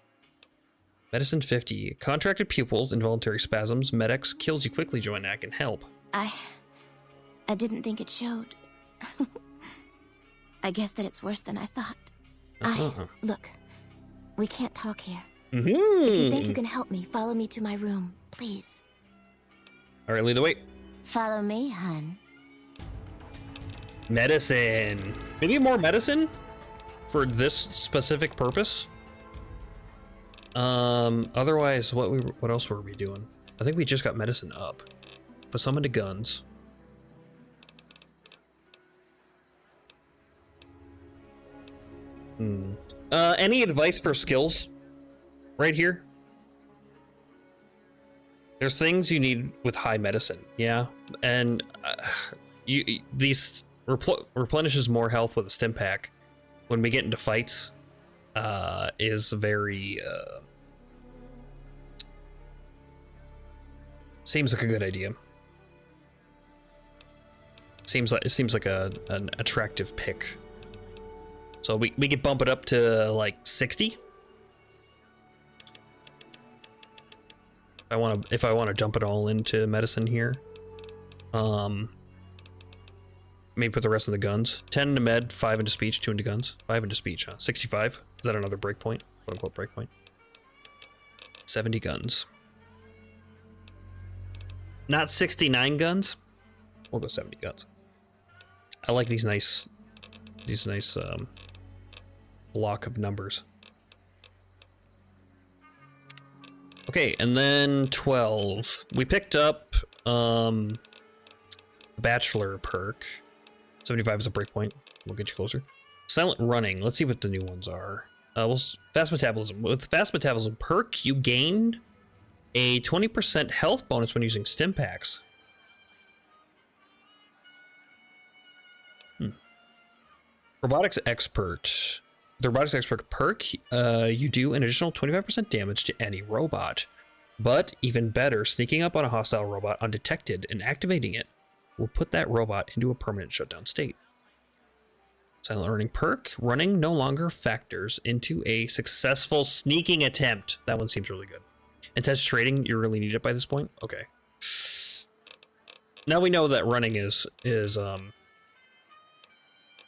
Medicine 50. Contracted pupils, involuntary spasms, Med-X kills you quickly, Joanna. I can help. I didn't think it showed. I guess that it's worse than I thought. Look, we can't talk here. If you think you can help me, follow me to my room, please. All right, lead the way. Follow me, hun. Medicine. Maybe more medicine for this specific purpose. Otherwise, what else were we doing? I think we just got medicine up. Put some into guns. Any advice for skills? Right here. There's things you need with high medicine, yeah, and these replenishes more health with a stim pack. when we get into fights is very seems like a good idea. Seems like an attractive pick. So we could bump it up to like 60. If I want to jump it all into medicine here. Maybe put the rest in the guns. 10 into med, 5 into speech, 2 into guns. 5 into speech, huh? 65. Is that another breakpoint? Quote unquote breakpoint. 70 guns. Not 69 guns. We'll go 70 guns. I like these nice block of numbers. Okay, and then 12. We picked up Bachelor perk. 75 is a breakpoint. We'll get you closer. Silent running. Let's see what the new ones are. Fast metabolism. With fast metabolism perk, you gained a 20% health bonus when using stim packs. Robotics expert. The robotics expert perk, you do an additional 25% damage to any robot. But even better, sneaking up on a hostile robot undetected and activating it will put that robot into a permanent shutdown state. Silent running perk, running no longer factors into a successful sneaking attempt. That one seems really good. Intense trading, you really need it by this point? Okay. Now we know that running is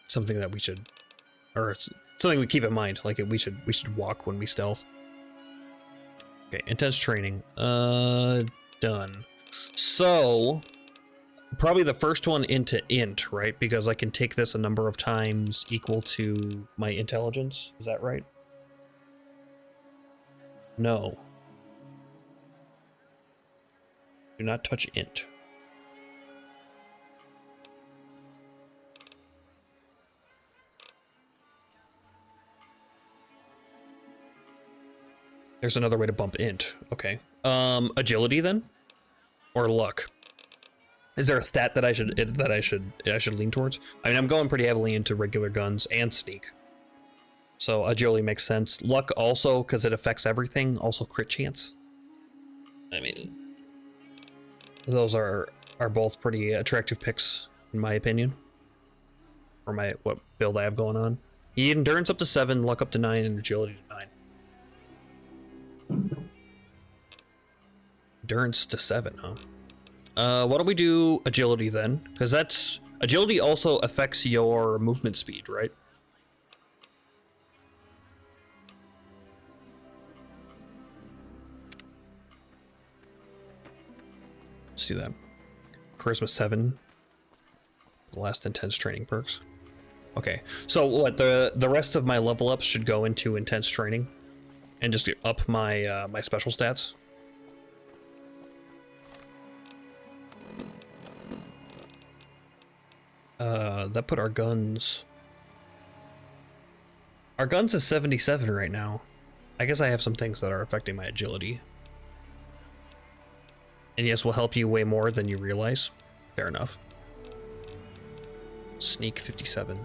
something that we should, or it's something we keep in mind. Like we should walk when we stealth. Okay, intense training. Done. So probably the first one into int, right? Because I can take this a number of times equal to my intelligence. Is that right? No. Do not touch int. There's another way to bump int. Okay. Agility then? Or luck? Is there a stat that I should lean towards? I mean, I'm going pretty heavily into regular guns and sneak. So agility makes sense. Luck also, because it affects everything. Also crit chance. I mean, those are both pretty attractive picks, in my opinion. For what build I have going on. You need endurance up to 7, luck up to 9, and agility to 9. Endurance to 7, huh? Why don't we do agility then? Because agility also affects your movement speed, right? Let's do that. Charisma 7. The last intense training perks. Okay, so what the rest of my level ups should go into intense training, and just up my my special stats. That put our guns. Our guns is 77 right now. I guess I have some things that are affecting my agility. And yes, will help you way more than you realize. Fair enough. Sneak 57.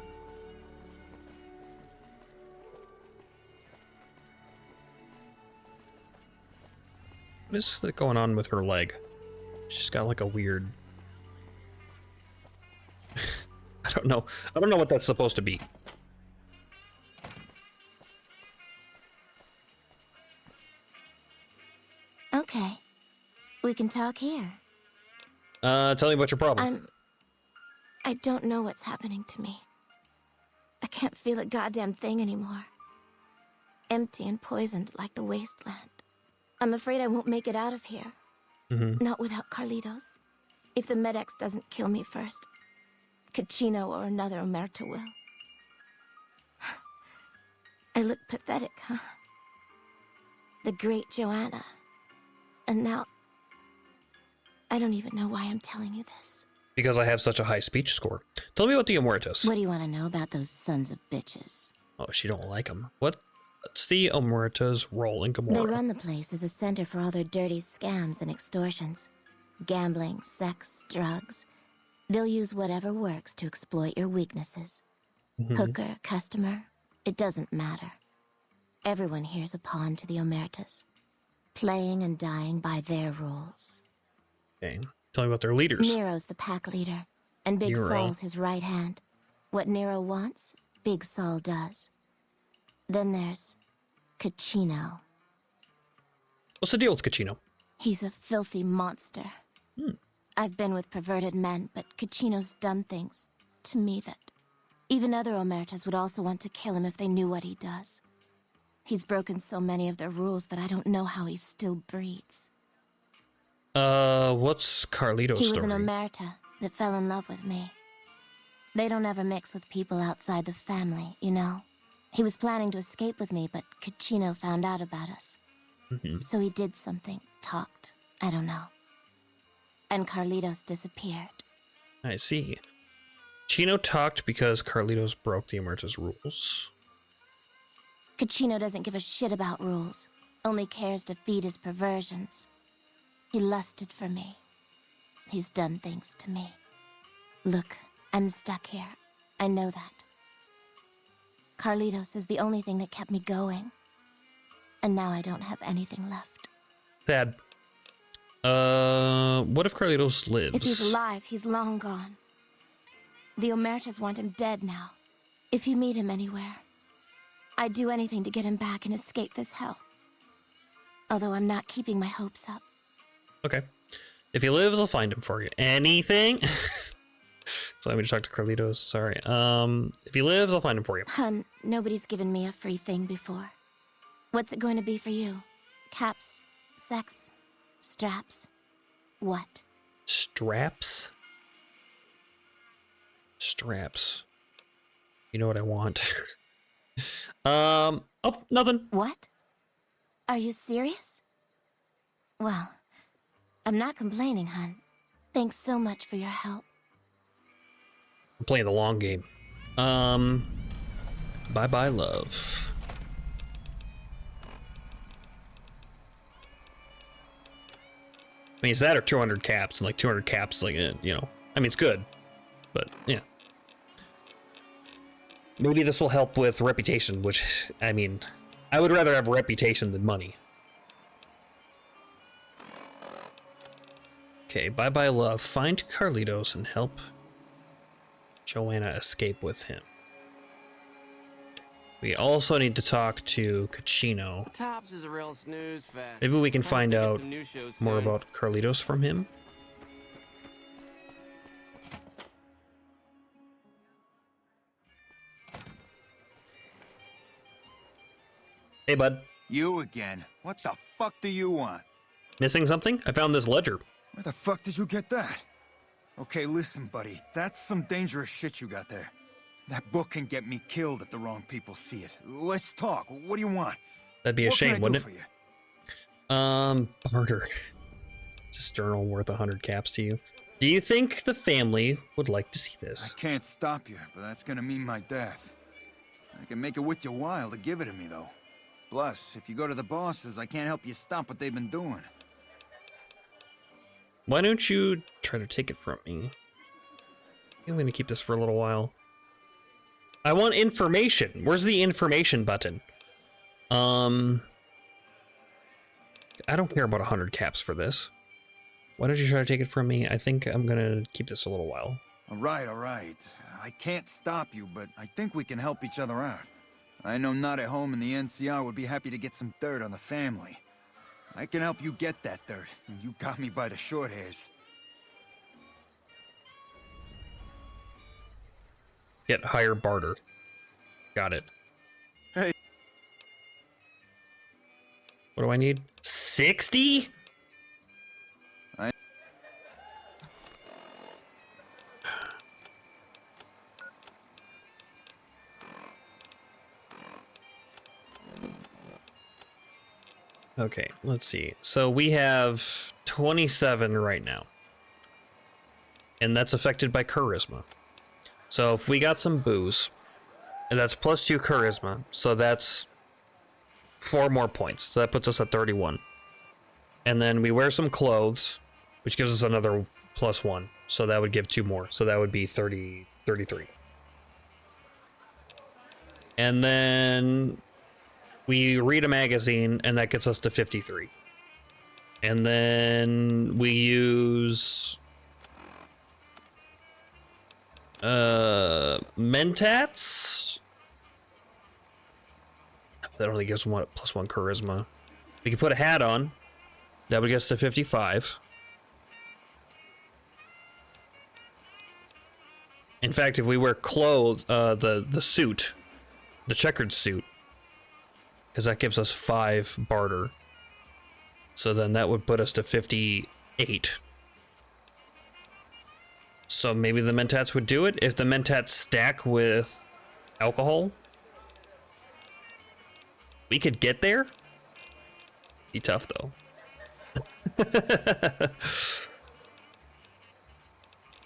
What is going on with her leg? She's got like a weird... I don't know what that's supposed to be. Okay. We can talk here. Tell me about your problem. I don't know what's happening to me. I can't feel a goddamn thing anymore. Empty and poisoned like the wasteland. I'm afraid I won't make it out of here. Not without Carlitos. If the Med-X doesn't kill me first, Caccino or another Omerta will. I look pathetic, huh? The great Joanna. And now... I don't even know why I'm telling you this. Because I have such a high speech score. Tell me about the Omertas. What do you want to know about those sons of bitches? Oh, she don't like them. What's the Omerta's role in Gamora? They run the place as a center for all their dirty scams and extortions. Gambling, sex, drugs. They'll use whatever works to exploit your weaknesses. Hooker, customer, It doesn't matter. Everyone here's a pawn to the Omertas, playing and dying by their rules. Okay, tell me about their leaders. Nero's the pack leader, and Big Nero. Saul's his right hand. What Nero wants, Big Saul does. Then there's Caccino. What's the deal with Caccino? He's a filthy monster. I've been with perverted men, but Caccino's done things to me that even other Omertas would also want to kill him if they knew what he does. He's broken so many of their rules that I don't know how he still breathes. What's Carlito's He was story? an Omerta that fell in love with me. They don't ever mix with people outside the family, you know? He was planning to escape with me, but Caccino found out about us. So he did something, talked, I don't know. And Carlitos disappeared. I see. Chino talked because Carlitos broke the Omerta's rules. Caccino doesn't give a shit about rules, only cares to feed his perversions. He lusted for me. He's done things to me. Look, I'm stuck here. I know that. Carlitos is the only thing that kept me going. And now I don't have anything left. Sad. What if Carlitos lives? If he's alive, he's long gone. The Omertas want him dead now. If you meet him anywhere, I'd do anything to get him back and escape this hell. Although I'm not keeping my hopes up. Okay. If he lives, I'll find him for you. Anything? So let me talk to Carlitos. Sorry. If he lives, I'll find him for you. Hun, nobody's given me a free thing before. What's it going to be for you? Caps? Sex? Straps? What? Straps? Straps. You know what I want. Oh, nothing. What? Are you serious? Well, I'm not complaining, hun. Thanks so much for your help. I'm playing the long game. Bye-bye, love. I mean, it's that or 200 caps, and like 200 caps, like, you know, I mean, it's good, but yeah. Maybe this will help with reputation, which, I mean, I would rather have reputation than money. Okay, bye-bye, love. Find Carlitos and help Joanna escape with him. We also need to talk to Caccino. Tops is a real snooze fest. Maybe we can Hope find get out some new shows more soon. about Carlitos from him. Hey, bud. You again. What the fuck do you want? Missing something? I found this ledger. Where the fuck did you get that? Okay, listen, buddy. That's some dangerous shit you got there. That book can get me killed if the wrong people see it. Let's talk. What do you want? That'd be a What can I shame, do wouldn't for it? you? Barter. Is this journal worth 100 caps to you? Do you think the family would like to see this? I can't stop you, but that's gonna mean my death. I can make it worth your while to give it to me, though. Plus, if you go to the bosses, I can't help you stop what they've been doing. Why don't you try to take it from me? I'm gonna keep this for a little while. I want information. Where's the information button? I don't care about 100 caps for this. Why don't you try to take it from me? I think I'm gonna keep this a little while. All right. I can't stop you, but I think we can help each other out. I know Not at Home and the NCR would be happy to get some dirt on the family. I can help you get that dirt, and you got me by the short hairs. Get higher barter. Got it. Hey. What do I need? 60? Okay, let's see. So we have 27 right now. And that's affected by charisma. So if we got some booze, and that's +2 charisma, so that's 4 more points. So that puts us at 31. And then we wear some clothes, which gives us another +1. So that would give 2 more. So that would be 33. And then we read a magazine, and that gets us to 53. And then we use Mentats. That only gives one +1 charisma. We can put a hat on. That would get us to 55. In fact, if we wear clothes, the suit, the checkered suit, because that gives us 5 barter. So then that would put us to 58. So maybe the Mentats would do it if the Mentats stack with alcohol. We could get there. Be tough though.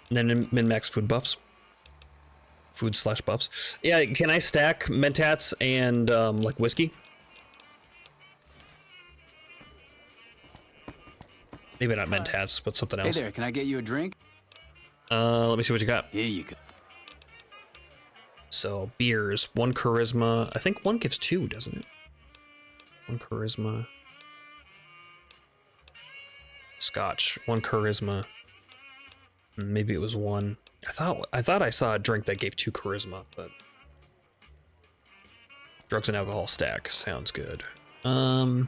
And then min-max food buffs. Food/buffs. Yeah, can I stack Mentats and like whiskey? Maybe not Mentats, but something else. Hey there, can I get you a drink? Let me see what you got. Here you go. So beers, 1 charisma. I think 1 gives 2, doesn't it? 1 charisma. Scotch, 1 charisma. Maybe it was 1. I thought I saw a drink that gave 2 charisma, but drugs and alcohol stack sounds good. I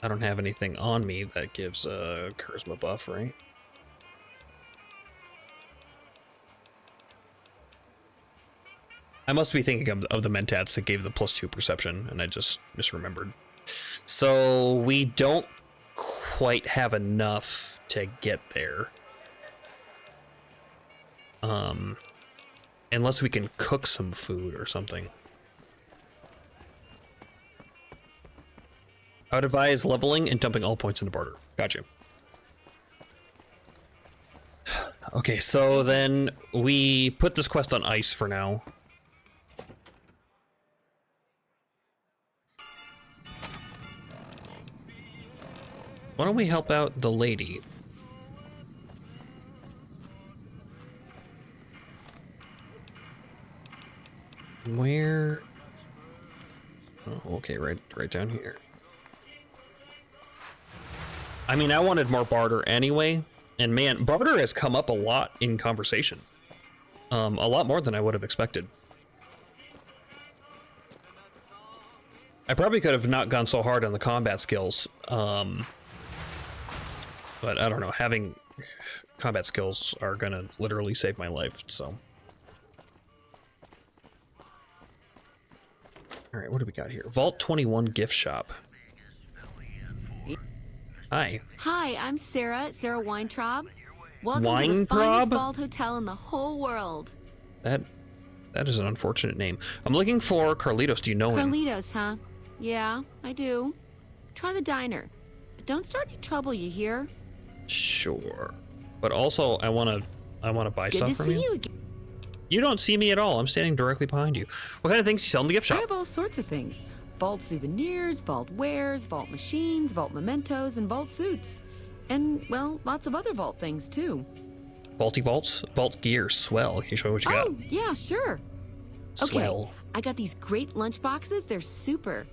don't have anything on me that gives a charisma buff, right? I must be thinking of the Mentats that gave the +2 perception, and I just misremembered. So we don't quite have enough to get there. Unless we can cook some food or something. I would advise leveling and dumping all points into barter. Gotcha. Okay, so then we put this quest on ice for now. Why don't we help out the lady? Where? Oh, okay, right down here. I mean, I wanted more barter anyway, and man, barter has come up a lot in conversation. A lot more than I would have expected. I probably could have not gone so hard on the combat skills, but I don't know, having combat skills are gonna literally save my life, so. All right, what do we got here? Vault 21 gift shop. Hi. Hi, I'm Sarah Weintraub. Welcome to the Weintraub? finest vault hotel in the whole world. That is an unfortunate name. I'm looking for Carlitos. Do you know him? Carlitos, huh? Yeah, I do. Try the diner. But don't start any trouble, you hear? Sure. But also, I wanna buy Good stuff to from see you. you again. You don't see me at all. I'm standing directly behind you. What kind of things you sell in the gift I shop? have all sorts of things. Vault souvenirs, vault wares, vault machines, vault mementos, and vault suits. And, well, lots of other vault things, too. Vaulty vaults? Vault gear. Swell. Can you show me what you got? Oh, yeah, sure. Swell. Okay, I got these great lunch boxes. They're super.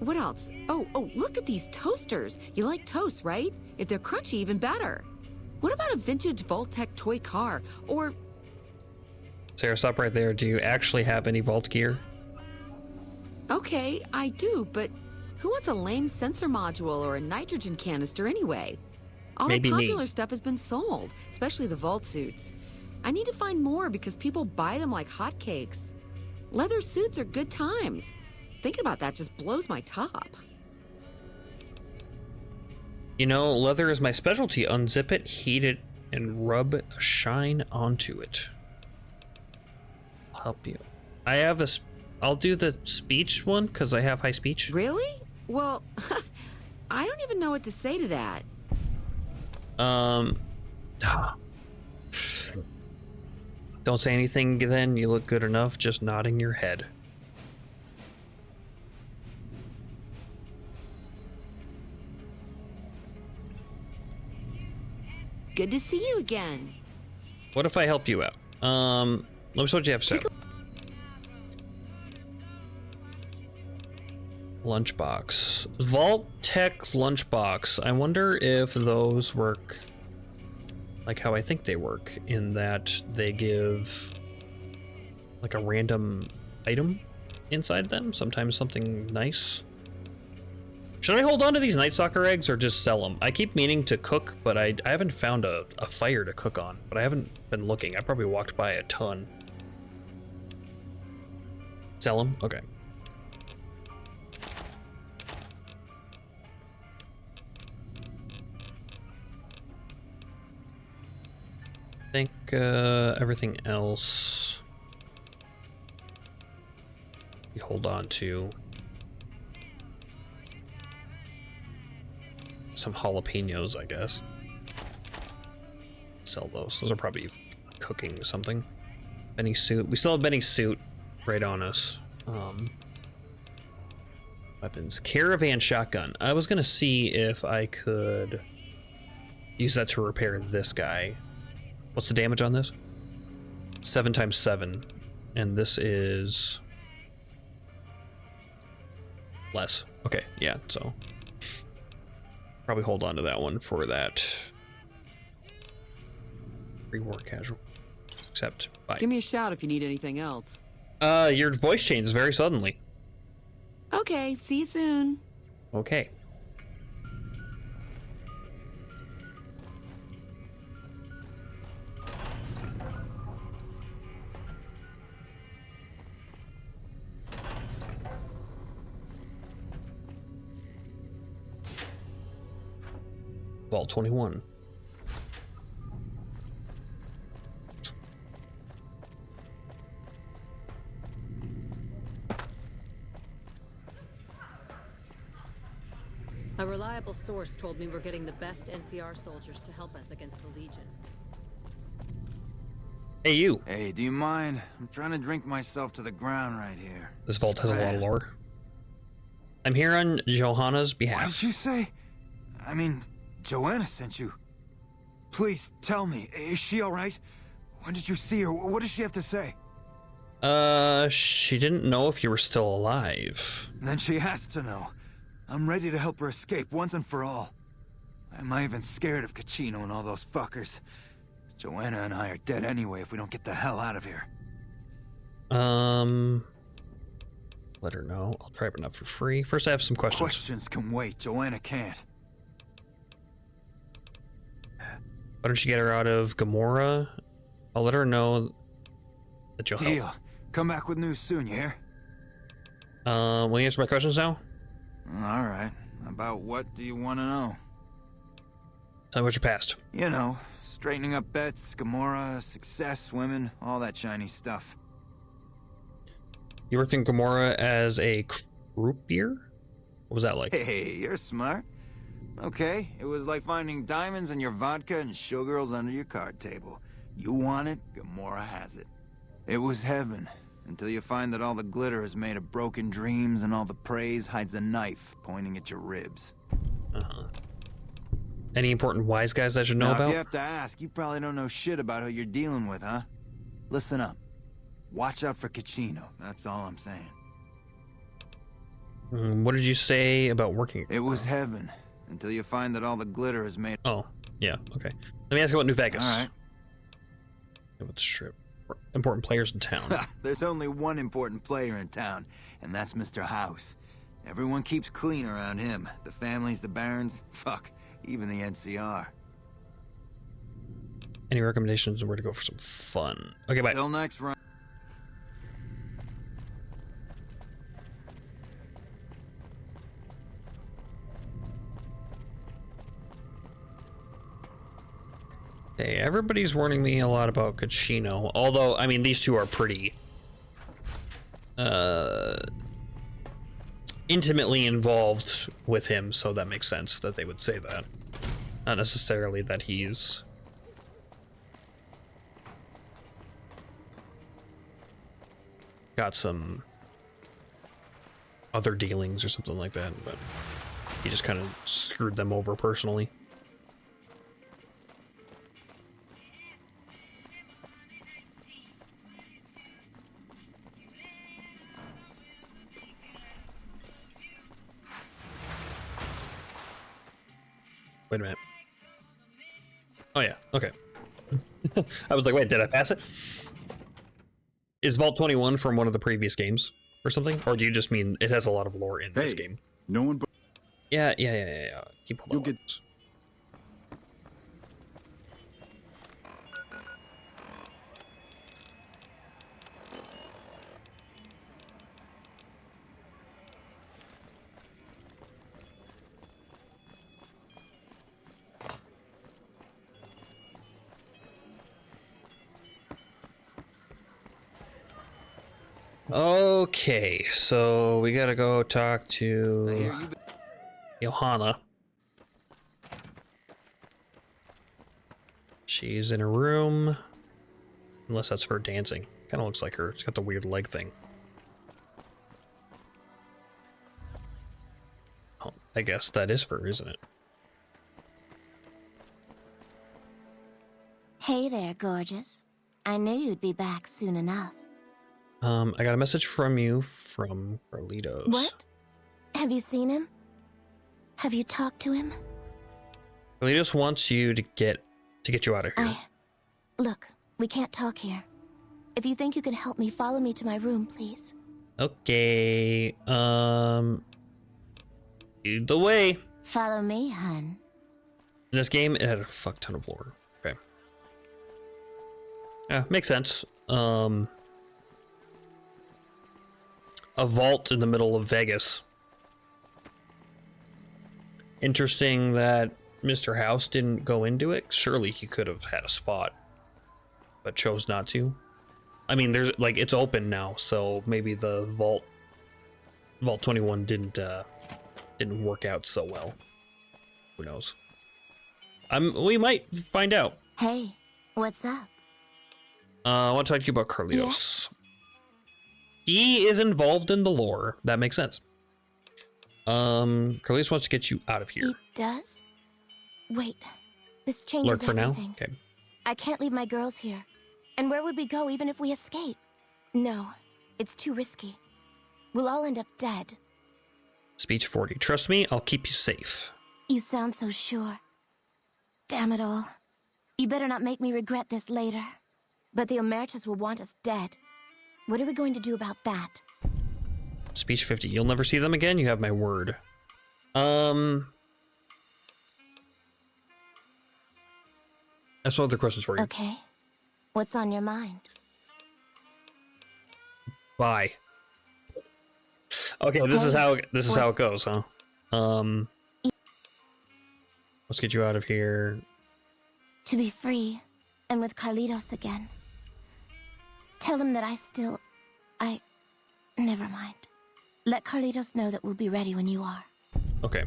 What else? Oh, look at these toasters. You like toast, right? If they're crunchy, even better. What about a vintage Vault-Tec toy car? Or... Sarah, stop right there. Do you actually have any vault gear? Okay, I do, but who wants a lame sensor module or a nitrogen canister anyway? All Maybe the me. popular stuff has been sold, especially the vault suits. I need to find more because people buy them like hotcakes. Leather suits are good times. Thinking about that just blows my top. You know, leather is my specialty. Unzip it, heat it, and rub a shine onto it. I'll help you. I have a... I'll do the speech one, because I have high speech. Really? Well, I don't even know what to say to that. Don't say anything then. You look good enough, just nodding your head. Good to see you again. What if I help you out? Let me see what you have to say. Lunchbox. Vault Tech Lunchbox. I wonder if those work like how I think they work, in that they give like a random item inside them, sometimes something nice. Should I hold on to these Night Stalker eggs or just sell them? I keep meaning to cook, but I haven't found a fire to cook on, but I haven't been looking. I probably walked by a ton. Sell them? Okay. I think everything else we hold on to. Some jalapenos, I guess. Sell those. Those are probably cooking something. Benny's suit. We still have Benny's suit right on us. Weapons. Caravan shotgun. I was gonna see if I could use that to repair this guy. What's the damage on this? 7 times 7. And this is less. Okay, yeah, so probably hold on to that one for that pre-war casual. Except, bye. Give me a shout if you need anything else. Your voice changed very suddenly. Okay, see you soon. Okay. Vault 21. A reliable source told me we're getting the best NCR soldiers to help us against the Legion. Hey, you. Hey, do you mind? I'm trying to drink myself to the ground right here. This vault has a lot of lore. I'm here on Johanna's behalf. What did you say? I mean, Joanna sent you. Please, tell me, is she alright? When did you see her? What does she have to say? She didn't know if you were still alive. Then she has to know. I'm ready to help her escape once and for all. I'm not even scared of Caccino and all those fuckers. Joanna and I are dead anyway if we don't get the hell out of here. Let her know. I'll try it up for free. First, I have some questions. Questions can wait. Joanna can't. Why don't you get her out of Gamora? I'll let her know that you'll Deal. help. Come back with news soon, you hear? Will you answer my questions now? Alright. About what do you want to know? Tell me what your past. You know, straightening up bets, Gamora, success, women, all that shiny stuff. You worked in Gamora as a croupier? What was that like? Hey, you're smart. Okay, it was like finding diamonds in your vodka and showgirls under your card table. You want it, Gamora has it. It was heaven, until you find that all the glitter is made of broken dreams and all the praise hides a knife pointing at your ribs. Uh-huh. Any important wise guys I should know Now, about? if you have to ask, you probably don't know shit about who you're dealing with, huh? Listen up. Watch out for Caccino, that's all I'm saying. What did you say about working? It was heaven, until you find that all the glitter is made... Oh, yeah, okay. Let me ask you about New Vegas. Alright. What's strip? Important players in town. There's only one important player in town, and that's Mr. House. Everyone keeps clean around him. The families, the barons, fuck, even the NCR. Any recommendations on where to go for some fun? Okay, bye. Till next round. Hey, everybody's warning me a lot about Caccino. Although, I mean, these two are pretty intimately involved with him, so that makes sense that they would say that. Not necessarily that he's got some other dealings or something like that, but he just kind of screwed them over personally. Wait a minute. Oh yeah, okay. I was like, wait, did I pass it? Is Vault 21 from one of the previous games or something? Or do you just mean it has a lot of lore in this game? No one but... Yeah. Keep holding on. Okay, so we gotta go talk to Johanna. She's in a room. Unless that's her dancing. Kind of looks like her. It's got the weird leg thing. Oh, I guess that is her, isn't it? Hey there, gorgeous. I knew you'd be back soon enough. I got a message from you from Carlitos. What? Have you seen him? Have you talked to him? Carlitos wants you to get you out of here. Look, we can't talk here. If you think you can help me, follow me to my room, please. Okay. Lead the way. Follow me, hun. In this game, it had a fuck ton of lore. Okay. Yeah, makes sense. A vault in the middle of Vegas. Interesting that Mr. House didn't go into it. Surely he could have had a spot, but chose not to. I mean, there's like, it's open now, so maybe the Vault 21 didn't work out so well. Who knows? We might find out. Hey, what's up? I want to talk to you about Carlitos. Yeah. He is involved in the lore. That makes sense. Carlitos wants to get you out of here. He does? Wait, this changes Lurk for everything. now? Okay. I can't leave my girls here. And where would we go even if we escape? No, it's too risky. We'll all end up dead. Speech 40. Trust me, I'll keep you safe. You sound so sure. Damn it all. You better not make me regret this later. But the Omertas will want us dead. What are we going to do about that? Speech 50. You'll never see them again? You have my word. I have some other questions for you. Okay. What's on your mind? Bye. Okay, this is how it goes, huh? Let's get you out of here. To be free, and with Carlitos again. Tell him that never mind. Let Carlitos know that we'll be ready when you are. Okay.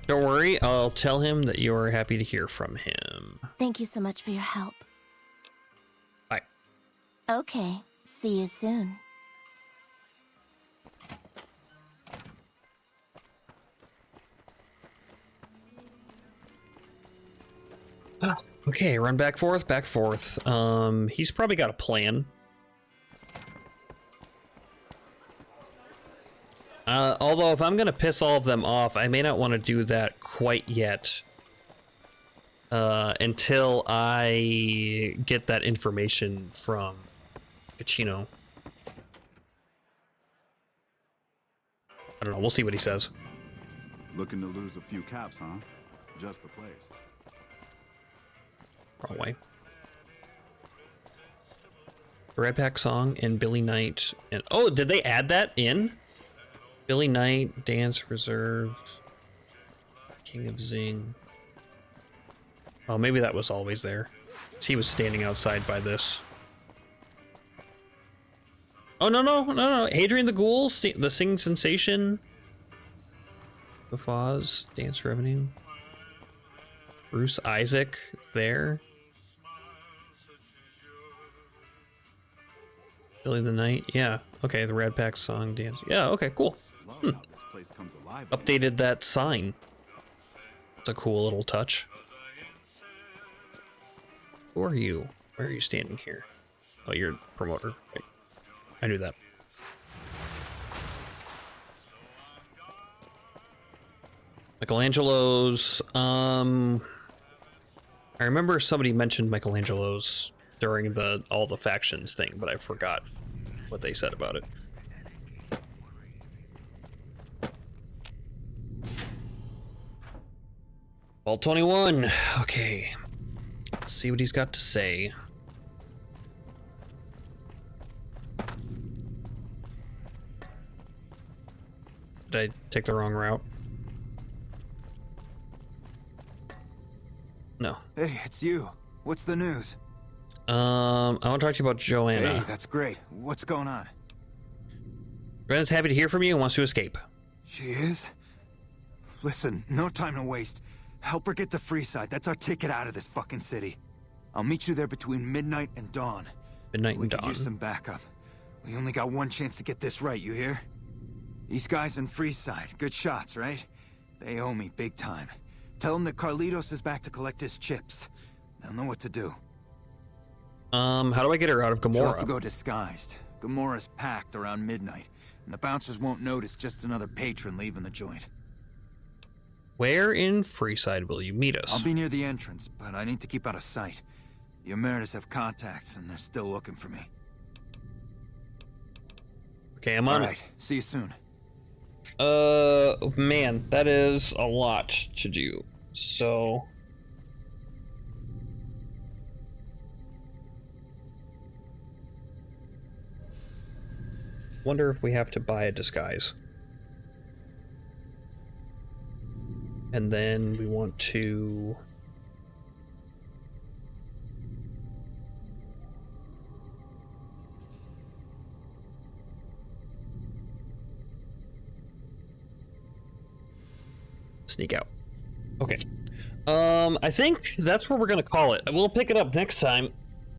Don't worry, I'll tell him that you're happy to hear from him. Thank you so much for your help. Bye. Okay, see you soon. Okay, run back forth. He's probably got a plan. Although if I'm gonna piss all of them off, I may not want to do that quite yet. Until I get that information from Gachino. I don't know, we'll see what he says. Looking to lose a few caps, huh? Just the place. Wrong way. The Red Pack song and Billy Knight and oh, did they add that in? Billy Knight, Dance Reserve, King of Zing. Oh, maybe that was always there. He was standing outside by this. Oh no! Hadrian the Ghoul, the Singing Sensation, Guffaws, Dance Revenue, Bruce Isaac there. Billy the Knight, yeah. Okay, the Red Pack song, dance. Yeah, okay, cool. Updated that sign. It's a cool little touch. Who are you? Why are you standing here? Oh, you're a promoter. Right. I knew that. Michelangelo's. I remember somebody mentioned Michelangelo's during all the factions thing, but I forgot what they said about it. Vault 21. Okay. Let's see what he's got to say. Did I take the wrong route? No. Hey, it's you. What's the news? I want to talk to you about Joanna. Hey, that's great. What's going on? Joanna's happy to hear from you and wants to escape. She is? Listen, no time to waste. Help her get to Freeside. That's our ticket out of this fucking city. I'll meet you there between midnight and dawn. Midnight and we dawn. could use some backup. We only got one chance to get this right, you hear? These guys in Freeside, good shots, right? They owe me big time. Tell them that Carlitos is back to collect his chips. They'll know what to do. How do I get her out of She'll Gamora? have to go disguised. Gamora's packed around midnight, and the bouncers won't notice just another patron leaving the joint. Where in Freeside will you meet us? I'll be near the entrance, but I need to keep out of sight. The Emeritus have contacts, and they're still looking for me. Okay, I'm on. All right, see you soon. Man, that is a lot to do. So... wonder if we have to buy a disguise. And then we want to... sneak out. Okay. I think that's where we're gonna call it. We'll pick it up next time.